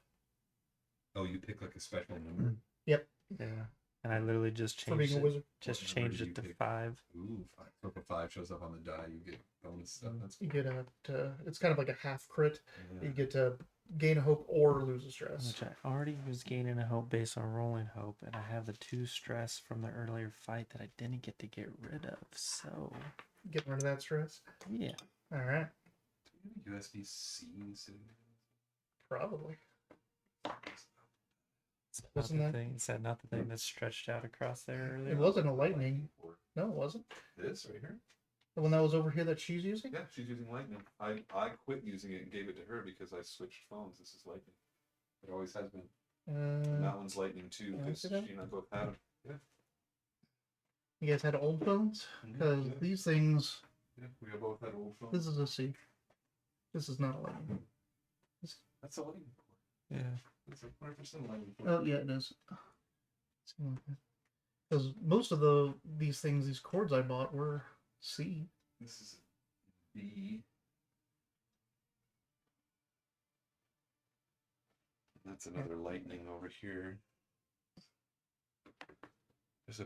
Oh, you pick like a special number? Yeah, and I literally just For being changed a it. wizard. Just What number changed did it you to pick? 5. Ooh, 5. So if a 5 shows up on the die, you get bonus stuff. That's You get it's kind of like a half crit. yeah. You get to gain a hope or lose a stress. Which I already was gaining a hope based on rolling hope, and I have the 2 stress from the earlier fight that I didn't get to get rid of. So Getting rid of that stress. yeah, All right. Do you have a USB-C sitting Probably. it's not Wasn't the that- thing. Is that not the thing that stretched out across there earlier? It wasn't a lightning. No, it wasn't. This right here? The one that was over here that she's using? Yeah, she's using lightning. I quit using it and gave it to her because I switched phones. This is lightning. It always has been. And that one's lightning too yeah, I because see that. she and I both had them. Yeah. You guys had old phones? Because Yeah. these things, Yeah, we both had old phones. this is a C. This is not a lightning. That's a lightning port. Yeah. That's a 100% lightning port. Oh, yeah, it is. Because most of these things, these cords I bought were C. This is B. That's another lightning over here. There's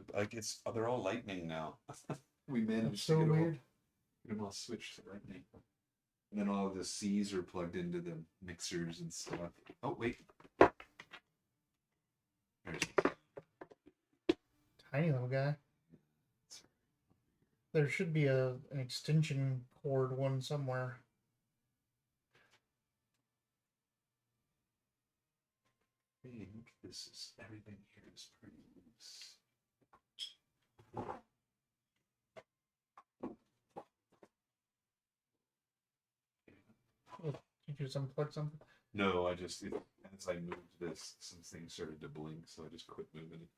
they're all lightning now. We managed So to get weird. them all switched to lightning. And then all of the C's are plugged into the mixers and stuff. Oh wait. There's Tiny little guy. There should be an extension cord one somewhere. I think this is everything here is pretty loose. Did you just unplug something? No, as I moved this, some things started to blink, so I just quit moving it.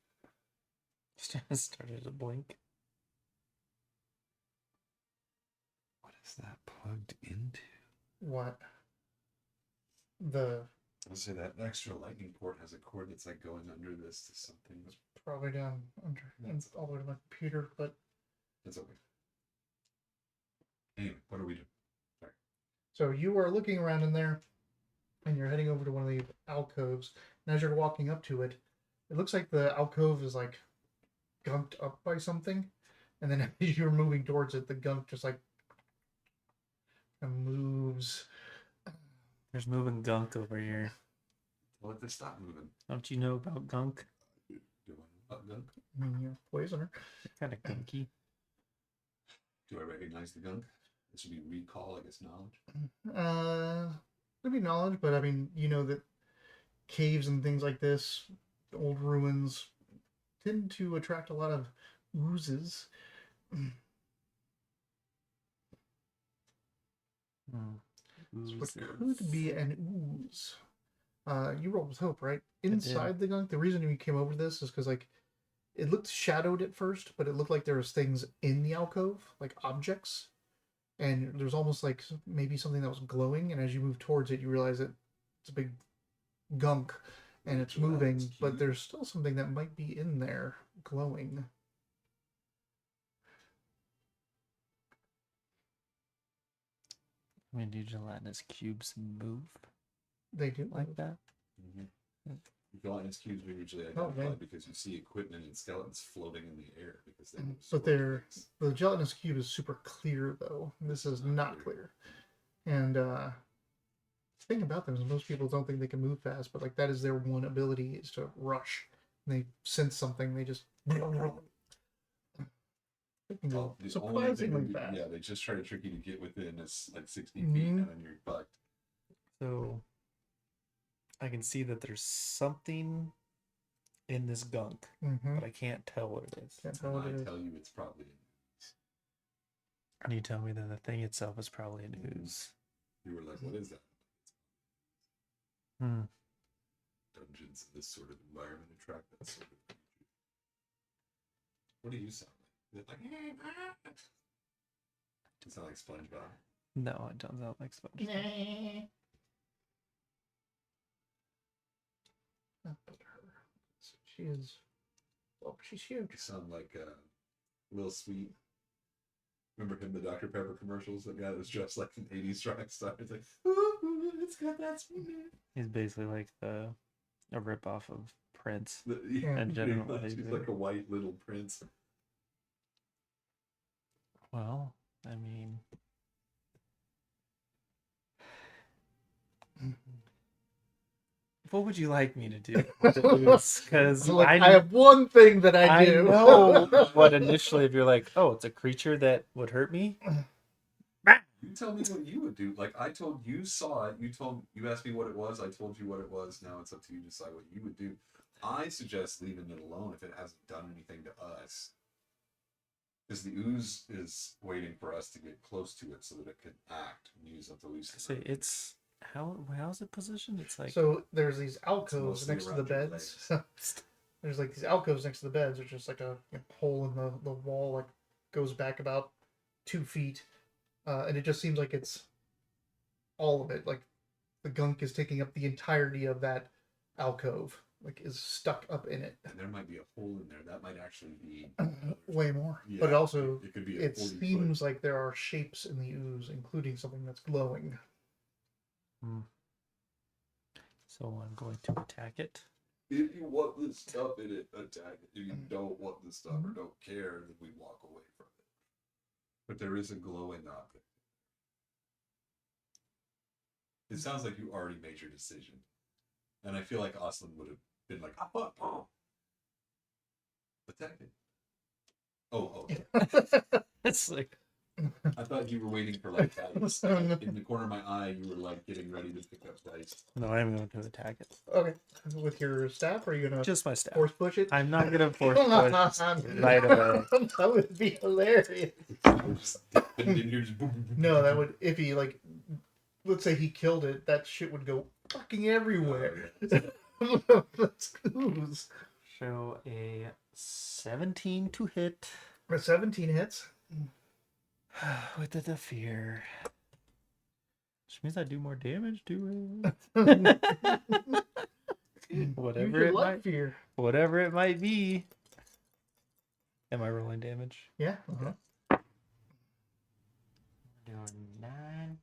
Started to blink. What is that plugged into? What? The I'll say that extra lightning port has a cord that's like going under this to something. probably down under and all the way to my computer, but That's okay. Anyway, what are we doing? so you are looking around in there, and you're heading over to one of the alcoves. And as you're walking up to it, it looks like the alcove is like gunked up by something, and then as you're moving towards it, the gunk just like moves. There's moving gunk over here. Let this stop moving. Don't you know about gunk? Do I know about gunk? I mean, you're a poisoner. Kind of gunky. Do I recognize the gunk? This would be recall, I guess, knowledge. Could be knowledge, but I mean, you know that caves and things like this, old ruins, tend to attract a lot of oozes. What could be an ooze? You rolled with hope, right? Inside the gunk. The reason we came over this is because like it looked shadowed at first, but it looked like there was things in the alcove, like objects, and there's almost like maybe something that was glowing. And as you move towards it, you realize that it's a big gunk, and it's moving, but there's still something that might be in there glowing. I mean, do gelatinous cubes move They do like that? Mm-hmm. Gelatinous cubes are usually Oh, identified man. because you see equipment and skeletons floating in the air because they move But slower. the gelatinous cube is super clear though. This is not clear. And the thing about them is most people don't think they can move fast, but like that is their one ability is to rush. When they sense something, they just they can go The only thing surprisingly they do- fast. Yeah, they just try to trick you to get within this like 60 feet Mhm. and then you're fucked. So I can see that there's something in this gunk, Mm-hmm. but I can't tell what it is. Can't tell And what it I is. tell you it's probably And you tell me that the thing itself is probably an ooze. you were like, what is that? Hmm. Dungeons in this sort of environment attract that sort of creature. What do you sound like? Is it like you sound like SpongeBob? No, I don't sound like SpongeBob. Nah. Not but her. She is. Well, she's huge. You sound like Lil Sweet. Remember him, the Dr. Pepper commercials? That guy that was dressed like an 80s rock star. It's like, ooh, it's got that sweet. He's basically like a ripoff of Prince. Yeah. In general, He's maybe. like a white little prince. Well, I mean, what would you like me to do? Because So, like, I have one thing that I do. know, but initially, if you're like, oh, it's a creature that would hurt me, You tell me what you would do. Like I told you, saw it. You asked me what it was. I told you what it was. Now it's up to you to decide what you would do. I suggest leaving it alone if it hasn't done anything to us. Because the ooze is waiting for us to get close to it so that it can act and use up the loose. say it's how's it positioned? It's like So there's these alcoves mostly next to the around your beds. There's like these alcoves next to the beds. There's just like a hole in the wall, like goes back about 2 feet, and it just seems like it's all of it. Like the gunk is taking up the entirety of that alcove, like is stuck up in it. And there might be a hole in there. That might actually be Way more, Yeah, but also it could be. it seems like there are shapes in the ooze, including something that's glowing. so I'm going to attack it. If you want the stuff in it, attack it. If you don't want the stuff or don't care, then we walk away from it. But there is a glowing object. It sounds like you already made your decision. And I feel like Aslan would have been like, attack it. Oh. It's like, I thought you were waiting for like dice. In the corner of my eye, you were like getting ready to pick up dice. no, I'm going to attack it. Okay. With your staff, or are you gonna Just my staff. force push it? I'm not gonna force push right away. That would be hilarious. And then you're just boom, boom, boom, No, boom, that boom. would, if he like, let's say he killed it, that shit would go fucking everywhere. Let's ooze. Show a 17 to hit. A 17 hits. With the fear. Which means I do more damage to it. Use Whatever your it luck might, fear. whatever it might be. Am I rolling damage? Yeah. Uh-huh. We're doing 9.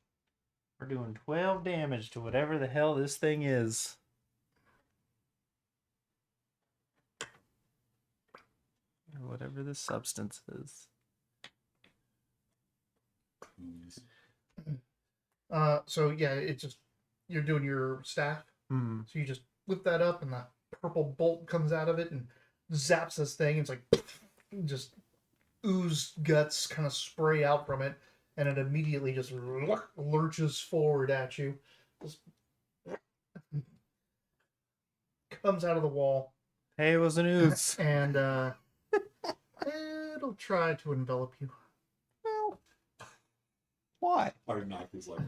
We're doing 12 damage to whatever the hell this thing is. Or whatever this substance is. Ooze. So yeah, it's just, you're doing your staff. Hmm. So you just lift that up, and that purple bolt comes out of it and zaps this thing. It's like just ooze guts kind of spray out from it, and it immediately just lurches forward at you. Just comes out of the wall, Hey, it was an ooze. and it'll try to envelop you. Well, why? Hard knock is like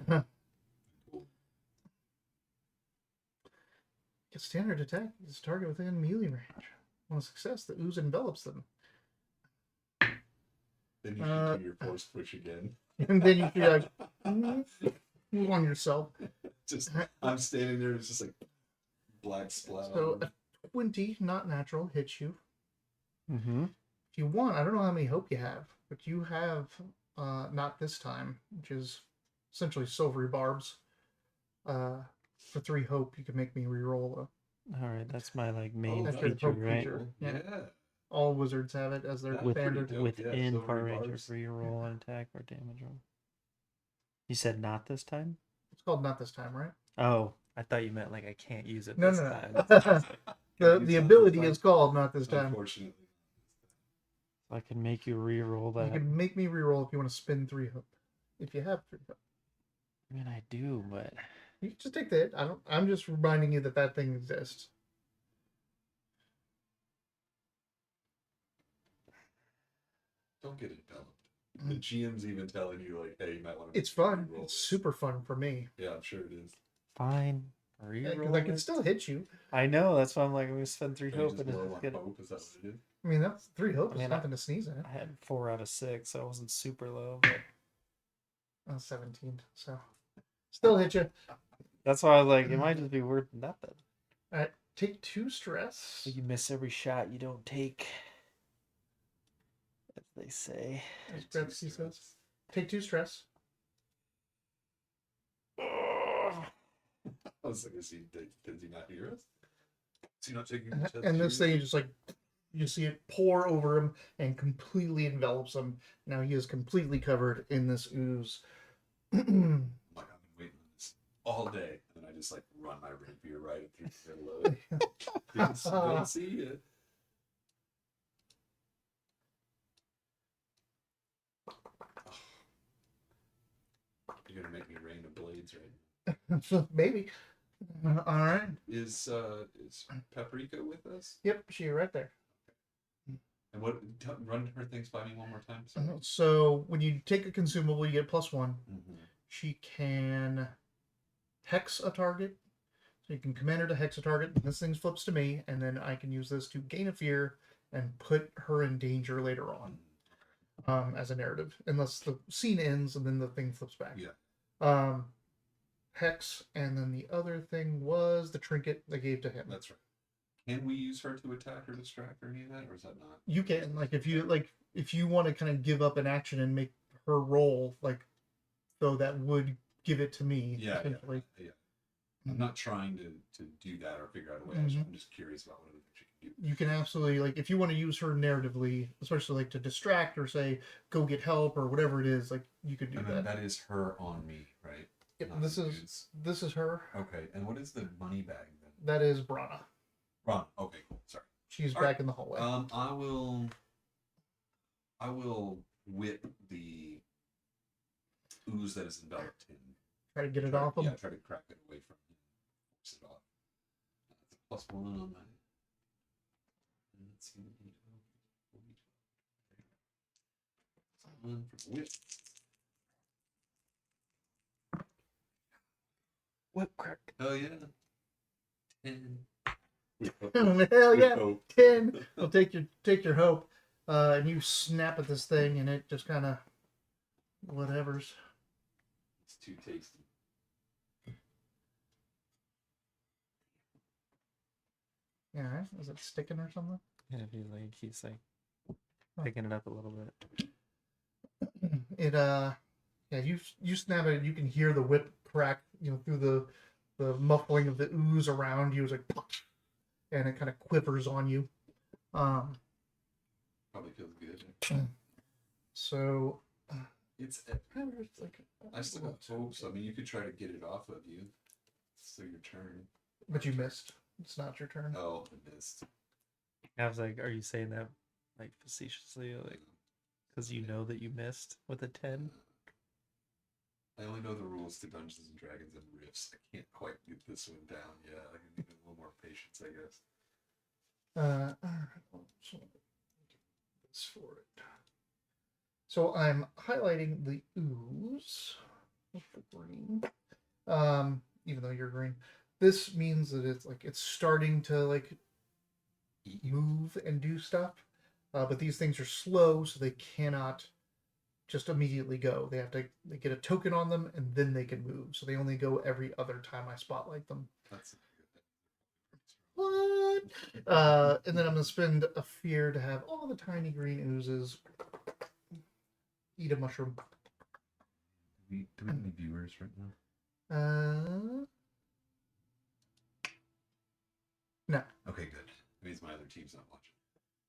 Get standard attack. It's target within melee range. On success, the ooze envelops them. then you should do your force push again. And then you feel like, move on yourself. Just I'm standing there, it's just like black splat. So a 20, not natural, hits you. Mm-hmm. If you want, I don't know how many hope you have, but you have not this time, which is essentially silvery barbs. For 3 hope, you can make me reroll. Alright, that's my like main That's your feature, hope right? feature. Yeah. All wizards have it as their That's With, standard. pretty dope. within silvery far range barbs. of reroll an attack or damage roll. You said not this time? It's called not this time, right? Oh, I thought you meant like I can't use it No, this no, time. no. It's the not ability like- is called not this time. Unfortunately. I can make you reroll You that. can make me reroll if you want to spend 3 hope. If you have 3 hope. I mean, I do, but You can just take the hit. I'm just reminding you that that thing exists. Don't get enveloped. The GM's even telling you like, hey, you might want to. It's fun. It's super fun for me. Yeah, I'm sure it is. fine. Because Reroll I can it. still hit you. I know, that's why I'm like, I'm gonna spend 3 Are you hope just and low it's on good. hope? Is that what it is? I mean, that's 3 hope. I It's mean, nothing to sneeze at. I had 4 out of 6, so I wasn't super low, but 17. So still hit you. that's why I was like, it might just be worth nothing. All right. Take 2 stress. You miss every shot you don't take. As they say. As Gretzky says. Take 2 stress. I was like, does he not hear us? Is he not taking the test? And this thing is just like, you see it pour over him and completely envelops him. Now he is completely covered in this ooze. Like, I've been waiting on this all day, and then I just like run my rapier right through the middle of it. Don't see it. You're gonna make me rain of blades, right? Maybe. All right. Is Paprika with us? Yep, she right there. And what? Run her things by me one more time. Sorry. So when you take a consumable, you get +1. Mm-hmm. She can hex a target. So you can command her to hex a target. This thing flips to me, and then I can use this to gain a fear and put her in danger later on, as a narrative, unless the scene ends and then the thing flips back. Yeah. Hex, and then the other thing was the trinket they gave to him. That's right. Can we use her to attack or distract or any of that, or is that not? You can, like, if you want to kind of give up an action and make her roll, like, so that would give it to me. Yeah. Essentially. Yeah. I'm not trying to do that or figure out a way. Mhm. I'm just curious about what other things you can do. You can absolutely, like, if you want to use her narratively, especially like to distract or say go get help or whatever it is, like, you could do And that. then that is her on me, right? Yep, Not this the is dudes. this is her. Okay. And what is the money bag then? That is Brana. Ron. Okay. Cool. Sorry. She's All back right. in the hallway. I will whip the ooze that is enveloped him. Try to get it Try, off him. yeah, try to crack it away from him. Force it off. That's a +1 on that. And let's see. One for the whip. Whip crack. Oh yeah. 10. Hell yeah. Hope. 10. Well, take your hope. And you snap at this thing, and it just kind of whatever's. It's too tasty. Yeah, right? Is it sticking or something? Yeah, he's like picking it up a little bit. It yeah, you snap it, and you can hear the whip crack, through the muffling of the ooze around you. It's like, and it kind of quivers on you. Probably feels good. So It's like I still got hopes. I mean, you could try to get it off of you. It's still your turn. but you missed. It's not your turn. Oh, I missed. I was like, are you saying that like facetiously, like because you know that you missed with a 10? I only know the rules to Dungeons and Dragons and Rifts. I can't quite get this one down yet. I need a little more patience, I guess. All right. So this for it. So I'm highlighting the ooze with the green. Even though you're green, this means that it's starting to like move and do stuff. But these things are slow, so they cannot just immediately go. They get a token on them, and then they can move. So they only go every other time I spotlight them. That's What? And then I'm gonna spend a fear to have all the tiny green oozes eat a mushroom. do we have any viewers right now? No. Okay, good. It means my other team's not watching.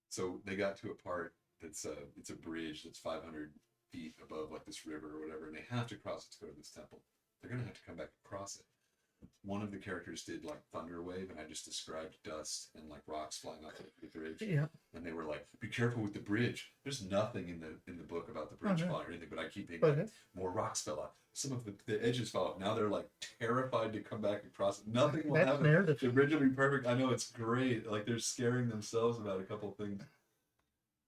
So they got to a part that's it's a bridge that's 500 feet above like this river or whatever, and they have to cross it to go to this temple. They're gonna have to come back and cross it. One of the characters did like thunder wave, and I just described dust and like rocks flying off the bridge. Yeah. And they were like, "Be careful with the bridge." There's nothing in the book about the bridge Oh, no. falling or anything, but I keep thinking Okay. more rocks fell off. Some of the edges fell off. Now they're like terrified to come back and cross it. Nothing will That's happen. narrative. The bridge will be perfect. I know, it's great. Like they're scaring themselves about a couple things.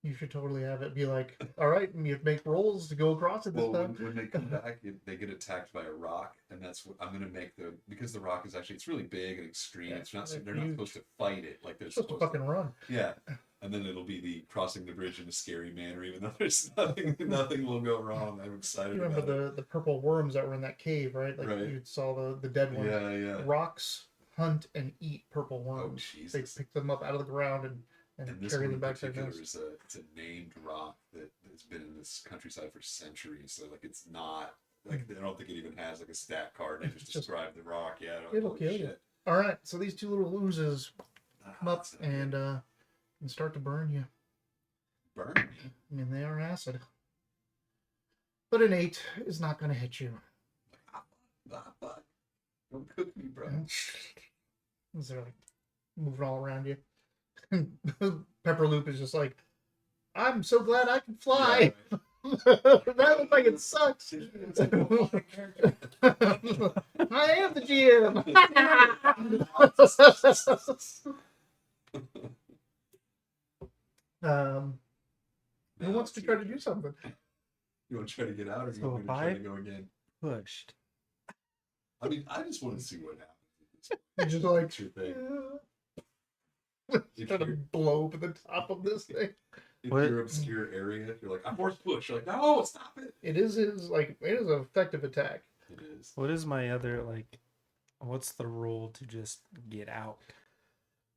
You should totally have it be like, all right, you make rolls to go across it this Well, time. when they come back, they get attacked by a rock, and that's what I'm gonna make because the rock is actually, it's really big and extreme. Yeah, It's not, they're they're not huge. supposed to fight it like they're You're supposed to fucking run. Yeah, and then it'll be the crossing the bridge in a scary manner, even though there's nothing will go wrong. I'm excited. You remember about the purple worms that were in that cave, right? Like Right. you saw the dead it. ones. Yeah. Rocks hunt and eat purple Oh worms. Jesus. They pick them up out of the ground and And this carry one them in back to their particular nest. it's a named rock that has been in this countryside for centuries. So like it's not like, I don't think it even has like a stat card. They just It's just- describe the rock. Yeah, It'll holy kill you. shit. All right, so these two little oozes come up That's not good. and start to burn you. Burn me. I mean, they are acid. But an 8 is not going to hit you. Fuck. Don't cook me, bro. As they're like moving all around you. Pepper Loop is just like, I'm so glad I can fly. Yeah, That looks like it sucks. It's like, oh, my character. I am the GM. Who Now wants to it's try your to do turn. something? You want to try to get out, or you So want me to if try I- to go again? Pushed. I mean, I just want to see what happens. You're just like, It's your thing. If trying to you're, blow up at the top of this thing. if What- you're obscure area, you're like, I force push. You're like, no, stop it. It is an effective attack. It is. What is my other like? What's the rule to just get out?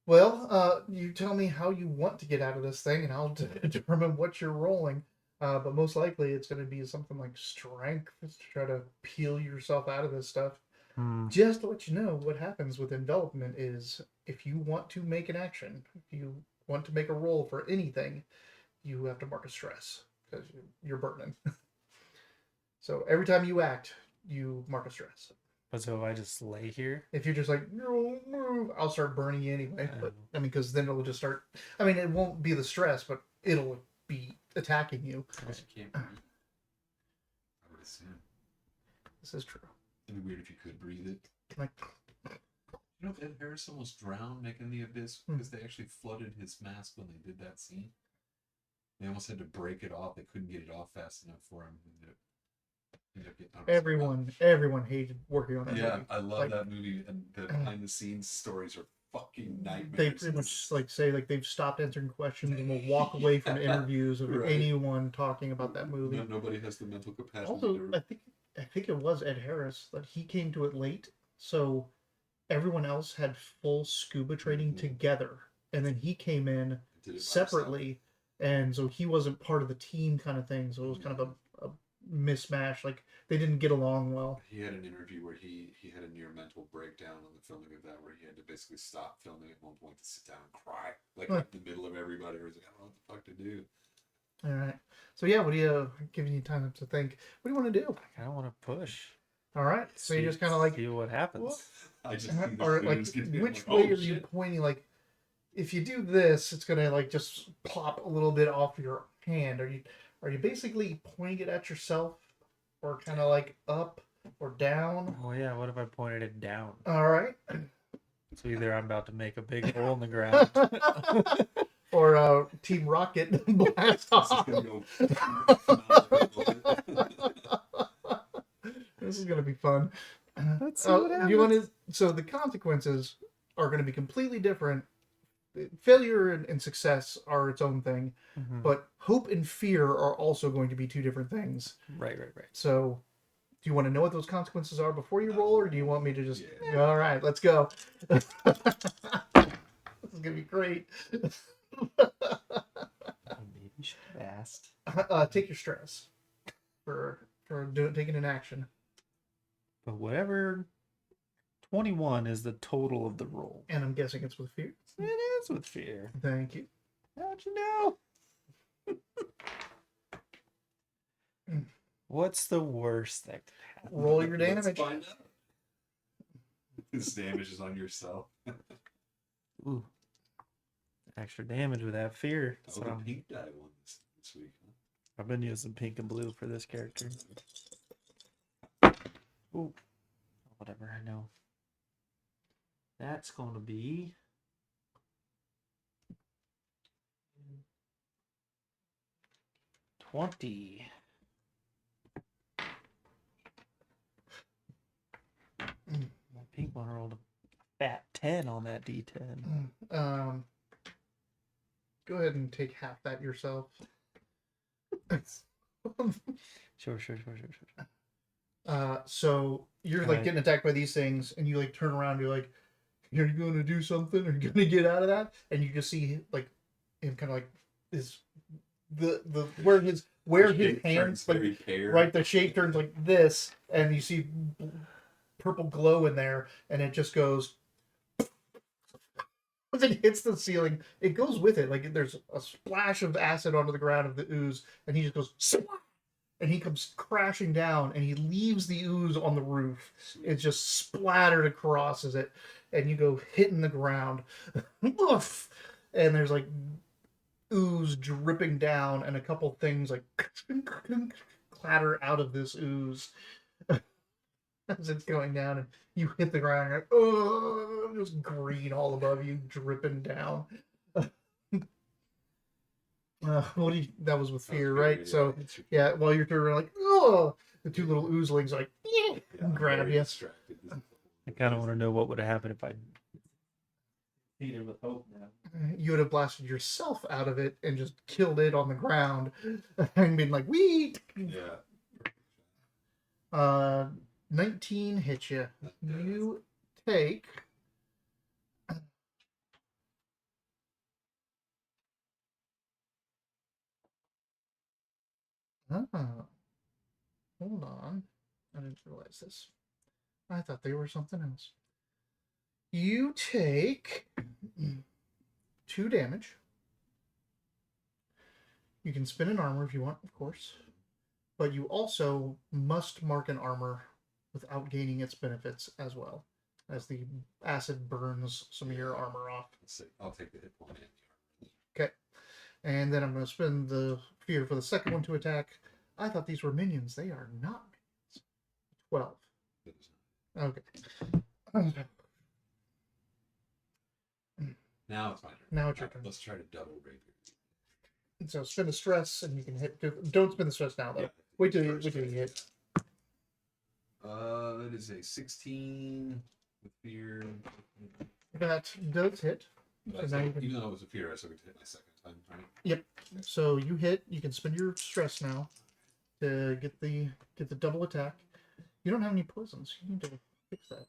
Well, you tell me how you want to get out of this thing, and I'll determine what you're rolling. But most likely, it's going to be something like strength to try to peel yourself out of this stuff. Just to let you know, what happens with envelopment is if you want to make an action, if you want to make a roll for anything, you have to mark a stress because you're burning. So every time you act, you mark a stress. But so if I just lay here, If you're just like, no, move, I'll start burning you anyway. But Oh. I mean, because then it'll just start. I mean, it won't be the stress, but it'll be attacking you. Plus you can't breathe. I would assume. This is true. It'd be weird if you could breathe it. Like, You know, Ed Harris almost drowned making The Abyss because they actually flooded his mask when they did that scene. They almost had to break it off. They couldn't get it off fast enough for him. everyone hated working on that Yeah, movie. I love Like, that movie, and the behind the scenes stories are fucking nightmares. they pretty much like say like they've stopped answering questions and will walk away from interviews of Right. anyone talking about that movie. Nobody has the mental capacity. Also, to... I think it was Ed Harris that he came to it late, so everyone else had full scuba training together, and then he came in separately, and so he wasn't part of the team kind of thing. So it was kind of a mismatch. Like they didn't get along well. He had an interview where he had a near mental breakdown on the filming of that, where he had to basically stop filming at one point to sit down and cry, like in the middle of everybody. Where he's like, I don't know what the fuck to do. All right. So yeah, what do you giving you time to think? What do you want to do? I don't want to push. All right. So you just kind of like see what happens. I just see the or like booze get which like, way are you pointing? Like if you do this, it's gonna like just plop a little bit off your hand. Are you basically pointing it at yourself, or kind of like up or down? Oh yeah, what if I pointed it down? All right. So either I'm about to make a big hole in the ground. Or Team Rocket blast off. This is gonna be fun. Let's see what happens. So the consequences are going to be completely different. Failure and success are its own thing, but hope and fear are also going to be two different things. Right. So, do you want to know what those consequences are before you roll, or do you want me to just? Yeah. All right, let's go. This is gonna be great. Maybe you should have asked. Take your stress for taking an action. But whatever 21 is the total of the roll. And I'm guessing it's with fear. It is with fear. Thank you. How'd you know? What's the worst that could happen? Roll your damage. Let's find out. This damage is on yourself. Ooh. Extra damage with that fear. Oh, the pink die one this week. Huh? I've been using pink and blue for this character. Ooh. Whatever, I know. That's going to be 20. My pink one rolled a fat 10 on that D10. Go ahead and take half that yourself. Sure. So you're like getting attacked by these things, and you like turn around. You're like, "Are you going to do something? Are you going to get out of that?" And you just see like him kind of like his where his hands like right. The shape turns like this, and you see purple glow in there, and it just goes. Once it hits the ceiling, it goes with it. Like there's a splash of acid onto the ground of the ooze, and he just goes. And he comes crashing down, and he leaves the ooze on the roof. It's just splattered across as it, and you go hitting the ground. Oof! And there's like ooze dripping down, and a couple things like clatter out of this ooze as it's going down, and you hit the ground. And you're like, oh, just green all above you, dripping down. That was with fear, right? Yeah, so, yeah, while you're turning around like, oh, the two little oozlings like, grab you. I kind of want to know what would have happened if I defeated with hope now. You would have blasted yourself out of it and just killed it on the ground and been like, wee! Yeah. 19 hits you. You take... Oh. Hold on. I didn't realize this. I thought they were something else. You take 2 damage. You can spin an armor if you want, of course. But you also must mark an armor without gaining its benefits as well, as the acid burns some of your armor off. I'll take the hit point. Okay. And then I'm going to spend the fear for the second one to attack. I thought these were minions. They are not minions. 12. Okay. Now it's my turn. Now it's your turn. Let's try to double rapier. So spin the stress, and you can hit. Don't spin the stress now, though. Yeah. Wait till you hit. That is a 16 with fear. That does hit. But So now you can. even though it was a fear, I still get to hit my second time, right? Yep. So you hit. You can spend your stress now to get the double attack. You don't have any poisons. You need to fix that.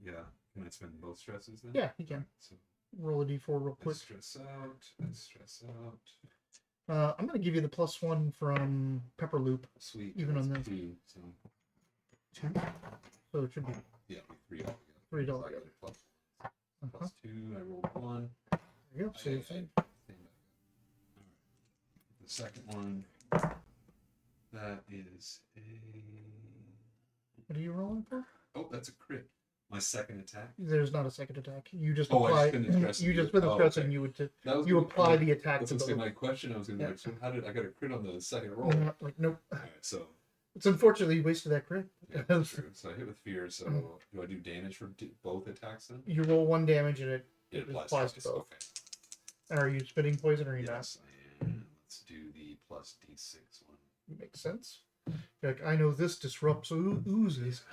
Yeah. Can I spend both stresses then? Yeah, you can. So Roll a d4 real I quick. stress out. I stress out. I'm gonna give you the +1 from Pepper Loop. Sweet. Even on that's this. 2, so So it should be yeah, 3 altogether. $3 So I altogether. get a plus, Uh-huh. plus 2. I rolled 1. There you go. So I- you're fine. I- The second one, that is a. What are you rolling for? Oh, that's a crit. My second attack. There's not a second attack. You just Oh, I apply. spin the stress You and just do spin it. the Oh, stress okay. and you That was you gonna- apply the attack That's to gonna say both. my question. I was gonna be Yeah. like, so how did I got a crit on the second roll? Like nope. All right, so It's unfortunately you wasted that crit. yeah, that's true. So I hit with fear. So Mm-hmm. do I do damage for both attacks then? You roll 1 damage and it It applies to twice. both. Okay. Are you spitting poison or are you Yes, I am. Let's do the plus d6 one. not? Makes sense. You're like, I know this disrupts oozes.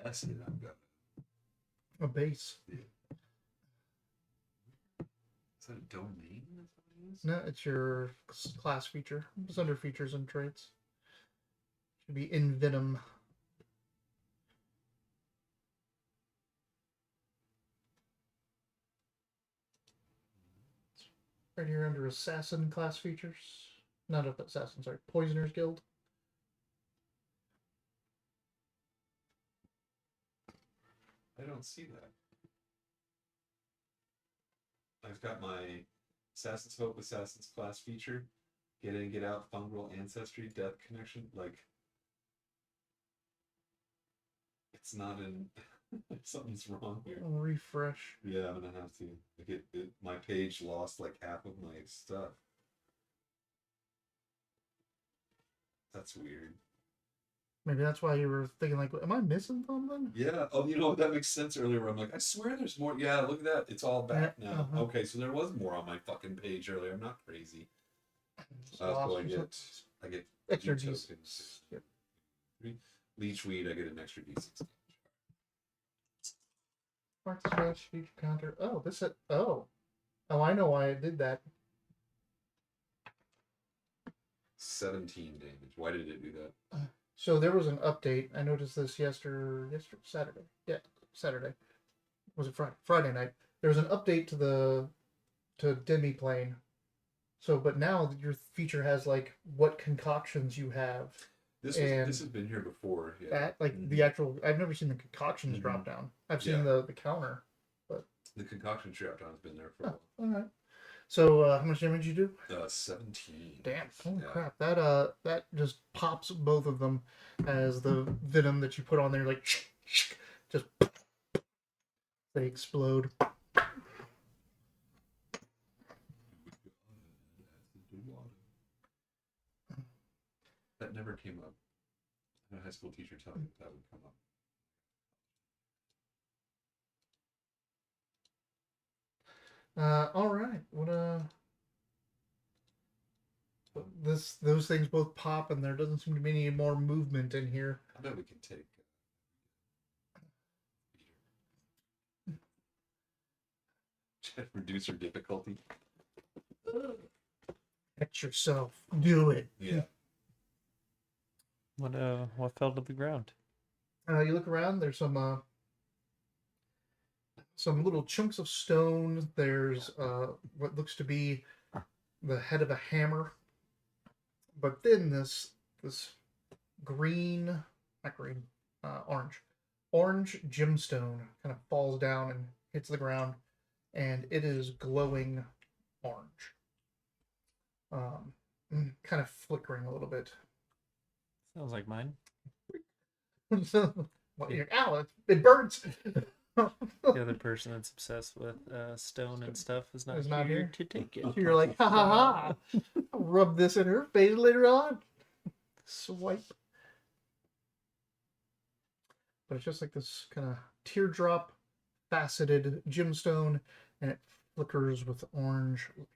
That's it. I've got. A base. Is that a domain? That's what it is? No, it's your class feature. It's under features and traits. Should be in Venom. Right here under Assassin class features. Not up Assassin, sorry. Poisoner's Guild. I don't see that. I've got my Assassin's Hope, Assassin's Class feature, get in, get out, fungal ancestry, death connection. Like, it's not in. Something's wrong here. Refresh. Yeah, I'm gonna have to. Like my page lost like half of my stuff. That's weird. Maybe that's why you were thinking, like, am I missing something? Yeah. Oh, you know what? That makes sense earlier. Where I'm like, I swear there's more. Yeah, look at that. It's all back Yeah, now. uh-huh. Okay, so there was more on my fucking page earlier. I'm not crazy. So I get extra D D6. tokens. Yep. Leech weed. I get an extra D6. Mark the scratch feature counter. Oh, this is. Oh, I know why I did that. 17 damage. Why did it do that? So there was an update. I noticed this Saturday. Yeah, Saturday. Was it Friday? Friday night. There was an update to Demiplane. So, but now your feature has like what concoctions you have. This has been here before. Yeah. That like Mhm. the actual. I've never seen the concoctions drop down. I've seen the counter. The concoction drop down has been there for a Oh, while. all right. So how much damage you do? 17. Damn! Holy Yeah. crap! That just pops both of them as the venom that you put on there, like just they explode. That never came up. I had a high school teacher telling me that would come up. All right. What those things both pop, and there doesn't seem to be any more movement in here. I bet we can take. Reduce your difficulty. Catch yourself. Do it. Yeah. What fell to the ground? You look around. There's some little chunks of stone. There's what looks to be the head of a hammer. But then this green, not green, orange gemstone kind of falls down and hits the ground, and it is glowing orange. Kind of flickering a little bit. Sounds like mine. Ow, it burns. The other person that's obsessed with stone and stuff is not, Is not here here? to take it. So you're like, ha ha ha! I'll rub this in her face later on. Swipe. But it's just like this kind of teardrop, faceted gemstone, and it flickers with orange light.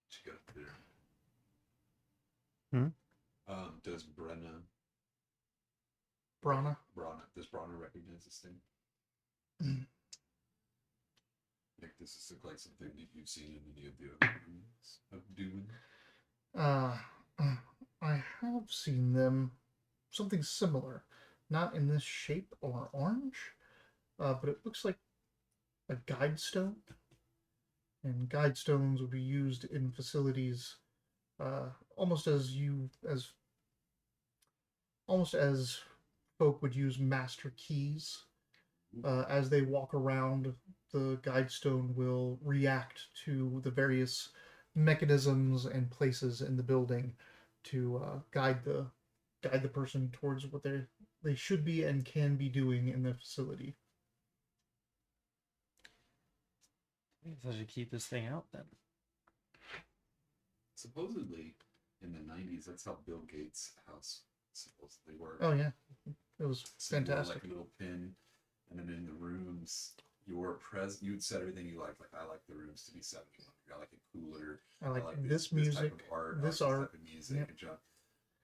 What you got there? Hmm? Does Brenna Brana. does Brana recognize this thing? Mm. Like this is like something that you've seen in any of the other movies of doing? I have seen them. Something similar. Not in this shape or orange, but it looks like a guide stone. And guide stones would be used in facilities almost as folk would use master keys. As they walk around, the guide stone will react to the various mechanisms and places in the building to guide the person towards what they should be and can be doing in the facility. I guess I should keep this thing out then. Supposedly, in the 90s, that's how Bill Gates' house supposedly worked. Oh yeah, it was So you wore, fantastic. like a little pin, and then in the rooms, you would set everything you liked. Like I like the rooms to be 71. I like it cooler. I like this music, type of art. this I like art. This type of music Yep. and junk.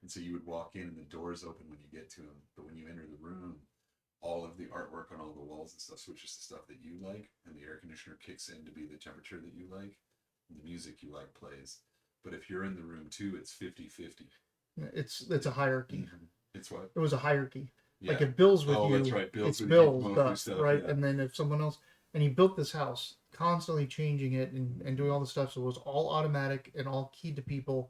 And so you would walk in, and the doors open when you get to them. But when you enter the room, all of the artwork on all the walls and stuff switches to stuff that you like, and the air conditioner kicks in to be the temperature that you like, and the music you like plays. But if you're in the room too, it's 50-50. It's a hierarchy. It's what? It was a hierarchy. Yeah. Like if Bill's with you, that's right. it's with you, Bill's mostly stuff, right? yeah. And then if someone else, and he built this house, constantly changing it and doing all this stuff, so it was all automatic and all keyed to people.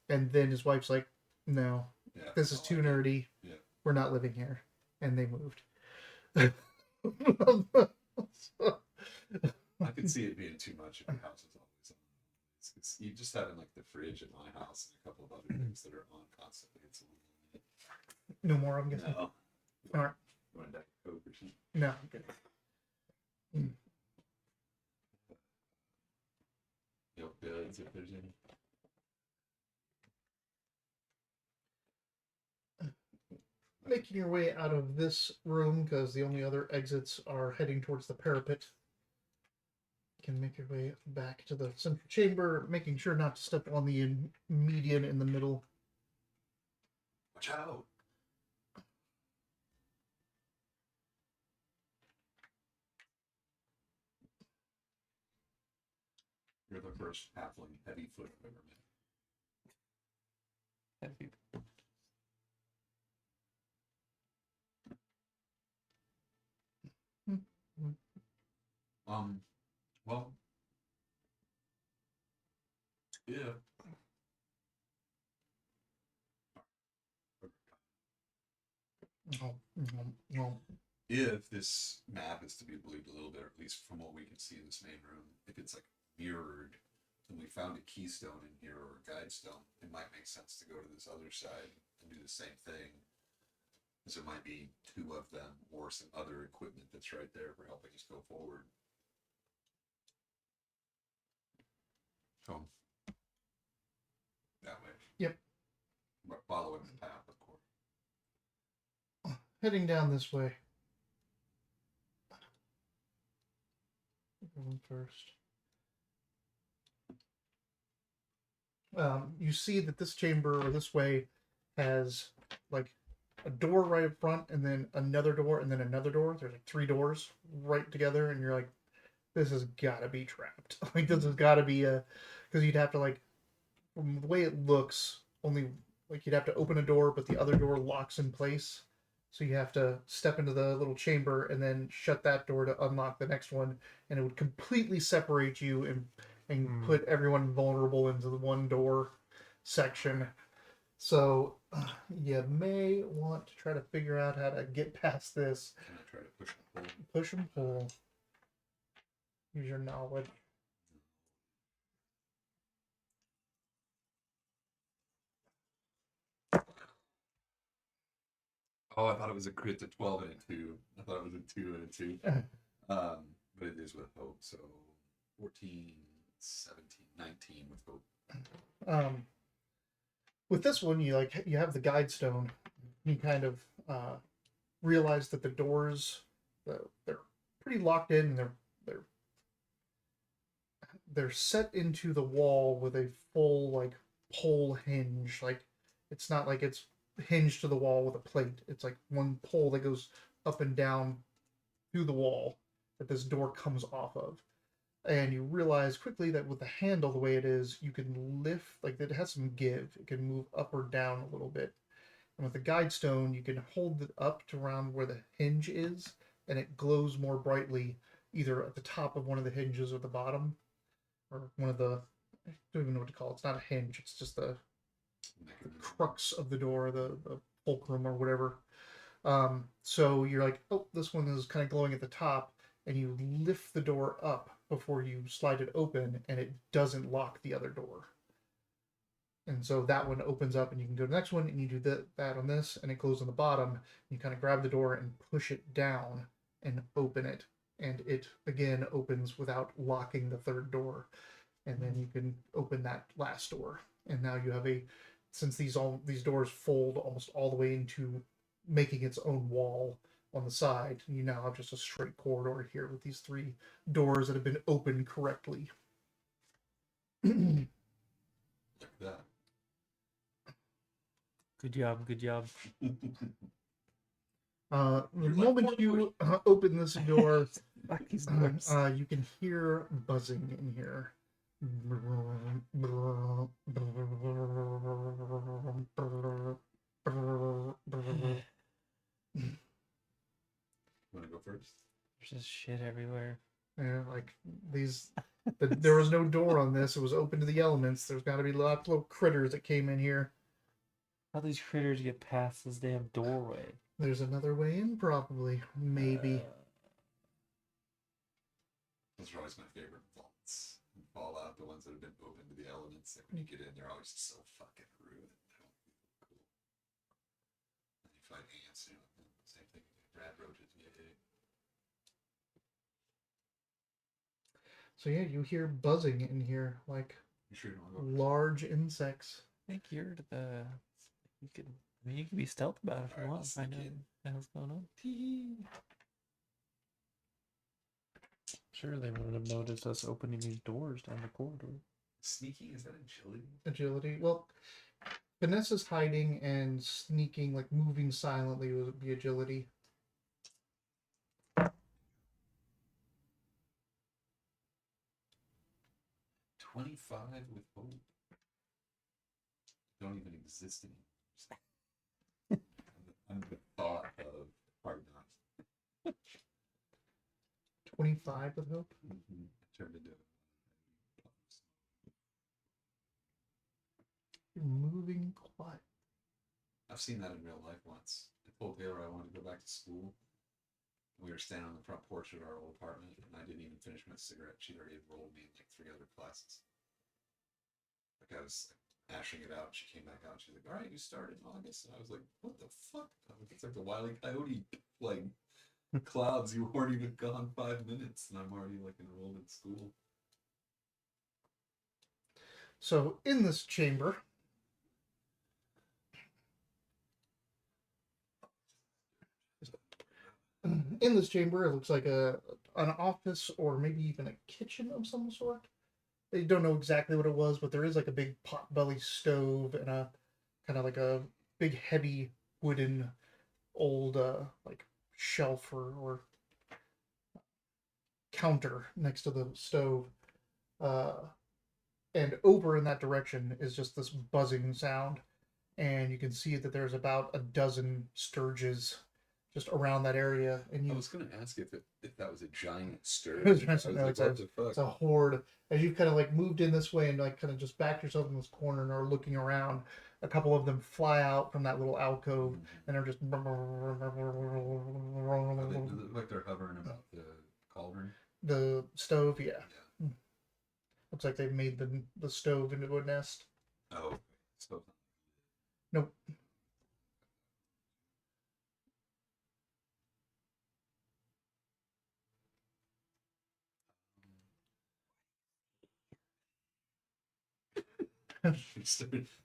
And then his wife's like, "No, Yeah, this is too nerdy. Yeah. We're not living here," and they moved. I could see it being too much if your house is always on. It's you just having like the fridge at my house and a couple of other things that are on constantly. It's a little. No more, I'm guessing. No. All right. You want Diet Coke or something? No, I'm good. Milk duds if there's any. Making your way out of this room because the only other exits are heading towards the parapet. You can make your way back to the central chamber, making sure not to step on the median in the middle. Watch out! You're the first halfling heavy foot I've ever met. Heavy. Well, yeah. No. If this map is to be believed a little bit, or at least from what we can see in this main room, if it's like mirrored, and we found a keystone in here or a guide stone, it might make sense to go to this other side and do the same thing. Because there might be two of them or some other equipment that's right there for helping us go forward. Home. That way. Yep. But following the path, of course. Heading down this way. Going first. You see that this chamber or this way has like a door right up front and then another door and then another door. There's like 3 doors right together, and you're like, this has got to be trapped. Like this has got to be because you'd have to like, from the way it looks, only like you'd have to open a door, but the other door locks in place. So you have to step into the little chamber and then shut that door to unlock the next one, and it would completely separate you and put everyone vulnerable into the one door section. So you may want to try to figure out how to get past this. Can I try to push and pull? Push and pull. Use your knowledge. Oh, I thought it was a crit to 12 and a 2. I thought it was a 2 and a 2. But it is with hope. So 14, 17, 19 with hope. With this one, you have the guide stone. You kind of realize that the doors, they're pretty locked in, and they're set into the wall with a full like pole hinge. Like it's not like it's hinged to the wall with a plate. It's like one pole that goes up and down through the wall that this door comes off of. And you realize quickly that with the handle the way it is, you can lift, like it has some give. It can move up or down a little bit. And with the guide stone, you can hold it up to around where the hinge is, and it glows more brightly either at the top of one of the hinges or the bottom, or one of the, I don't even know what to call it. It's not a hinge, it's just the crux of the door, the fulcrum or whatever. So you're like, oh, this one is kind of glowing at the top, and you lift the door up before you slide it open, and it doesn't lock the other door. And so that one opens up, and you can go to the next one, and you do that on this, and it goes on the bottom. You kind of grab the door and push it down and open it, and it again opens without locking the third door. And then you can open that last door, and now you have since these doors fold almost all the way into making its own wall on the side, you now have just a straight corridor here with these 3 doors that have been opened correctly. Like that. Good job. Good job. The moment you open this door, Fuck these doors. you can hear buzzing in here. Want to go first? There's just shit everywhere. Yeah, like there was no door on this. It was open to the elements. There's got to be lots of little critters that came in here. How these critters get past this damn doorway? There's another way in, probably. Maybe. Those are always my favorite vaults. In Fallout, the ones that have been open to the elements. Like when you get in, they're always so fucking ruined. Cool. And you fight ants, same thing. Rad roaches, yeah. So yeah, you hear buzzing in here, like You sure you don't want to go? large insects. I think you're the. You could. I mean, you can be stealth about it if you Alright, want. I'll Find out sneak in. what the hell's going on. Sure, they would have noticed us opening these doors down the corridor. Sneaking? Is that agility? Agility. Well, Vanessa's hiding, and sneaking, like moving silently, would be agility. 25 with hope. Don't even exist anymore. I'm the thought of hard knocks. 25 with hope. Turned into You're moving quiet. I've seen that in real life once. I told Taylor I wanted to go back to school. We were standing on the front porch of our old apartment, and I didn't even finish my cigarette. She'd already enrolled me in like 3 other classes. Like I was like, ashing it out. She came back out. She's like, "All right, you start in August." And I was like, "What the fuck?" I'm like, it's like the Wile E. Coyote like clouds. You weren't even gone 5 minutes, and I'm already like enrolled in school. So in this chamber, it looks like an office or maybe even a kitchen of some sort. They don't know exactly what it was, but there is like a big pot-belly stove and a kind of like a big heavy wooden old like shelf or counter next to the stove. And over in that direction is just this buzzing sound, and you can see that there's about a dozen sturges just around that area. And I you was gonna ask if that was a giant stir. It was I trying was to- like, no, what it's the fuck? it's a horde. As you've kind of like moved in this way and like kind of just backed yourself in this corner and are looking around, a couple of them fly out from that little alcove and are just. They look like they're hovering about the cauldron. The stove, yeah. Yeah. Looks like they've made the stove into a nest. Oh, okay. So Nope.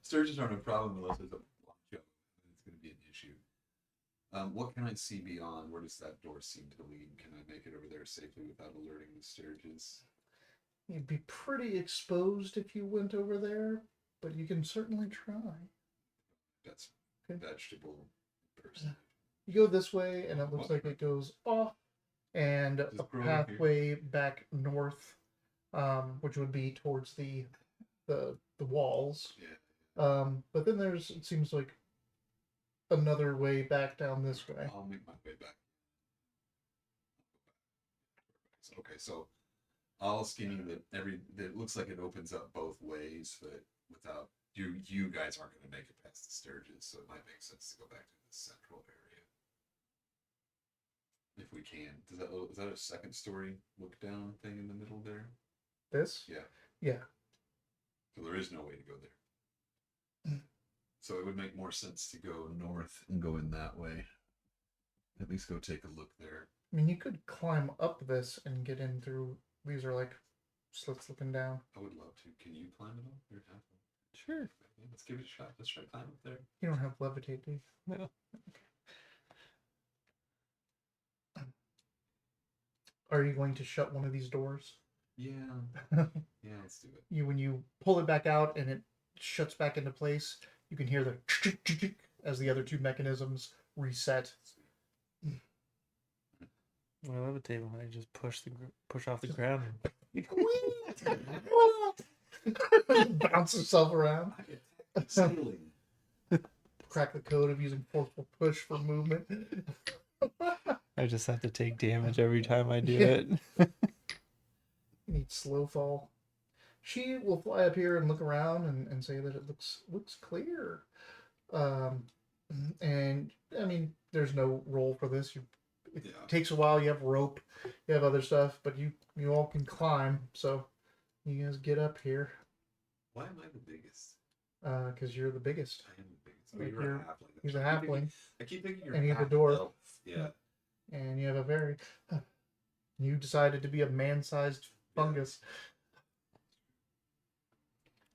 sturgeons aren't a problem unless there's a long jump. It's going to be an issue. What can I see beyond? Where does that door seem to lead? Can I make it over there safely without alerting the sturges? You'd be pretty exposed if you went over there, but you can certainly try. That's Okay. vegetable person. You go this way, and it looks like it goes off, and a Just grow up here. pathway back north, which would be towards the walls. Yeah. But then it seems like another way back down this way. I'll make my way back. Okay, so all scheming that looks like it opens up both ways, but without you guys aren't going to make it past the sturges, so it might make sense to go back to the central area if we can. Is that a second story look down thing in the middle there? This? Yeah. Yeah. So there is no way to go there. So it would make more sense to go north and go in that way. At least go take a look there. I mean, you could climb up this and get in through. These are like slits looking down. I would love to. Can you climb it up? Sure. Yeah, let's give it a shot. Let's try to climb up there. You don't have levitate, do you? No. Are you going to shut one of these doors? Yeah. Yeah, let's do it. When you pull it back out and it shuts back into place, you can hear the as the other two mechanisms reset. I levitate when I just push off the ground. Bounce yourself around. Sailing. Crack the code of using forceful push for movement. I just have to take damage every time I do Yeah. it. You need slow fall. She will fly up here and look around and say that it looks clear. And I mean, there's no role for this. It Yeah. takes a while. You have rope, you have other stuff, but you all can climb. So you guys get up here. Why am I the biggest? Because you're the biggest. I am the biggest. Like You're a halfling. He's a halfling, I keep thinking you're and you have a half dwarf. elf. Yeah. and you have a very. You decided to be a man-sized fungus.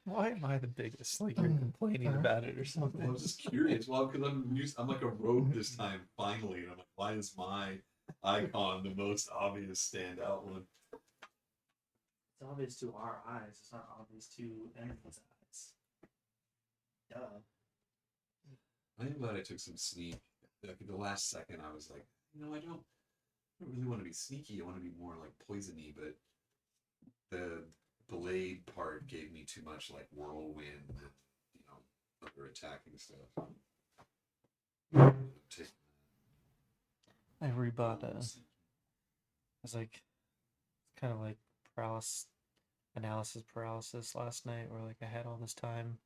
Why am I the biggest? Like you're complaining about it or I something. was just curious. Well, because I'm like a rogue this time, finally, and I'm like, why is my icon the most obvious standout one? It's obvious to our eyes. It's not obvious to anyone's eyes. Duh. I am glad I took some sneak. Like at the last second, I was like, I don't really want to be sneaky. I want to be more like poisony, but the blade part gave me too much like whirlwind and other attacking stuff. I rebought I was like kind of like analysis paralysis last night, where like I had all this time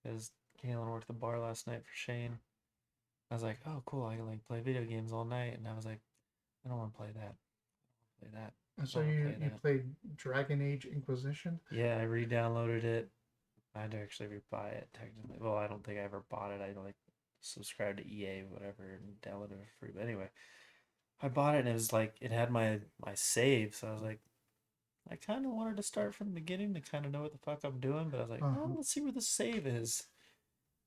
because Galen worked the bar last night for Shane. I was like, oh cool, I can like play video games all night, and I was like, I don't want to play that. And so you played Dragon Age Inquisition? Yeah, I re-downloaded it. I had to actually rebuy it technically. Well, I don't think I ever bought it. I like subscribed to EA, whatever, and downloaded it for free. But anyway, I bought it and it was like it had my save, so I was like, I kind of wanted to start from the beginning to kind of know what the fuck I'm doing, but I was like, oh, let's see where the save is.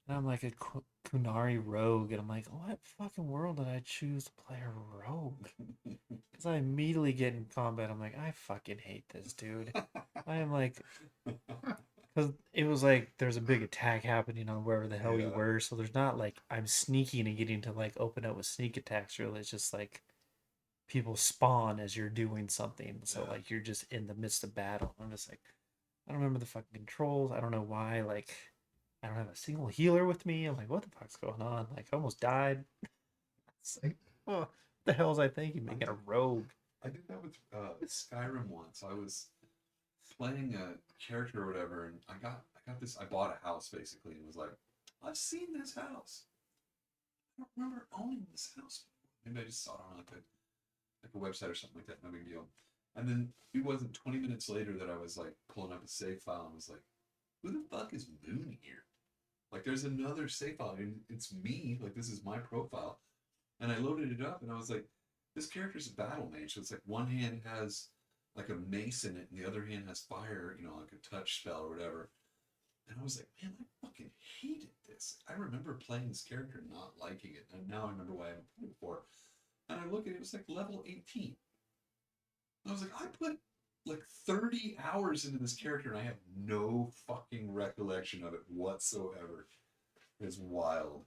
And I'm like a Kunari rogue, and I'm like, what fucking world did I choose to play a rogue? Because I immediately get in combat. I'm like, I fucking hate this dude. I am like, because it was like there's a big attack happening on wherever the hell you were, so there's not like I'm sneaking and getting to like open up with sneak attacks. Really, it's just like people spawn as you're doing something, so like you're just in the midst of battle. I'm just like, I don't remember the fucking controls. I don't know why. Like, I don't have a single healer with me. I'm like, what the fuck's going on? Like, I almost died. It's like, oh, what the hell was I thinking? Making a rogue. I did that with Skyrim once. I was playing a character or whatever, and I got this. I bought a house basically, and was like, I've seen this house. I don't remember owning this house. Maybe I just saw it on like a website or something like that. No big deal. And then it wasn't 20 minutes later that I was like pulling up a save file and was like, who the fuck is Moon here? Like, there's another save file, and it's me. Like, this is my profile. And I loaded it up, and I was like, this character's a battle mage. So it's like one hand has like a mace in it, and the other hand has fire, you know, like a touch spell or whatever. And I was like, man, I fucking hated this. I remember playing this character and not liking it. And now I remember why I haven't played it before. And I look at it, it was like level 18. And I was like, I put like 30 hours into this character and I have no fucking recollection of it whatsoever. It's wild.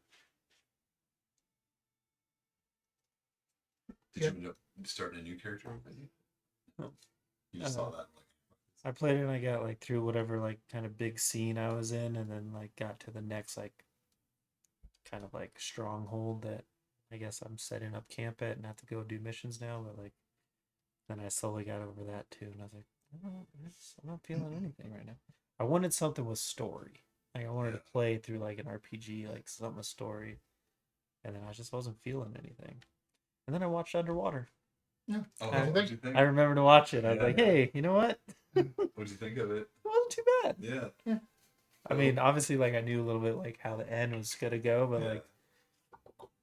Did you end up starting a new character? No. You just saw that. Like, I played it and I got like through whatever like kind of big scene I was in, and then like got to the next like kind of like stronghold that I guess I'm setting up camp at and have to go do missions now. But like then I slowly got over that too, and I was like, I'm not feeling anything right now. I wanted something with story. Like I wanted to play through like an RPG, like something with story, and then I just wasn't feeling anything. And then I watched Underwater. Yeah. oh, I- what'd you think? I remember to watch it. I was Yeah, like, yeah. hey, you know what? What'd you think of it? It wasn't too bad. Yeah. I mean, obviously, like I knew a little bit like how the end was gonna go, but Yeah. like,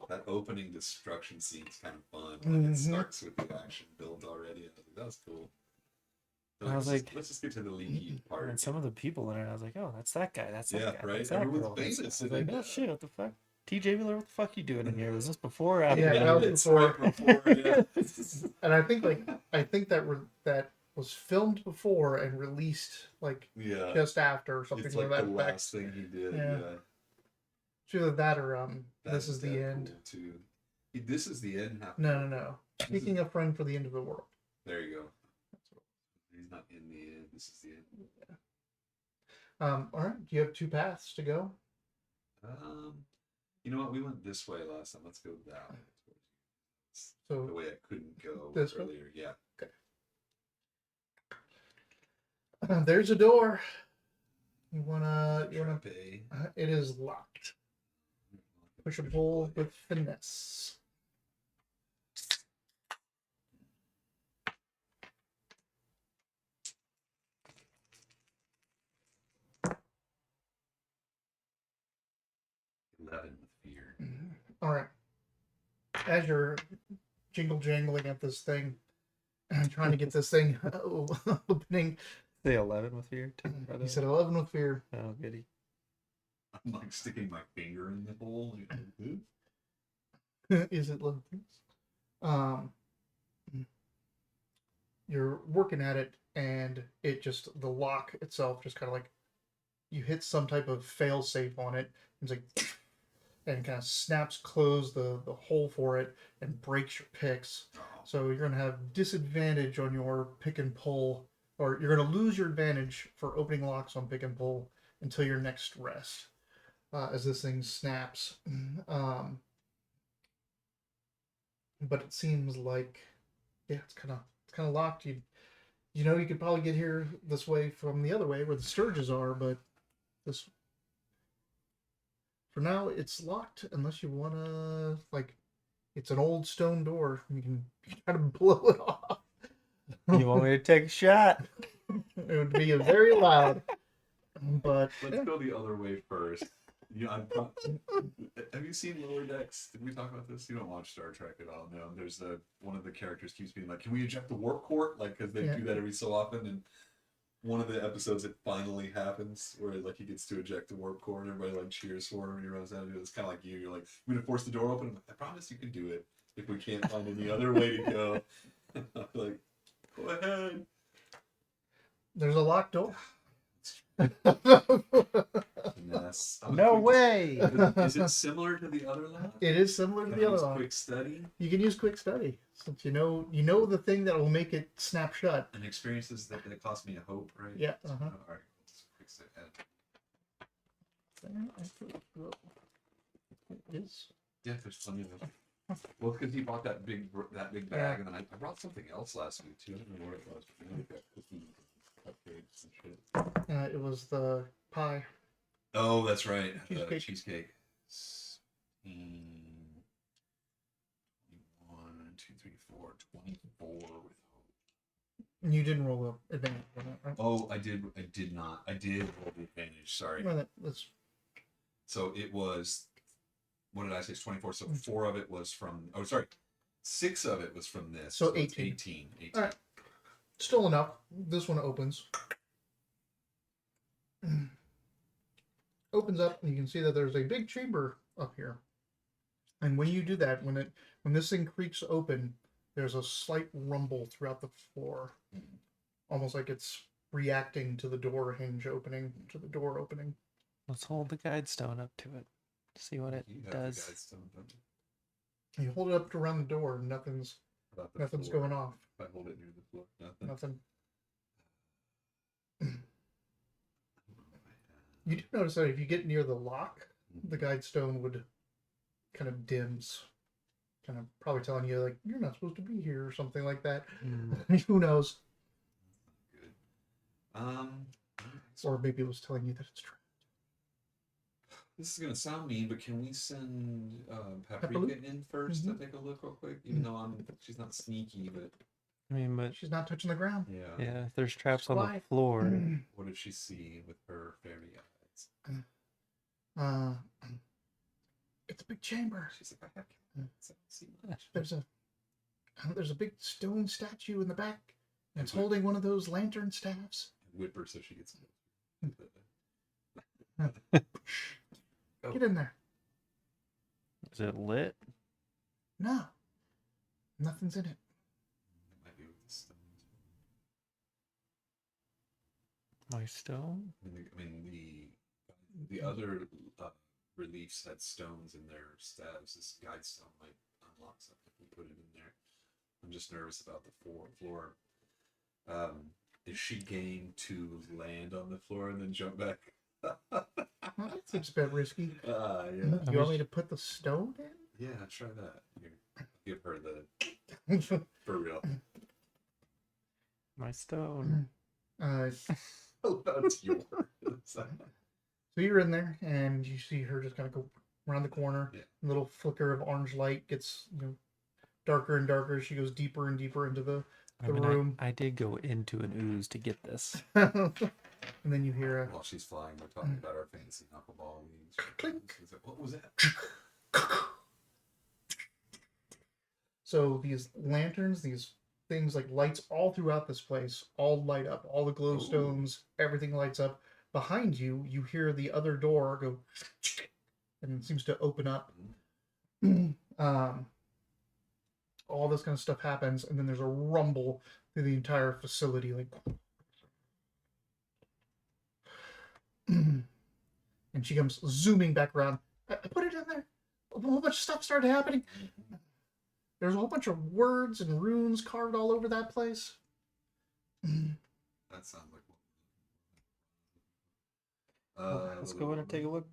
That opening destruction scene's kind of fun. Like, it Mhm. starts with the action built already. I was like, that was cool. So I was let's like- let's just get to the lead part. and some of the people in it, I was like, oh, that's that guy. That's that Yeah, guy. right? That's that Everyone's girl. That's, famous I was in like, it. oh shit, what the fuck? TJ Miller, what the fuck you doing in here? Was this before or after? Yeah, that? that was It's before. right before, yeah. And I think that was filmed before and released like Yeah. just after or something It's to like that the effect. last thing he did. Yeah. Yeah. It's either that or That's this is the Deadpool, end. Too. This is the end. Happened. No. Speaking of friend for the end of the world. There you go. He's not in the end. This is the end. All right. Do you have two paths to go? You know what? We went this way last time. Let's go that way. The So way I couldn't go This way? earlier. Yeah. there's a door. You wanna? Trap A. It is locked. Push and pull with finesse. Eleven with fear. All right. As you're jingle jangling at this thing, and trying to get this thing opening, Say 11 with fear. Too, by the he way. said 11 with fear. Oh, goody. I'm like sticking my finger in the hole. Is it 11? You're working at it, and it just the lock itself just kind of like you hit some type of fail safe on it. It's like and kind of snaps close the hole for it and breaks your picks. So you're gonna have disadvantage on your pick and pull, or you're gonna lose your advantage for opening locks on pick and pull until your next rest, as this thing snaps. But it seems like, yeah, it's kind of locked. You know, you could probably get here this way from the other way where the sturges are, but this. For now, it's locked unless you want to, like, it's an old stone door. You can try to blow it off. You want me to take a shot? It would be very loud. But Let's go the other way first. You know, have you seen Lower Decks? Did we talk about this? You don't watch Star Trek at all. No, there's one of the characters keeps being like, "Can we eject the warp core?" Like, because they Yeah. do that every so often. And one of the episodes, it finally happens where like he gets to eject the warp core, and everybody like cheers for him. And he runs out of it. It's kind of like you. You're like, "I'm gonna force the door open." I'm like, "I promise you can do it if we can't find any other way to go." I'm like, go ahead. there's a locked door. Yes. No way. Is it similar to the other lock? It is similar to Can the I other use lock. quick study You can use quick study since you know the thing that will make it snap shut. and experiences that cost me a hope, right? Yeah, So, uh-huh. all right. Let's quick study. It is. Yeah, there's plenty of them. Well, because he bought that big bag, and then I brought something else last week too. I don't know what it was. But I think I got cookies, cupcakes, and shit. It was the pie. Oh, that's right. Cheesecake. Cheesecake. 21, 2, 3, 4, 24 with hope. And you didn't roll a advantage on that, right? Oh, I did. I did not. I did roll the advantage. Sorry. Well, let's. So it was. What did I say? It's 24. So 4 of it was from. Oh, sorry. 6 of it was from this. So it's 18. 18. All right. Still enough. This one opens. Opens up, and you can see that there's a big chamber up here. And when you do that, when this thing creaks open, there's a slight rumble throughout the floor, almost like it's reacting to the door hinge opening, to the door opening. Let's hold the guide stone up to it. See what it You have does. the guide stone, don't you? You hold it up to around the door, and nothing's About the nothing's floor. going off. If I hold it near the floor, nothing. Nothing. You do notice that if you get near the lock, the guide stone would kind of dims, kind of probably telling you like you're not supposed to be here or something like that. Who knows? Good. Alright, so Or maybe it was telling you that it's true. this is gonna sound mean, but can we send Paprika Pepperloop? in 1st to take a look real quick? Even though she's not sneaky, but I mean, but She's not touching the ground. yeah, if there's traps on the Quiet. floor. What did she see with her fairy eyes? It's a big chamber. She's like, I can't see much. There's a big stone statue in the back. And it's Whip- holding one of those lantern staffs. Whip her so she gets. Get in there. Is it lit? No, nothing's in it. It might be with the stones. My stone? I mean the other reliefs had stones in their staves. This guide stone might unlock something if we put it in there. I'm just nervous about the floor. Is she game to land on the floor and then jump back? Well, that seems a bit risky. Yeah. You want me to put the stone Yeah, try that. Here, give her the in? for real. My stone. Oh, that's yours. So you're in there, and you see her just kind of go around the corner. Yeah. A little flicker of orange light gets darker and darker as she goes deeper and deeper into the room. I did go into an ooze to get this. And then you hear a While she's flying, we're talking about our fancy knuckleball leagues. Clink. What was that? So these lanterns, these things like lights all throughout this place, all light up. All the glowstones, everything lights up. Behind you, you hear the other door go, and it seems to open up. All this kind of stuff happens, and then there's a rumble through the entire facility, like. And she comes zooming back around. I put it in there. A whole bunch of stuff started happening. There's a whole bunch of words and runes carved all over that place. That sounds like what. Let's go in and take a look.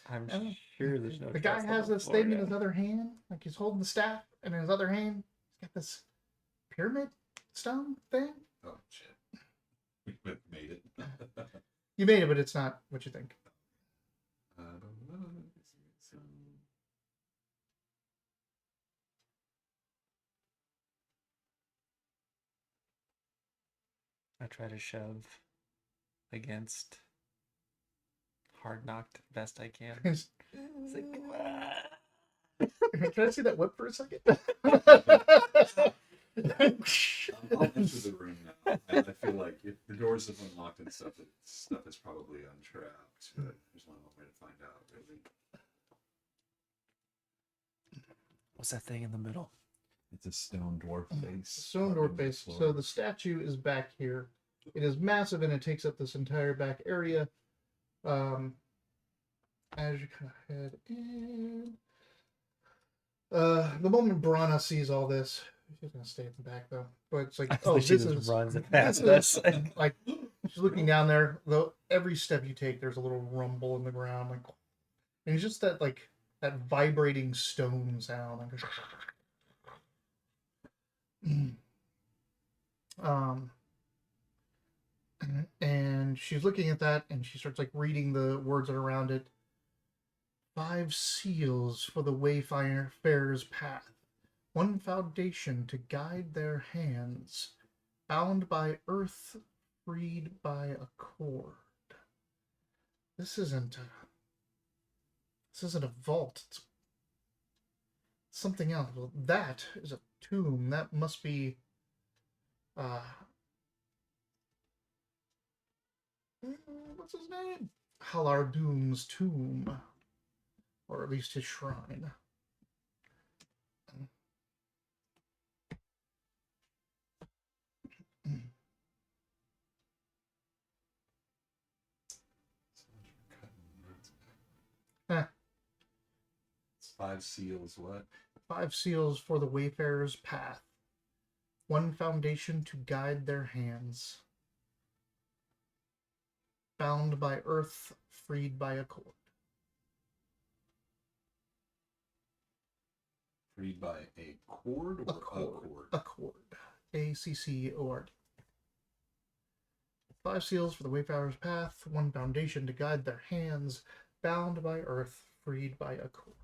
I'm And sure there's no. the guy traps on has the this floor thing in yet. his other hand, like he's holding the staff, and in his other hand, he's got this pyramid stone thing. Oh shit! We made it. You made it, but it's not what you think. I try to shove against, hard knocked best I can. It's like, Can I see that whip for a second? I'll enter the room now. And I feel like if the doors have unlocked and stuff is probably untrapped. But there's only one way to find out, really. What's that thing in the middle? It's a stone dwarf face. Stone door face. So the statue is back here. It is massive and it takes up this entire back area. As you kind of head in. The moment Brana sees all this, she's gonna stay at the back though. But it's like, oh, She this just is runs it past us. like she's looking down there. Though every step you take, there's a little rumble in the ground, like, and it's just that like that vibrating stone sound. Like, and she's looking at that, and she starts like reading the words that are around it. 5 seals for the wayfarer's path. One foundation to guide their hands, bound by earth, freed by a cord. This isn't a vault. It's something else. Well, that is a tomb. That must be what's his name? Halardum's tomb, or at least his shrine. Huh. It's 5 seals. What? 5 seals for the wayfarer's path. One foundation to guide their hands. Bound by earth, freed by a cord. Freed by a cord or a cord? A cord. ACCORD. 5 seals for the wayfarer's path. One foundation to guide their hands. Bound by earth, freed by a cord.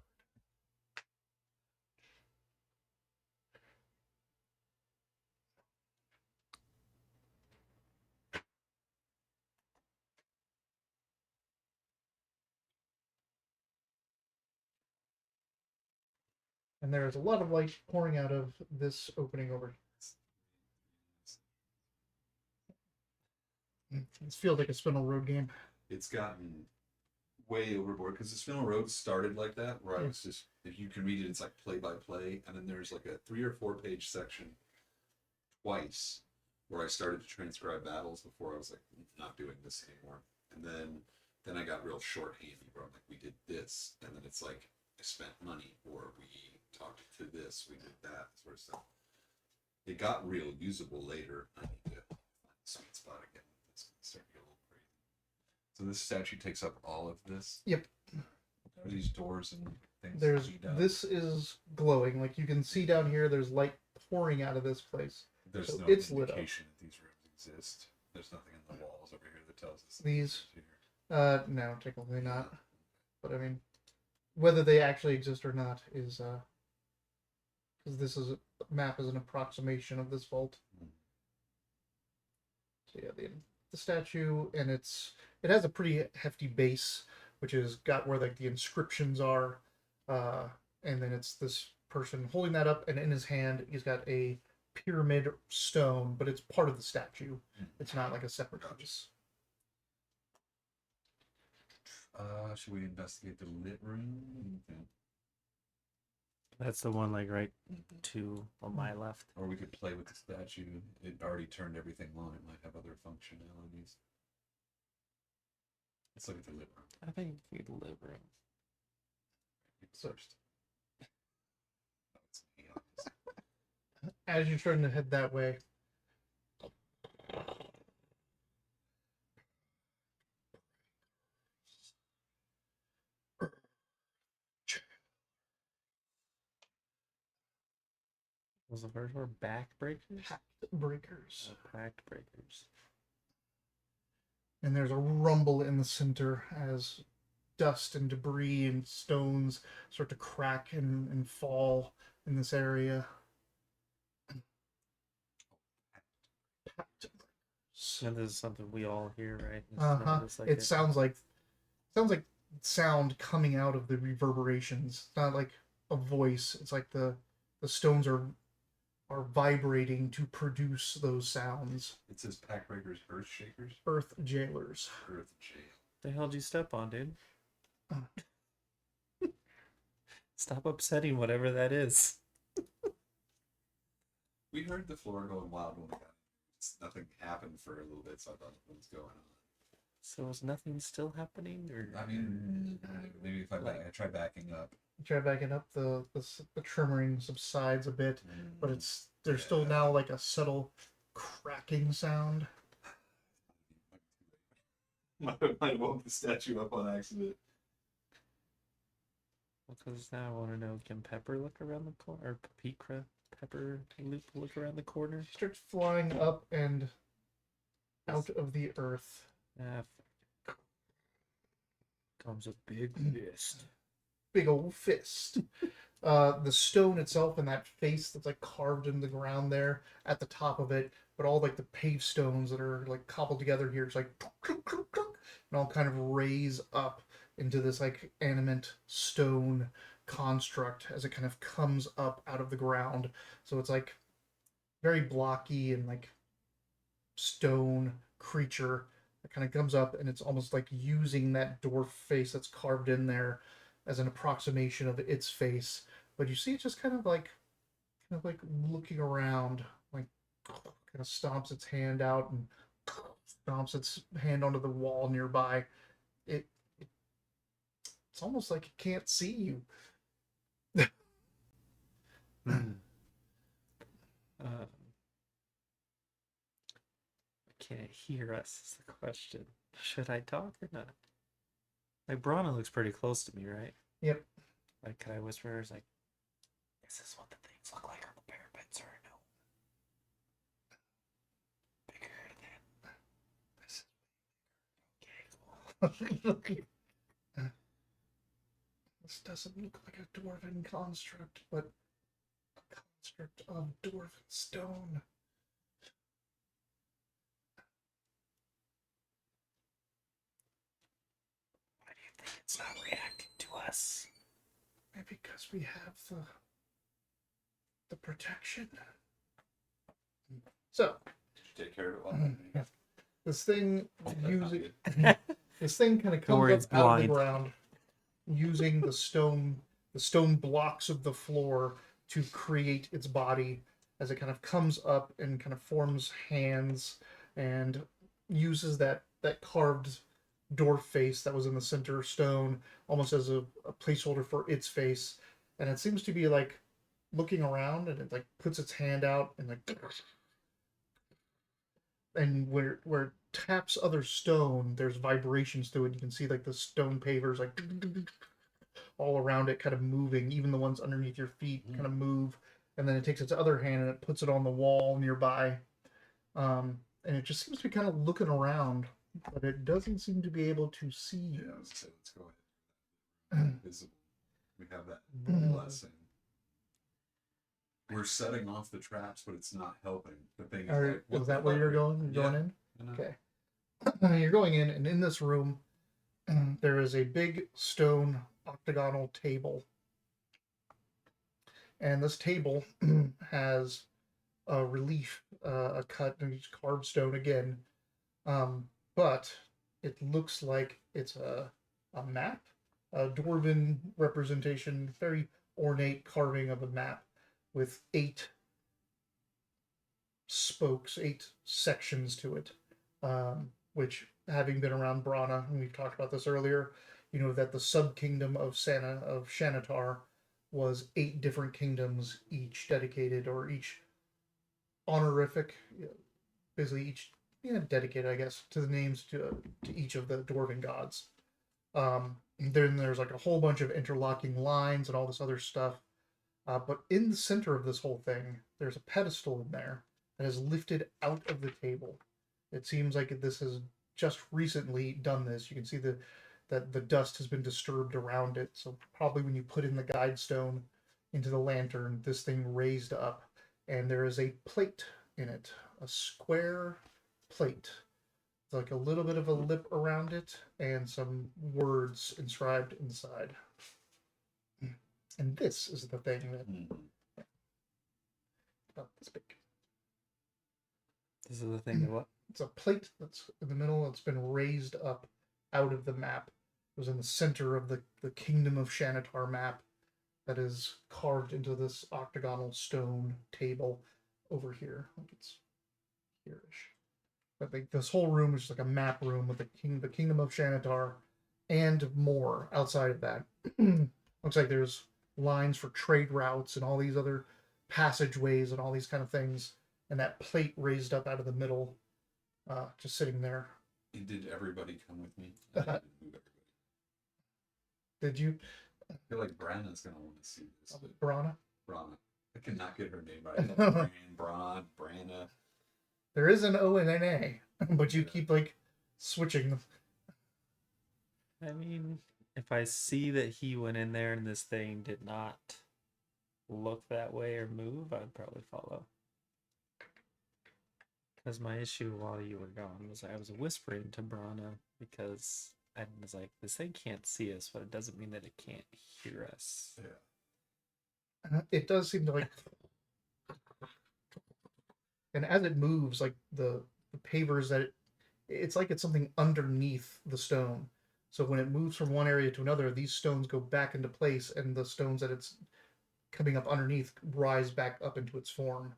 And there is a lot of light pouring out of this opening over here. This feels like a Spinel Road game. It's gotten way overboard because the Spinel Road started like that, where I was just, if you can read it, it's like play by play, and then there's like a 3 or 4 page section twice where I started to transcribe battles before I was like, not doing this anymore. And then I got real shorthandy where I'm like, we did this, and then it's like I spent money, or we talked to this, we did that sort of stuff. It got real usable later. I need to find the sweet spot again. It's gonna start to get a little crazy. So this statue takes up all of this. Yep. Are these doors and things? There's keyed up? this is glowing. Like you can see down here, there's light pouring out of this place. There's So no it's lit up. indication that these rooms exist. There's nothing in the walls over here that tells us These- that here. No, technically not. But I mean, whether they actually exist or not is because this is a map is an approximation of this vault. So yeah, the statue, and it has a pretty hefty base, which is got where like the inscriptions are, and then it's this person holding that up, and in his hand he's got a pyramid stone, but it's part of the statue. It's not like a separate piece. Should we investigate the lit room? Okay. That's the one like right to on my left. Or we could play with the statue. It already turned everything on. It might have other functionalities. Let's look at the lit room. I think the live room. First. Oh, it's me, obviously. As you're starting to head that way, Was the first word backbreakers? pact breakers. Packed breakers. And there's a rumble in the center as dust and debris and stones start to crack and fall in this area. Pact breakers. And this is something we all hear, right? It's Uh-huh. not just like It sounds like sound coming out of the reverberations. It's not like a voice. It's like the stones are vibrating to produce those sounds. It says Pack Breakers, Earth Shakers, Earth jailers. Earth Jail. the hell did you step on, dude? Uh. Stop upsetting whatever that is. We heard the floor going wild when we got in. Nothing happened for a little bit, so I thought what was going on. So is nothing still happening, or I mean, maybe if I try backing up. Try backing up, the tremor subsides a bit, but there's still now like a subtle cracking sound. Might woke the statue up on accident. because now I want to know: can Pepper look around the corner, or Pepper look around the corner? She starts flying up and out of the earth. Comes a big fist. Big old fist. the stone itself and that face that's like carved in the ground there at the top of it, but all like the paved stones that are like cobbled together here, it's like and all kind of raise up into this like animate stone construct as it kind of comes up out of the ground. So it's like very blocky and like stone creature that kind of comes up, and it's almost like using that dwarf face that's carved in there as an approximation of its face. But you see it just kind of like looking around, like kind of stomps its hand out and stomps its hand onto the wall nearby. It, it it's almost like it can't see you. Hmm. Um, can it hear us? Is the question. Should I talk or not? Like Brahma looks pretty close to me, right? Yep. Like, could I whisper? It's like, is this what the things look like on the parapets, or no? Bigger than this. Okay, cool. This doesn't look like a dwarven construct, but a construct of dwarven stone. Why do you think it's not reacting to us? Maybe because we have the protection. So Did you take care of it while I this thing Oh, that's not using good. this thing kind of Don't comes worry, up it's out of the blind. ground using the stone blocks of the floor to create its body as it kind of comes up and kind of forms hands and uses that carved dwarf face that was in the center stone almost as a placeholder for its face, and it seems to be like looking around, and it like puts its hand out and like, and where it taps other stone, there's vibrations to it. You can see like the stone pavers like all around it kind of moving, even the ones underneath your feet kind of move, and then it takes its other hand and it puts it on the wall nearby, and it just seems to be kind of looking around, but it doesn't seem to be able to see Yeah, you. let's go ahead. Visible. We have that blessing. We're setting off the traps, but it's not helping. The thing is, like, what Is that where you're going? You're going in? I know. Okay. You're going in, and in this room, there is a big stone octagonal table. And this table has a relief, a cut in each carved stone again. But it looks like it's a map, a dwarven representation, very ornate carving of a map with 8 spokes, 8 sections to it, which, having been around Brana, and we've talked about this earlier, you know that the sub kingdom of Shanatar was 8 different kingdoms, each dedicated or each honorific, basically each dedicated, I guess, to the names to each of the dwarven gods. Then there's like a whole bunch of interlocking lines and all this other stuff. But in the center of this whole thing, there's a pedestal in there that is lifted out of the table. It seems like this has just recently done this. You can see that the dust has been disturbed around it. So probably when you put in the guide stone into the lantern, this thing raised up, and there is a plate in it, a square plate. It's like a little bit of a lip around it, and some words inscribed inside. And this is the thing that about this big. This is the thing that what? It's a plate that's in the middle. It's been raised up out of the map. It was in the center of the Kingdom of Shanatar map that is carved into this octagonal stone table over here. Like it's here-ish. But like this whole room is just like a map room with the Kingdom of Shanatar and more outside of that. Looks like there's lines for trade routes and all these other passageways and all these kind of things, and that plate raised up out of the middle, just sitting there. And did everybody come with me? I didn't move everybody. Did you, I feel like Brana's gonna want to see this. Brana? Brana. I cannot get her name right. Brana. There is an O and an A, but you Yeah. keep like switching them. I mean, if I see that he went in there and this thing did not look that way or move, I'd probably follow. Because my issue while you were gone was I was whispering to Brana because I was like, this thing can't see us, but it doesn't mean that it can't hear us. Yeah. It does seem to like, and as it moves, like the pavers that it's like it's something underneath the stone. So when it moves from one area to another, these stones go back into place, and the stones that it's coming up underneath rise back up into its form.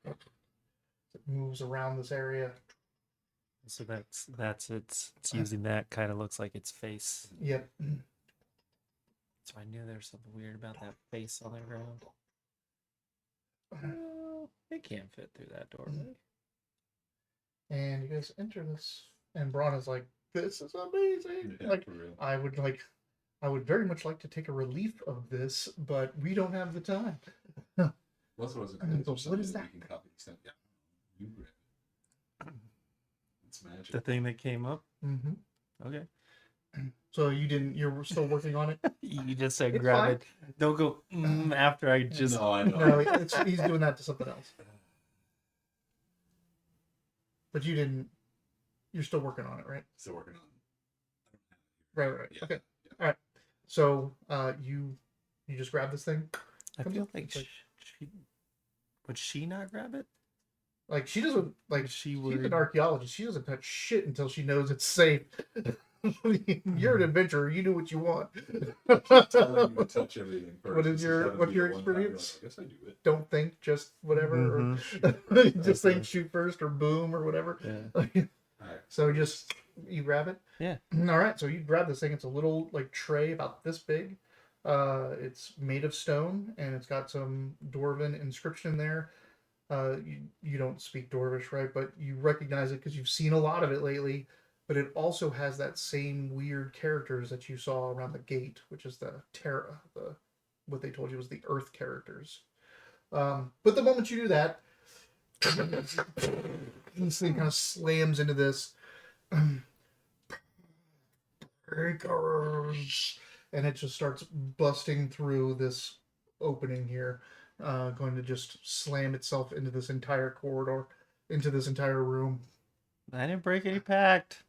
It moves around this area. So that's it's using that kind of looks like its face. Yep. So I knew there was something weird about that face on the ground. Well, it can't fit through that doorway. And you guys enter this, and Braun is like, "This is amazing! Yeah, Like, for real. I would very much like to take a relief of this, but we don't have the time." Well, that's what I was And going so to what is that? We can copy extent. Yeah. You grab it. It's magic. The thing that came up. Mm-hmm. Okay. So you're still working on it? You just said It's grab fine. it. Don't go after I just. No, I know. No, he's doing that to something else. But you're still working on it, right? Still working on Right. Yeah. Okay. All right. So, you just grab this thing? I Comes feel up, like it's like- she would she not grab it? Like, she doesn't, like, She she's would. an archaeologist. She doesn't touch shit until she knows it's safe. You're an adventurer. You do what you want. it. Telling you to touch everything first. What is This your- gotta what's be your the one time you're experience? like, I guess I do it. Don't think, just whatever. Mhm. Or just think Okay. shoot first or boom or whatever. Yeah. Alright. So just you grab it. Yeah. All right. So you grab this thing. It's a little like tray about this big. It's made of stone and it's got some dwarven inscription there. You don't speak Dwarvish, right? But you recognize it because you've seen a lot of it lately. But it also has that same weird characters that you saw around the gate, which is the Terra, what they told you was the Earth characters. But the moment you do that, this thing kind of slams into this. Breakers, and it just starts busting through this opening here, going to just slam itself into this entire corridor, into this entire room. I didn't break any pact.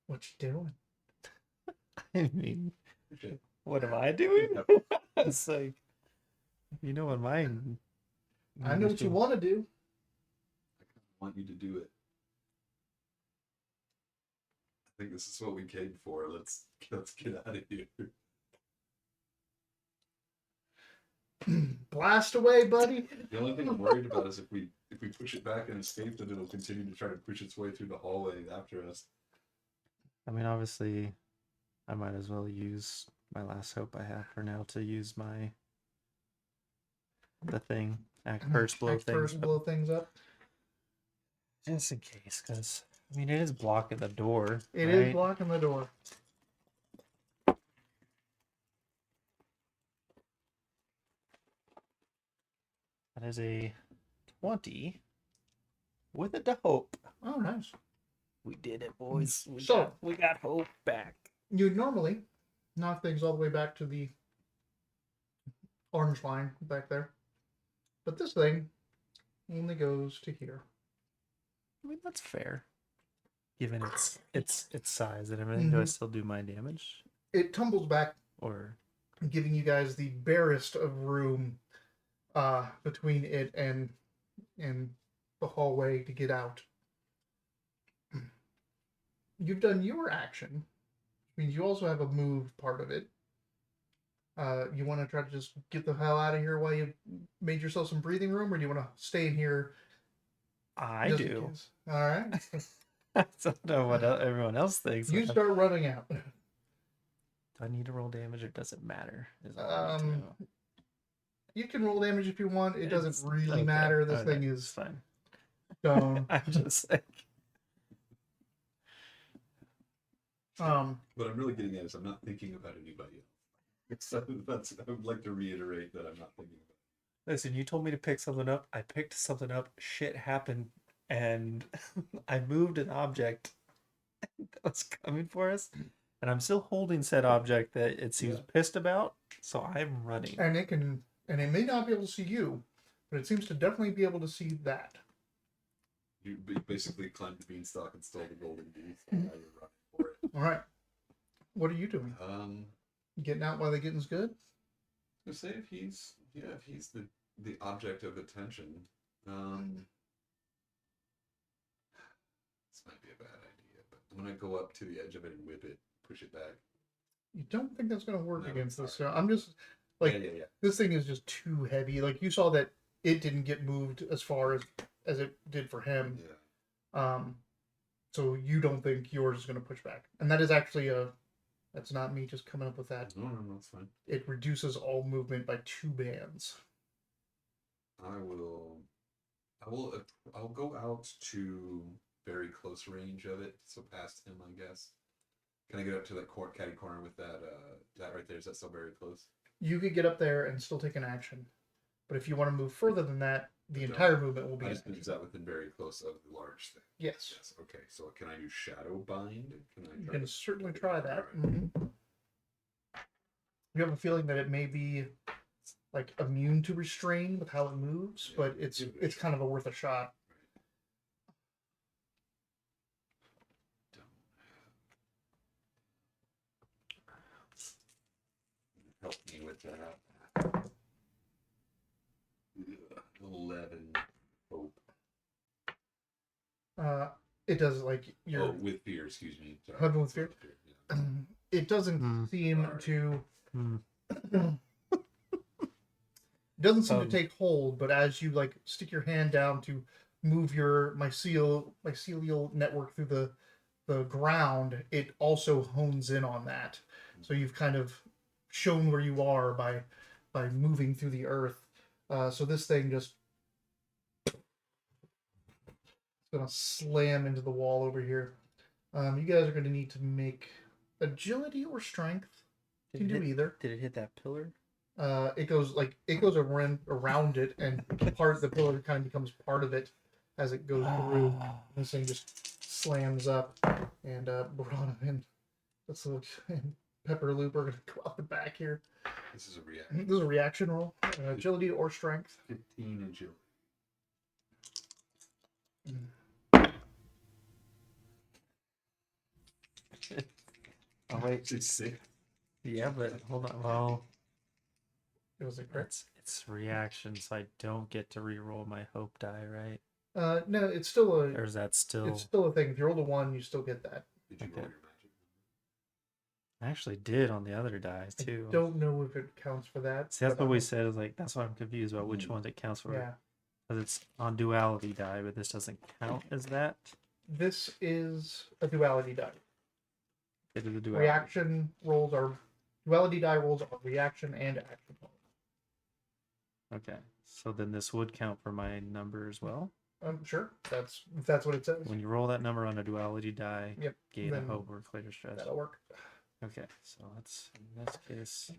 What you doing? I mean, Okay. what am I doing? It's like, you know what mine. I know what you want to do. I want you to do it. I think this is what we came for. Let's get out of here. Blast away, buddy. The only thing I'm worried about is if we push it back and escape, then it'll continue to try to push its way through the hallway after us. I mean, obviously, I might as well use my last hope I have for now to use the thing. First blow Act things first up. blow things up. Just in case, because I mean, it is blocking the door. It right? is blocking the door. That is a 20 with a hope. Oh, nice. We did it, boys. So- we got hope back. You'd normally knock things all the way back to the orange line back there. But this thing only goes to here. I mean, that's fair. Given its size and everything, do I Mhm. still do my damage? It tumbles back, Or giving you guys the barest of room between it and the hallway to get out. You've done your action, which means you also have a move part of it. You want to try to just get the hell out of here while you made yourself some breathing room, or do you want to stay in here? I just in do. case? All right. I don't know what everyone else thinks. You start running out. Do I need to roll damage or does it matter? Is all I need to know. You can roll damage if you want. It It's- doesn't really okay, matter. This okay, thing it's is fine. stone. I'm just like, What I'm really getting at is I'm not thinking about anybody else. So I would like to reiterate that I'm not thinking about. listen, you told me to pick something up. I picked something up. Shit happened and I moved an object that was coming for us, and I'm still holding said object that it seems Yeah. pissed about. So I'm running. And it may not be able to see you, but it seems to definitely be able to see that. You basically climbed the beanstalk and stole the golden beanstalk. Now you're running for it. All right. What are you doing? Getting out while the getting's good? I say if he's the object of attention, this might be a bad idea. But I'm gonna go up to the edge of it and whip it, push it back. You don't think that's going to work No, against this? sorry. So I'm just like yeah. this thing is just too heavy. Like you saw that it didn't get moved as far as it did for him. Yeah. So you don't think yours is going to push back, and that is actually that's not me just coming up with that. No, that's fine. It reduces all movement by 2 bands. I'll go out to very close range of it, so past him, I guess. Can I get up to that catty corner with that right there? Is that still very close? You could get up there and still take an action, but if you want to move further than that, the entire movement will be. I an just action. is that within very close of the large thing? Yes. Yes. Okay. So can I do shadow bind? You can certainly try that. All right. You have a feeling that it may be like immune to restrain with how it moves, Yeah, but it's give it a it's kind of worth a shot. Help me with that. 11 hope. It does like your Oh, with fear, excuse me. Sorry. Weapon with fear? Yeah. it doesn't Hmm. seem Sorry. to Hmm. doesn't seem to take hold, but as you like stick your hand down to move your mycelial network through the ground, it also hones in on that. So you've kind of shown where you are by moving through the earth. So this thing just gonna slam into the wall over here. You guys are gonna need to make agility or strength. You can do either. Did it hit that pillar? It goes around it, and part of the pillar kind of becomes part of it as it goes through. This thing just slams up, and Brana and and Pepper Loop are gonna go out the back here. This is a reaction. This is a reaction roll, agility or strength. 15 agility. Oh wait, It's 6. yeah, but hold on. Well, It was a crit. it's reaction, so I don't get to re-roll my hope die, right? No, it's still Or is that still? it's still a thing. If you roll a 1, you still get that. Did you Okay. roll your magic? I actually did on the other die too. I don't know if it counts for that. See, that's but what we said. Is like that's why I'm confused about which ones it counts for. Yeah, Because it's on duality die, but this doesn't count as that. this is a duality die. It is a duality. Reaction rolls are duality die rolls are reaction and action rolls. Okay, so then this would count for my number as well. Sure. If that's what it says. When you roll that number on a duality die, Yep. gain a then hope or greater stress. That'll work. Okay, so let's in this case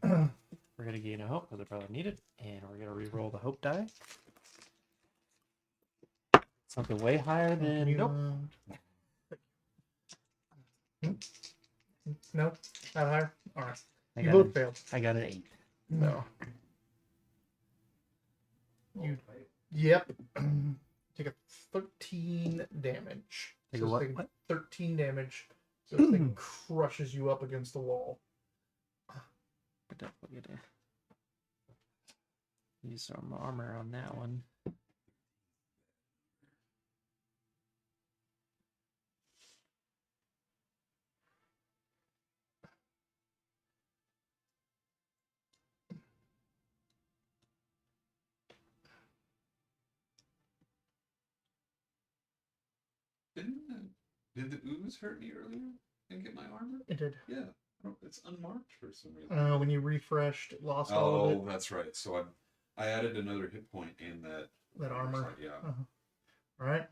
we're gonna gain a hope because I probably need it, and we're gonna re-roll the hope die. Something way higher than nope. No, not higher. All right. I You got both an, failed. I got an 8. No. You. Yep. Take a 13 damage. Take So a what? this thing- What? 13 damage. So this thing crushes you up against the wall. But definitely gonna use some armor on that one. Did the ooze hurt me earlier and get my armor? It did. Yeah. It's unmarked for some reason. When you refreshed, it lost all of Oh, that's right. So I added another hit point in that. that armor. slot, Yeah. All right.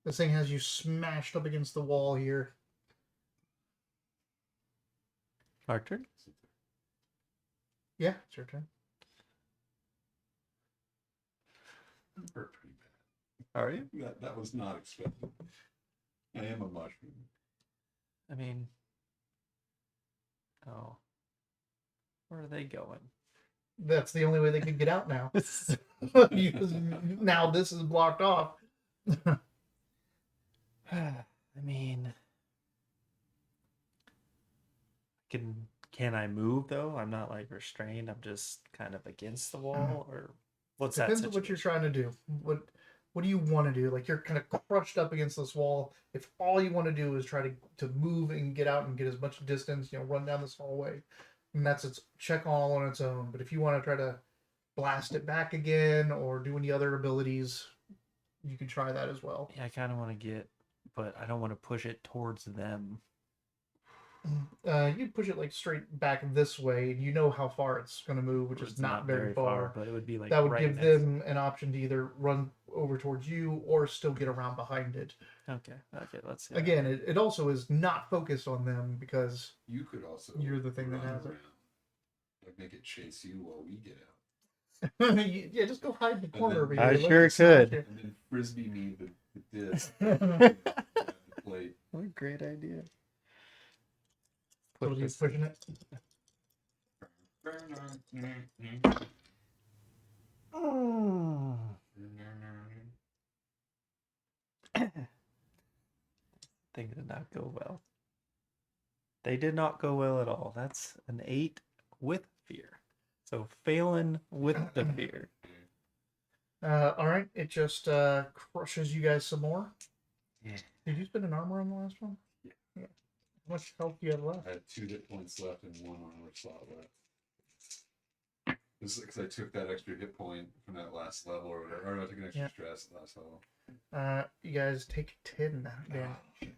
This thing has you smashed up against the wall here. Our turn. Yeah, it's your turn. Hurt pretty bad. Are you? That was not expected. I am a mushroom. I mean, oh, where are they going? That's the only way they could get out now. Now this is blocked off. I mean, can I move though? I'm not like restrained. I'm just kind of against the wall, or what's that Depends on what you're situation? trying to do. What do you want to do? Like you're kind of crushed up against this wall. If all you want to do is try to move and get out and get as much distance, run down this hallway, and that's its check all on its own. But if you want to try to blast it back again or do any other abilities, you can try that as well. Yeah, I kind of want to get, but I don't want to push it towards them. You'd push it like straight back this way, and you know how far it's going to move, which It's is not very far. but it would be like That would right give next. them an option to either run over towards you or still get around behind it. Okay, let's see. Again, it also is not focused on them because You could also. You're the thing that run has it. around. Like make it chase you while we get out. yeah, just go hide in the corner over then- here. I Let sure it smash could. And then frisbee me the disc. you. Grab the plate. What a great idea. So Put you this- pushing it? Oh. Things did not go well. They did not go well at all. That's an 8 with fear. So failing with the fear. All right. It just crushes you guys some more. Yeah. Did you spend an armor on the last one? Yeah. How much health do you have left? I had 2 hit points left and 1 armor slot left. This is because I took that extra hit point from that last level or whatever. Or I took an extra stress last level. You guys take 10 damage.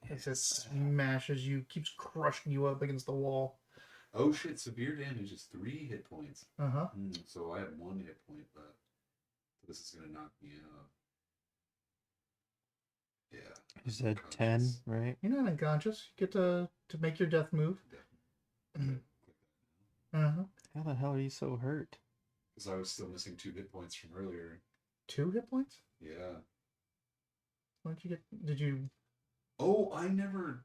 It just smashes you, keeps crushing you up against the wall. Oh shit, severe damage is 3 hit points. Uh-huh. So I have 1 hit point left. So this is gonna knock me out. Yeah. You said Unconscious. 10, right? You're not unconscious. You get to make your death move. Uh-huh. How the hell are you so hurt? Because I was still missing 2 hit points from earlier. 2 hit points? Yeah. Why don't you get... Did you... Oh, I never.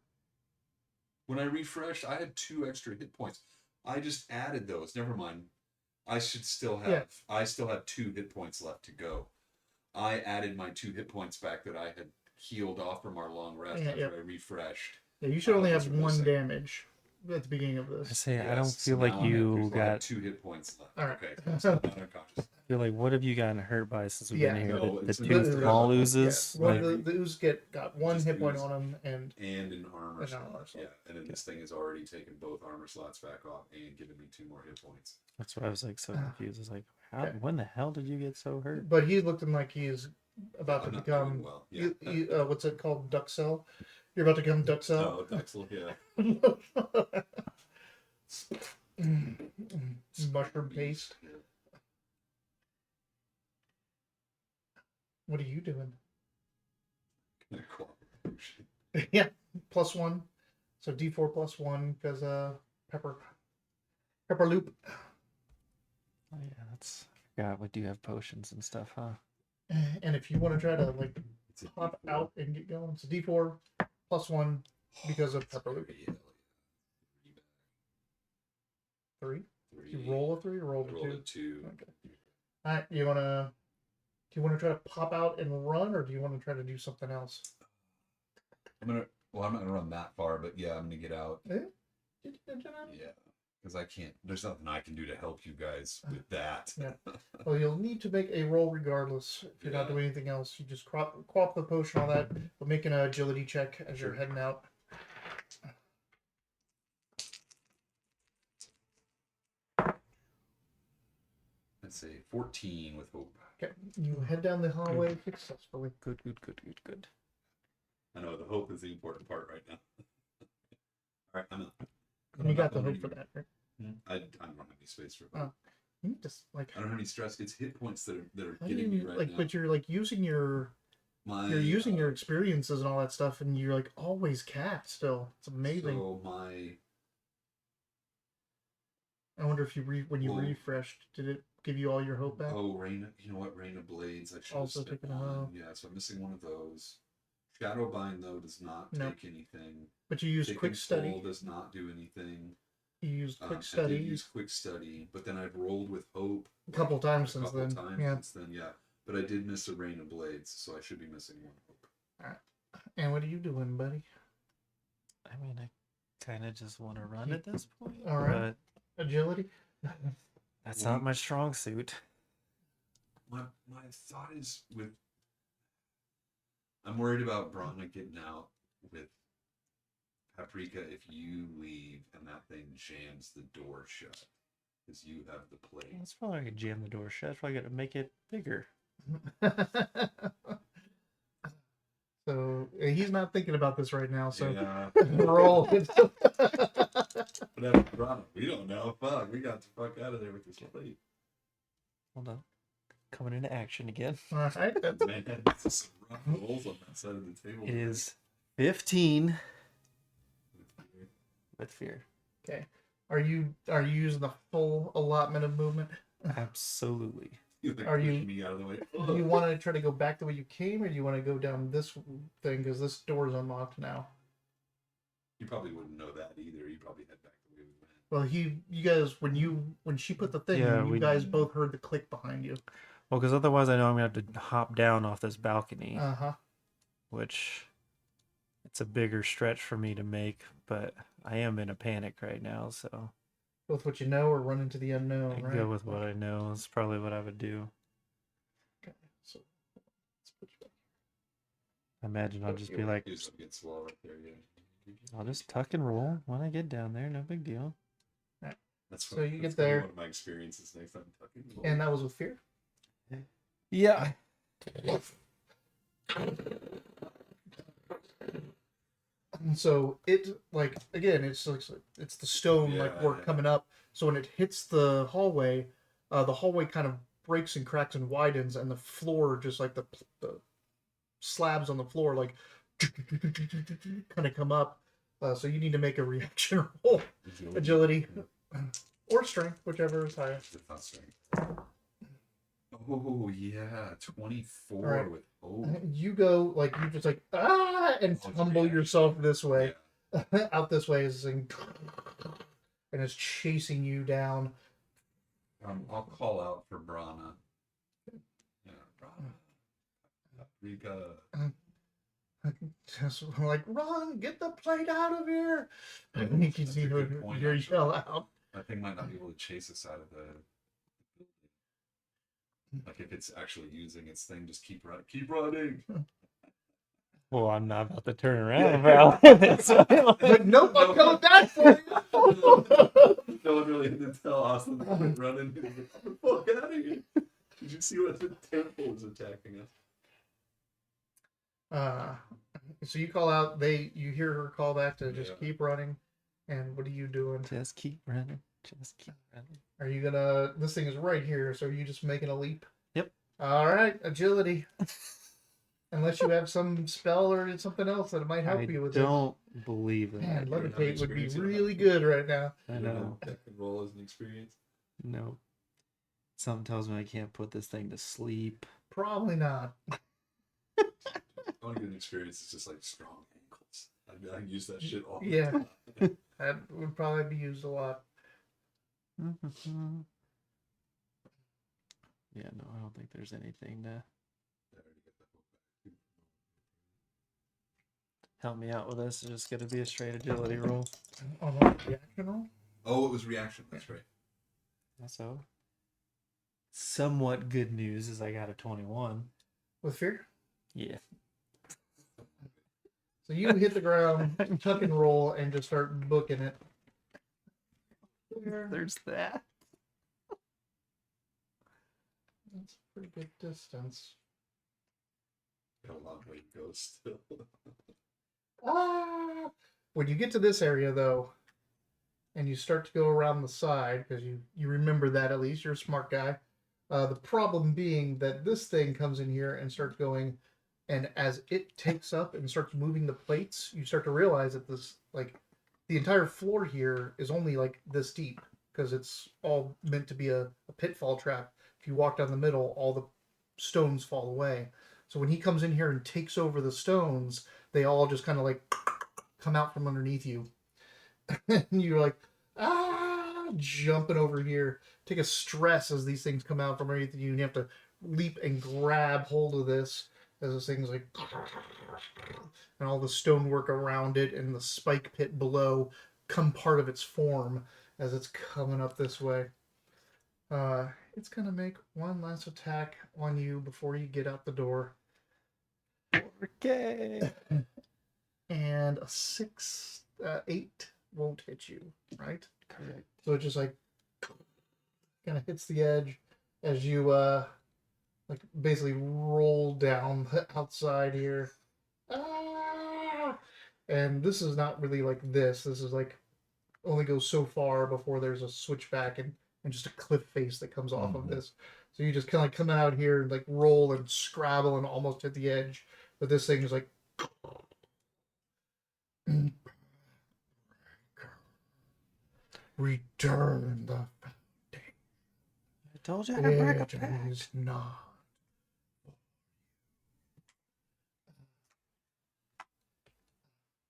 When I refreshed, I had 2 extra hit points. I just added those. Never mind. I should still have. Yeah. I still have 2 hit points left to go. I added my 2 hit points back that I had healed off from our long rest Yeah, after yeah. I refreshed. Yeah, you should only those have are 1 missing. damage at the beginning of I this. say I don't Yes, feel so like now I you have got. 2 hit points left. All right. Okay, so I'm not unconscious. I feel like what have you gotten hurt by since we've Yeah. been here? No, The it's 2 another- small yeah. oozes. Yeah. Well, Like, the ooze got 1 Just hit point ooze. on him, and And an armor An slot. armor slot. Yeah, and then this thing has already taken both armor slots back off and given me 2 more hit points. that's why I was like so Ah. confused. It's like, how? Okay. When the hell did you get so hurt? but he's looking like he's about to I'm not become... doing well. Yeah. what's it called? Duck cell? You're about to become Duck cell? Oh, Dexel, yeah. Mushroom paste. Yeah. What are you doing? Gonna cooperation. Yeah, +1. So D4 +1 because pepper loop. Oh yeah, that's. I forgot we do have potions and stuff, huh? And if you want to try to like It's a pop D4. out and get going, it's a D4 +1 because of pepper loop. Yeah, 3. 3. You roll a 3 or roll a Roll 2? a 2. Okay. All right. Do you want to try to pop out and run, or do you want to try to do something else? I'm not gonna run that far, but yeah, I'm gonna get out. Yeah. Yeah, because I can't. There's nothing I can do to help you guys with that. Yeah. Well, you'll need to make a roll regardless. If you're not Yeah. doing anything else, you just quap the potion, all that. But make an agility check as you're Sure. heading out. Let's say 14 with hope. Okay. You head down the hallway successfully. Good. I know the hope is the important part right now. All right, I'm out. And you got the I'm hope not for even- that, right? I don't have any space for Oh. You need to like. I don't have any stress. It's hit points that are How do getting me you right like? now. But you're like using your you're using your experiences and all that stuff, and you're like always capped still. It's amazing. So my I wonder if when you Well- refreshed, did it give you all your hope back? Oh, Rain. You know what? Rain of Blades. I should Also have taken taken a hoe. one. Yeah, so I'm missing one of those. Shadowbind though does not Nope. take anything. But you used Taken quick study. Soul does not do anything. You used quick I study did use quick study, but then I've rolled with hope a couple times a since couple then. times Yeah. since then. Yeah, but I did miss a Rain of Blades, so I should be missing one hope. And what are you doing, buddy? I mean, I kind of just want to run at this point. All right. Agility. That's not my strong suit. My thought is with. I'm worried about Brana getting out with Paprika if you leave and that thing jams the door shut because you have the plate. That's probably gonna jam the door shut. That's probably gonna make it bigger. So he's not thinking about this right now. So Yeah. roll. Whatever, Brana. We don't know. Fuck. We got the fuck out of there with this plate. Hold on. Coming into action again. All right. Man, it's just some rough rolls on that side of the table. It is 15 with fear. Okay. Are you using the full allotment of movement? Absolutely. Are you- pushing me out of the way? Do you want to try to go back the way you came, or do you want to go down this thing because this door is unlocked now? You probably wouldn't know that either. You probably head back the way we went. Well, you guys, when she put the thing Yeah, in, you we- guys both heard the click behind you. Well, because otherwise I know I'm gonna have to hop down off this balcony, Uh-huh. which it's a bigger stretch for me to make, but I am in a panic right now, so Both what you know or run into the unknown, I right? go with what I know. It's probably what I would do. Okay, so let's put you back. I imagine I'll just be like, Here's up against the wall right there, yeah. I'll just tuck and roll when I get down there. No big deal. That's So you that's get there. One of my experiences next time tucking. And that was with fear? Yeah. So it, like, again, it's the stone like work Yeah. coming up. So when it hits the hallway kind of breaks and cracks and widens, and the floor just like the slabs on the floor like kind of come up. So you need to make a reaction roll, agility or strength, whichever is higher. It's not strength. Oh yeah, 24 Alright. with hope. You go like you just like and Oh, it's tumble reaction. yourself this way. Yeah. Out this way is and it's chasing you down. I'll call out for Brana. Yeah, Brana. Paprika. Just like, run, get the plate out of here. And you can That's see a her good point, your actually. yell out. That thing might not be able to chase us out of the building. Like if it's actually using its thing, just keep running. Keep running. Well, I'm not about to turn around, Val. So, But nope, I'm coming back for you. No one really had to tell Austin to quit running. He was like, "Get the fuck out of here." Did you see what the temple was attacking us? So you call out, you hear her call back to just Yeah. keep running. And what are you doing? just keep running. Just keep running. Are you gonna, this thing is right here, so are you just making a leap? Yep. Alright, agility. Unless you have some spell or something else that might help I you with don't believe it. that. Man, don't have levitate would be experience in really that. good right now. I You know. That can roll as an experience. No. Something tells me I can't put this thing to sleep. Probably not. I want to get an experience. It's just like strong ankles. I use that shit all the Yeah. time. That would probably be used a lot. Yeah, no, I don't think there's anything to help me out with this. It's just going to be a straight agility roll. On the reaction roll? Oh, it was reaction. That's right. So, somewhat good news is I got a 21. With fear? Yeah. So you hit the ground, tuck and roll, and just start booking it. There's that. That's a pretty good distance. Got a long way to go still. Ah! When you get to this area, though, and you start to go around the side, because you remember that at least, you're a smart guy. The problem being that this thing comes in here and starts going, and as it takes up and starts moving the plates, you start to realize that this, like, the entire floor here is only like this deep, because it's all meant to be a pitfall trap. If you walk down the middle, all the stones fall away. So when he comes in here and takes over the stones, they all just kind of like come out from underneath you. And you're like, jumping over here. Take a stress as these things come out from underneath you, and you have to leap and grab hold of this as this thing's like, and all the stonework around it and the spike pit below come part of its form as it's coming up this way. It's gonna make one last attack on you before you get out the door. Okay. And a 8 won't hit you, right? Correct. So it just like kind of hits the edge as you like basically roll down the outside here. And this is not really like this. This is like only goes so far before there's a switchback and just a cliff face that comes off of this. So you just kind of like come out here and like roll and scrabble and almost hit the edge. But this thing is like return the I told you I'd break a it pack. is not.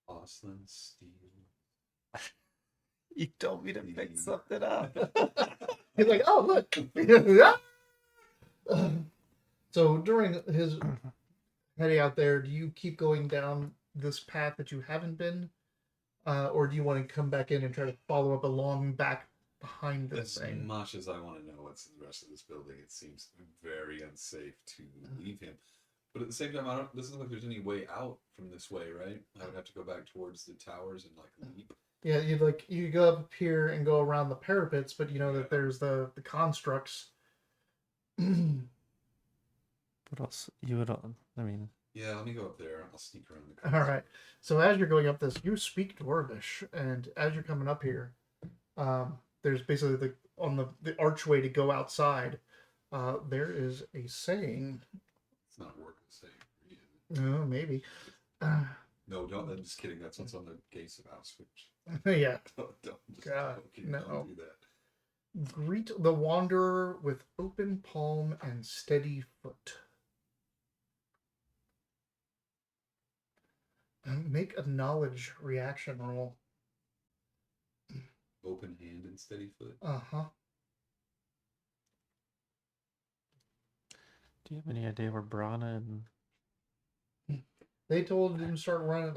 Austin Steel. You told me to pick something up. He's like, oh look. So during his heading out there, do you keep going down this path that you haven't been, or do you want to come back in and try to follow up along back behind this As thing? much as I want to know what's in the rest of this building, it seems very unsafe to leave him. But at the same time, doesn't look like there's any way out from this way, right? I would have to go back towards the towers and like leap. Yeah, you go up here and go around the parapets, but you know that there's the constructs. What else? You would. I mean, Yeah, let me go up there. I'll sneak around the All right. So as you're going up this, you speak Dwarvish, and as you're coming up here, there's basically on the archway to go outside. There is a saying. It's not working the same. No, maybe. No, don't. I'm just kidding. That's what's on the case of Auschwitz. Yeah. Don't God, no. don't do that. Greet the wanderer with open palm and steady foot. Make a knowledge reaction roll. Open hand and steady foot. Uh-huh. do you have any idea where Brana and They told him to start running,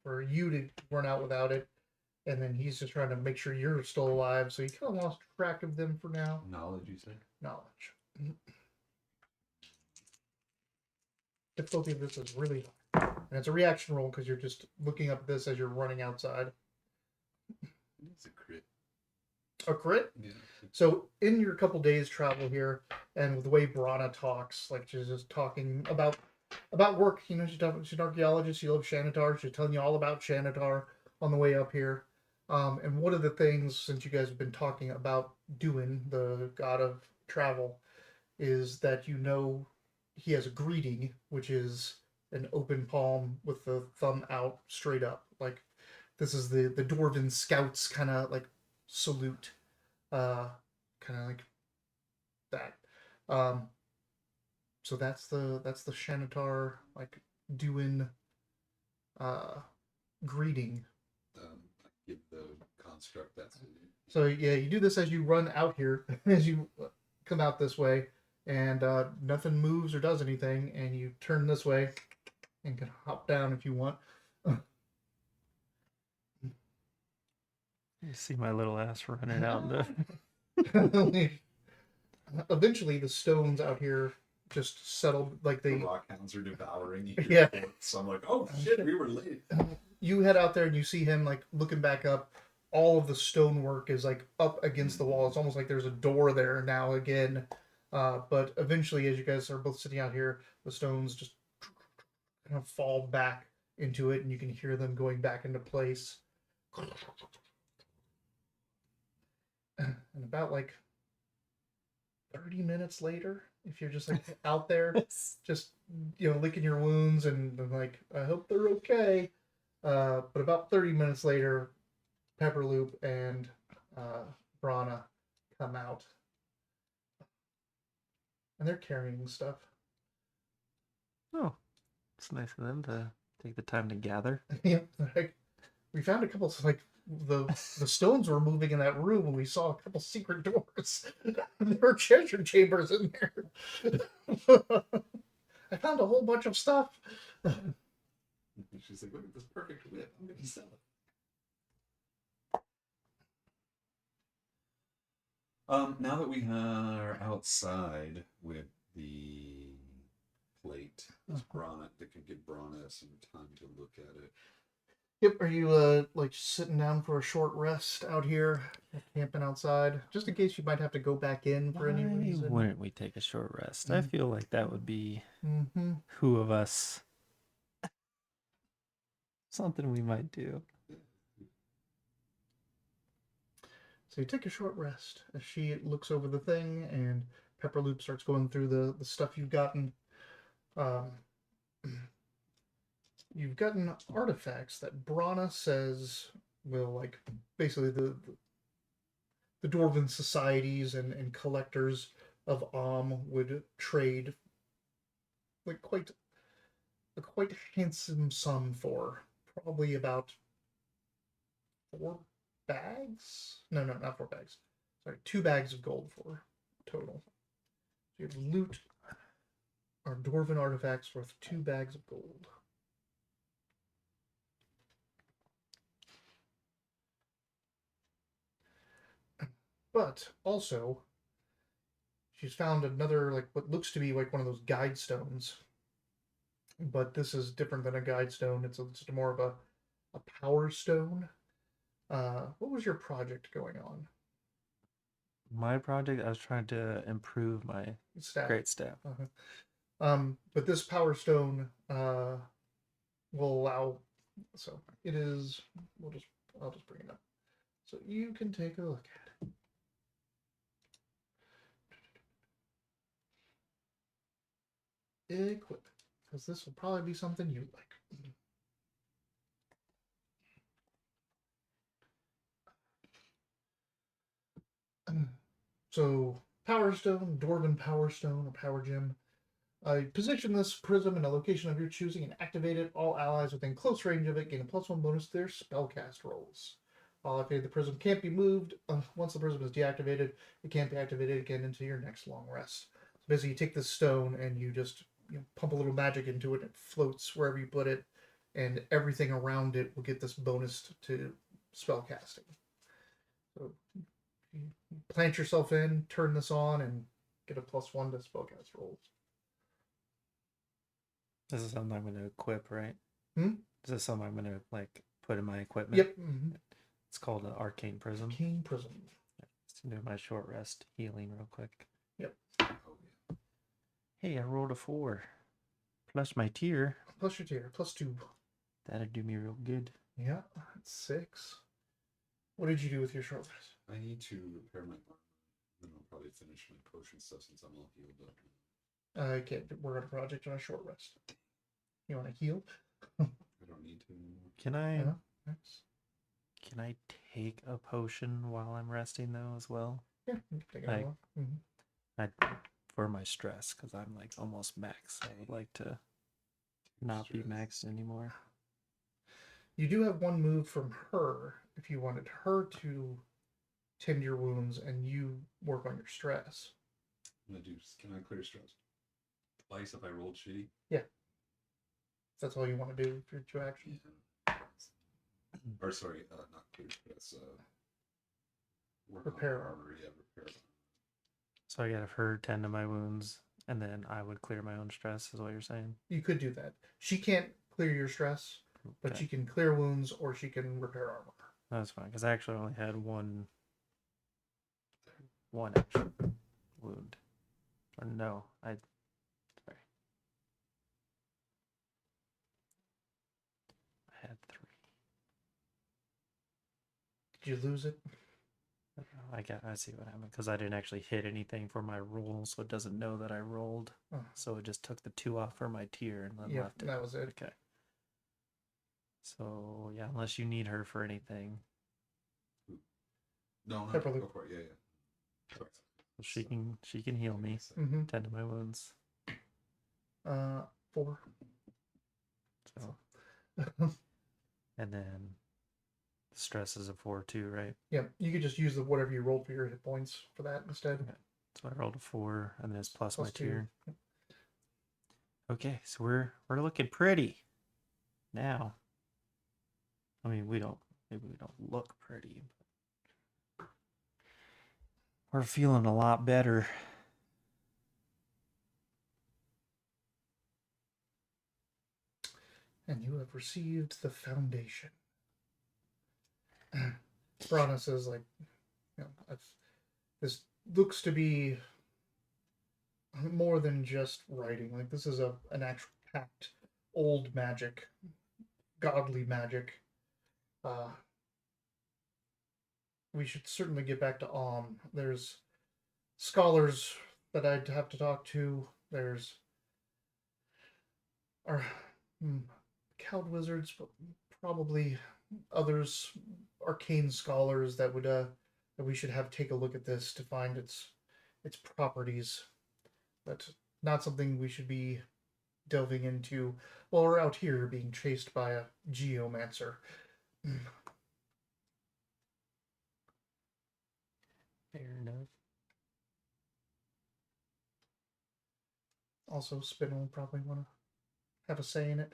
for you to run out without it, and then he's just trying to make sure you're still alive. So he kind of lost track of them for now. Knowledge, you say? Knowledge. Difficulty of this is really high, and it's a reaction roll because you're just looking up this as you're running outside. It's a crit. A crit. Yeah. So in your couple days travel here, and with the way Brana talks, like she's just talking about work. You know, she's an archaeologist. She loves Shanatar. She's telling you all about Shanatar on the way up here. And one of the things, since you guys have been talking about Duin, the god of travel, is that you know he has a greeting, which is an open palm with the thumb out straight up. Like this is the Dwarven scouts kind of like salute, kind of like that. So that's the Shanatar like Duin greeting. I give the construct that's it. So yeah, you do this as you run out here, as you come out this way, and nothing moves or does anything, and you turn this way and can hop down if you want. you see my little ass running out into Eventually, the stones out here just settled. Like The they, rock hounds are devouring you. Yeah. So I'm like, oh shit, we were late. you head out there and you see him like looking back up. All of the stonework is like up against the wall. It's almost like there's a door there now again. But eventually, as you guys are both sitting out here, the stones just kind of fall back into it, and you can hear them going back into place. And about like 30 minutes later, if you're just like out there, just licking your wounds and like, I hope they're okay. But about 30 minutes later, Pepperloop and Brana come out. And they're carrying stuff. Oh, it's nice of them to take the time to gather. Yep. Like, we found a couple like the stones were moving in that room and we saw a couple secret doors. There were treasure chambers in there. I found a whole bunch of stuff. She's like, look at this perfect whip. I'm gonna sell it. Now that we are outside with the plate, this Brana, that can give Brana some time to look at it. Yep. Are you like sitting down for a short rest out here, camping outside, just in case you might have to go back in for any Why reason? wouldn't we take a short rest? I feel like that would be Mm-hmm. who of us something we might do. So you take a short rest as she looks over the thing, and Pepperloop starts going through the stuff you've gotten. Um, you've gotten artifacts that Brana says will, like, basically the dwarven societies and collectors of would trade like a quite handsome sum for. Probably about 4 bags? No, not 4 bags. Sorry, 2 bags of gold for total. So you have loot or dwarven artifacts worth 2 bags of gold. But also, she's found another, like, what looks to be like one of those guide stones. But this is different than a guide stone. It's more of a power stone. What was your project going on? My project, I was trying to improve my Staff. great staff. But this power stone will allow. So it is. I'll just bring it up, so you can take a look at it. Equip, because this will probably be something you like. So, Power Stone, Dwarven Power Stone, or Power Gem. Position this prism in a location of your choosing and activate it. All allies within close range of it gain a +1 bonus to their spellcast rolls. While activated, the prism can't be moved. Once the prism is deactivated, it can't be activated again until your next long rest. So basically, you take this stone and you just pump a little magic into it. And it floats wherever you put it, and everything around it will get this bonus to spellcasting. So you plant yourself in, turn this on, and get a +1 to spellcast rolls. This is something I'm going to equip, right? Hmm? Is this something I'm going to like put in my equipment? Yep. Mm-hmm. It's called an arcane prism. Arcane prism. Let's do my short rest healing real quick. Yep. Oh, yeah. Hey, I rolled a 4 plus my tier. Plus your tier, +2. That'd do me real good. Yeah, that's 6. What did you do with your short rest? I need to repair my armor. Then I'll probably finish my potion stuff since I'm all healed up. I can't work on a project on a short rest. You want to heal? I don't need to anymore. Can I Yeah. Nice. can I take a potion while I'm resting though as well? Yeah, you can take it Like- all. Mm-hmm. I for my stress because I'm like almost max. I would like to not be Stress. maxed anymore. You do have one move from her if you wanted her to tend your wounds and you work on your stress. I'm gonna do. Can I clear stress twice if I rolled shitty? If that's all you want to do for your 2 actions. Yeah. Or sorry, not clear stress. Work Repair on armor. Yeah, repair. So I gotta have her tend to my wounds, and then I would clear my own stress. Is what you're saying? You could do that. She can't clear your stress, but Okay. she can clear wounds or she can repair armor. That's fine because I actually only had one extra wound. Or no, sorry. I had 3. Did you lose it? I see what happened because I didn't actually hit anything for my roll, so it doesn't know that I rolled. Oh. So it just took the 2 off for my tier and then Yeah, left it. that was it. Okay. So yeah, unless you need her for anything. No, Separately. go for it. Yeah. Sorry. She can heal me, Mm-hmm. tend to my wounds. 4. So, and then the stress is a 4 too, right? Yeah, you could just use the whatever you rolled for your hit points for that instead. Okay. So I rolled a 4, and then it's plus my 2. tier. Okay, so we're looking pretty now. I mean, maybe we don't look pretty, but we're feeling a lot better. And you have received the foundation. Brana says, like, this looks to be more than just writing. Like, this is an actual pact, old magic, godly magic. We should certainly get back to There's scholars that I'd have to talk to. There's our cowed wizards, but probably others, arcane scholars that would that we should have take a look at this to find its properties. But not something we should be delving into while we're out here being chased by a geomancer. Fair enough. Also, Spinel will probably want to have a say in it.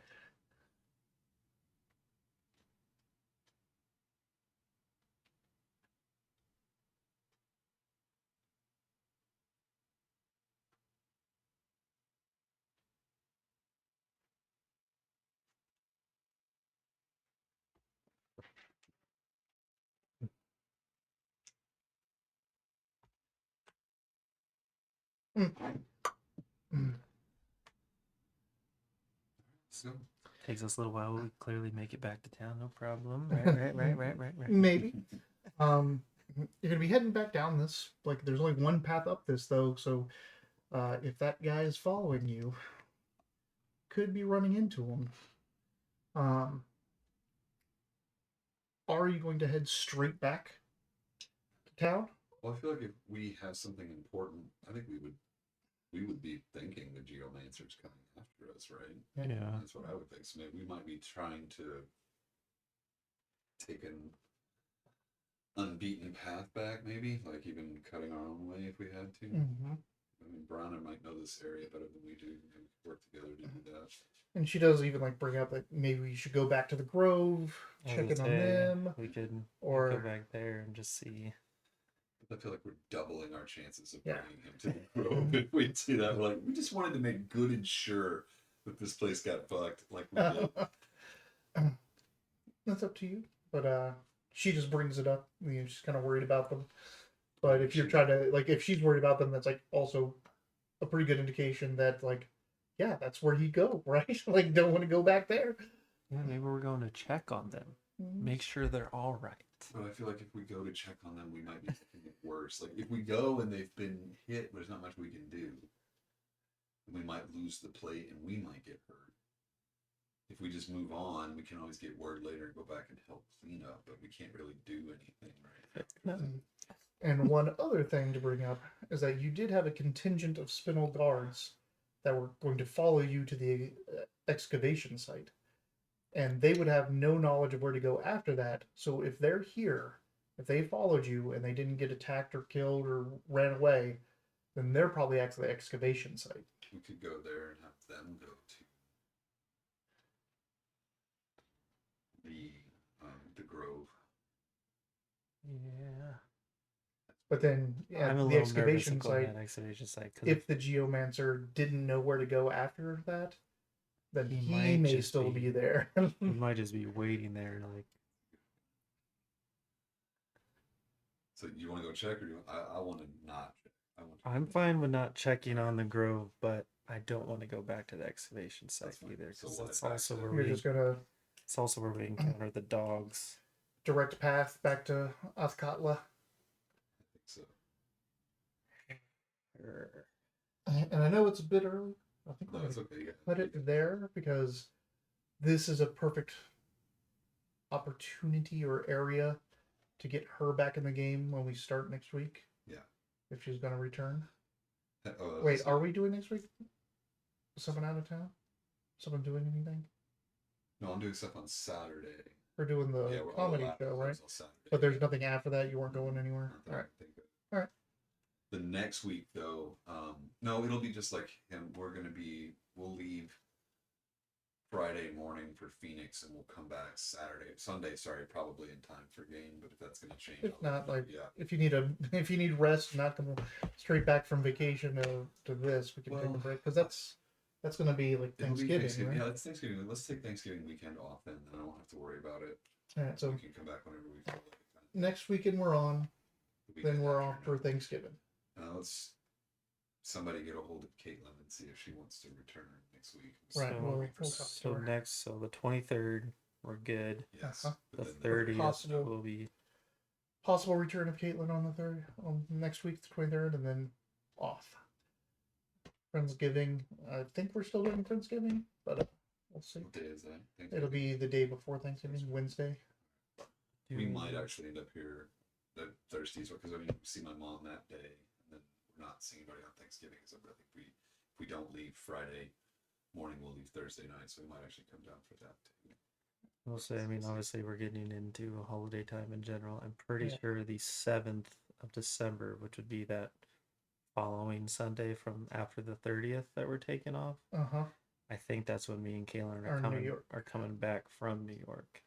So, Takes us a little while. We clearly make it back to town, no problem. Right. Maybe. You're gonna be heading back down this. Like, there's only one path up this though, so if that guy is following you, could be running into him. Are you going to head straight back to town? well, I feel like if we have something important, I think we would be thinking the geomancer's coming after us, right? Yeah. That's what I would think. So maybe we might be trying to take an unbeaten path back, maybe, like even cutting our own way if we had to. Mm-hmm. I mean, Brana might know this area better than we do. Maybe we could work together to do that. And she does even like bring up that maybe we should go back to the Grove, check in on them. We could or go back there and just see. But I feel like we're doubling our chances of Yeah. bringing him to the Grove if we do that. We're like, we just wanted to make good and sure that this place got fucked, like we did. That's up to you. But she just brings it up. She's kind of worried about them. But if you're trying to, like, if she's worried about them, that's like also a pretty good indication that, like, yeah, that's where you go, right? Like, don't want to go back there. Yeah, maybe we're going to check on them, make sure they're all right. But I feel like if we go to check on them, we might be making it worse. Like, if we go and they've been hit, there's not much we can do. We might lose the plate and we might get hurt. If we just move on, we can always get word later and go back and help clean up, but we can't really do anything, right? No. And one other thing to bring up is that you did have a contingent of Spinel guards that were going to follow you to the excavation site. And they would have no knowledge of where to go after that. So if they're here, if they followed you and they didn't get attacked or killed or ran away, then they're probably at the excavation site. We could go there and have them go to the Grove. Yeah. But then I'm a at the little excavation nervous of going to site, that excavation site if the geomancer didn't know where to go after that, then he might may just still be be- there. he might just be waiting there, like. So you want to go check, or I want to not check. I'm fine with not checking on the Grove, but I don't want to go back to the excavation site That's fine. either, So because what, that's back also to- where You're we. just gonna It's also where we encounter the dogs. direct path back to Athkatla. I think so. And I know it's a bit early. I think No, we're it's gonna okay. put it there because this is a perfect opportunity or area to get her back in the game when we start next week. Yeah. If she's gonna return. Oh, Wait, are we doing next week? Someone out of town? Someone doing anything? No, I'm doing stuff on Saturday. We're doing the Yeah, we're all comedy allowed show, to right? close on Saturday. But there's nothing after that. You weren't going anywhere. Not that All I right. can think of. All right. The next week, though, no, it'll be just like him. We'll leave Friday morning for Phoenix, and we'll come back Sunday. Sorry, probably in time for game. But if that's gonna change, If I'll let not, you know. like, yeah, if you need rest, not come straight back from vacation to this, we can take a Well, break because that's gonna be like it'll be Thanksgiving, right? Yeah, it's Thanksgiving. Let's take Thanksgiving weekend off, then I don't have to worry about it. All right. So We can come back whenever we feel like it. next weekend we're on. The Then weekend we're after, off for Thanksgiving. let's somebody get a hold of Caitlin and see if she wants to return next week. Right, So, we'll talk to so her. next, so the 23rd, we're good. Yes. Uh-huh. but The then 30th Possible. will be Possible return of Caitlin on the third, on next week, the 23rd, and then off. Friendsgiving. I think we're still doing Friendsgiving, but we'll see. What day is that? It'll be the day before Thanksgiving, Wednesday. We might actually end up here the Thursdays because I mean see my mom that day, and then we're not seeing anybody on Thanksgiving. So I think if we don't leave Friday morning, we'll leave Thursday night. So we might actually come down for that too. We'll say, I mean, obviously, we're getting into holiday time in general. I'm pretty Yeah. sure the 7th of December, which would be that following Sunday from after the 30th that we're taking off. Uh huh. I think that's when me and Kaylin Or New are York. coming back from New York.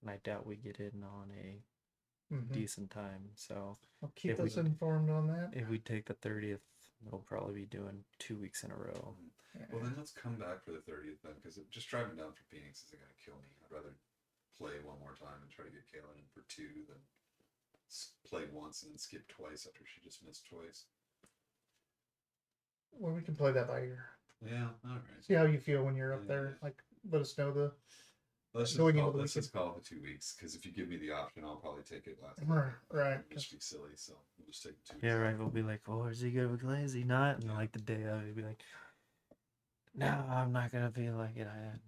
And I doubt we get in on a Mm-hmm. decent time. So I'll keep if we- us informed on that. if we take the 30th, we'll probably be doing 2 weeks in a row. Well, then let's come back for the 30th then, because just driving down from Phoenix is gonna kill me. I'd rather play one more time and try to get Kaylin in for 2 than play once and then skip twice after she just missed twice. Well, we can play that by ear. Yeah, all right. See how you feel when you're up Yeah, there. yeah. Like, let us know the. Let's Going just into the let's call it the 2 weeks, because if you give me the option, I'll probably take it last. Right. It'll just be silly, so we'll just take the 2 Yeah, weeks. right. We'll be like, "Oh, is he gonna play? Is he not?" And Yeah. like the day of, he'll be like, "No, I'm not gonna feel like it. I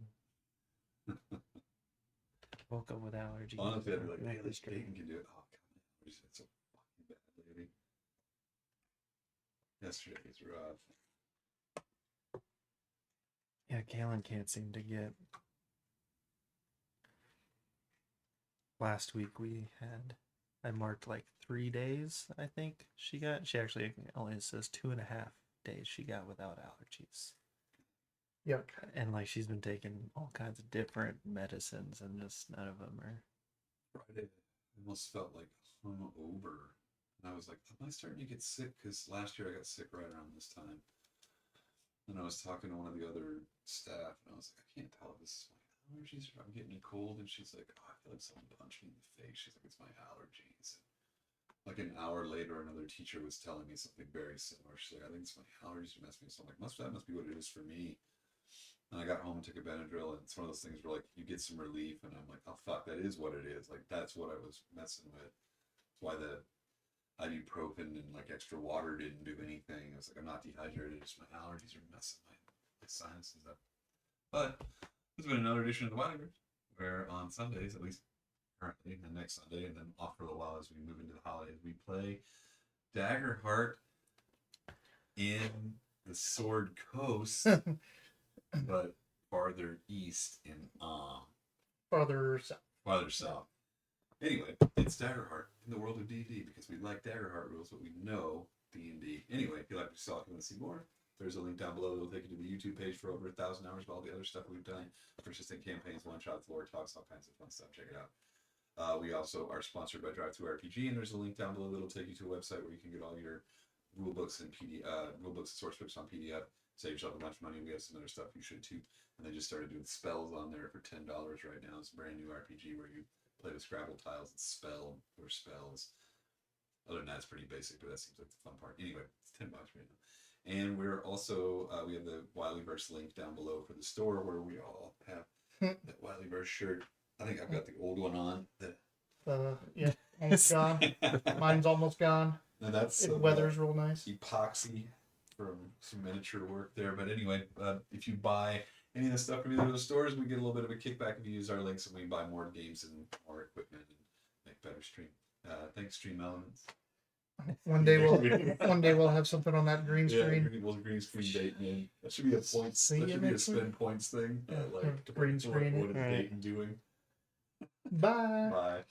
woke up with allergies." Honestly, I'd be like, Make hey, this this Dayton straight." can do it. Oh, come on. Allergies, it's so fucking bad, lady. Yesterday was rough. Yeah, Kaylin can't seem to get. Last week I marked like 3 days. I think she got. She actually only says 2.5 days she got without allergies. Yuck. And like she's been taking all kinds of different medicines, and just none of them are. Friday, I almost felt like hungover. And I was like, am I starting to get sick? Because last year I got sick right around this time. And I was talking to one of the other staff, and I was like, I can't tell if this is my allergies or I'm getting a cold. And she's like, oh, I feel like someone punched me in the face. She's like, it's my allergies. And like an hour later, another teacher was telling me something very similar. She's like, I think it's my allergies are messing me. So I'm like, that must be what it is for me. And I got home and took a Benadryl, and it's one of those things where like you get some relief, and I'm like, oh fuck, that is what it is. Like that's what I was messing with. That's why the ibuprofen and like extra water didn't do anything. I was like, I'm not dehydrated, it's my allergies are messing my sinuses up. But this has been another edition of the Wiley, where on Sundays, at least currently, and next Sunday, and then off for a little while as we move into the holidays, we play Daggerheart in the Sword Coast, but farther east in Farther south. farther south. Anyway, it's Daggerheart in the world of D&D because we like Daggerheart rules, but we know D&D. Anyway, if you like what you saw, if you want to see more, there's a link down below that'll take you to the YouTube page for over 1,000 hours of all the other stuff we've done. Persistent campaigns, one-shot floor talks, all kinds of fun stuff. Check it out. We also are sponsored by Drive2RPG, and there's a link down below that'll take you to a website where you can get all your rule books and rule books and source books on PDF. Save yourself a bunch of money. We have some other stuff you should too. And they just started doing spells on there for $10 right now. It's a brand new RPG where you play with Scrabble tiles and spell or spells. Other than that, it's pretty basic, but that seems like the fun part. Anyway, it's $10 right now. And we're also we have the Wileyverse link down below for the store where we all have that Wileyverse shirt. I think I've got the old one on. Yeah, almost gone. Mine's almost gone. And that's It weather's real nice. epoxy from some miniature work there. But anyway, if you buy any of the stuff from either of those stores, we get a little bit of a kickback if you use our links, and we buy more games and more equipment and make better stream. Thanks, Stream Elements. One day we'll have something on that green screen. We'll green screen date, man. That should be a points. See That you should be a next week. spend points thing. Yeah, Like green screen What is it. Dayton doing? Bye. Bye.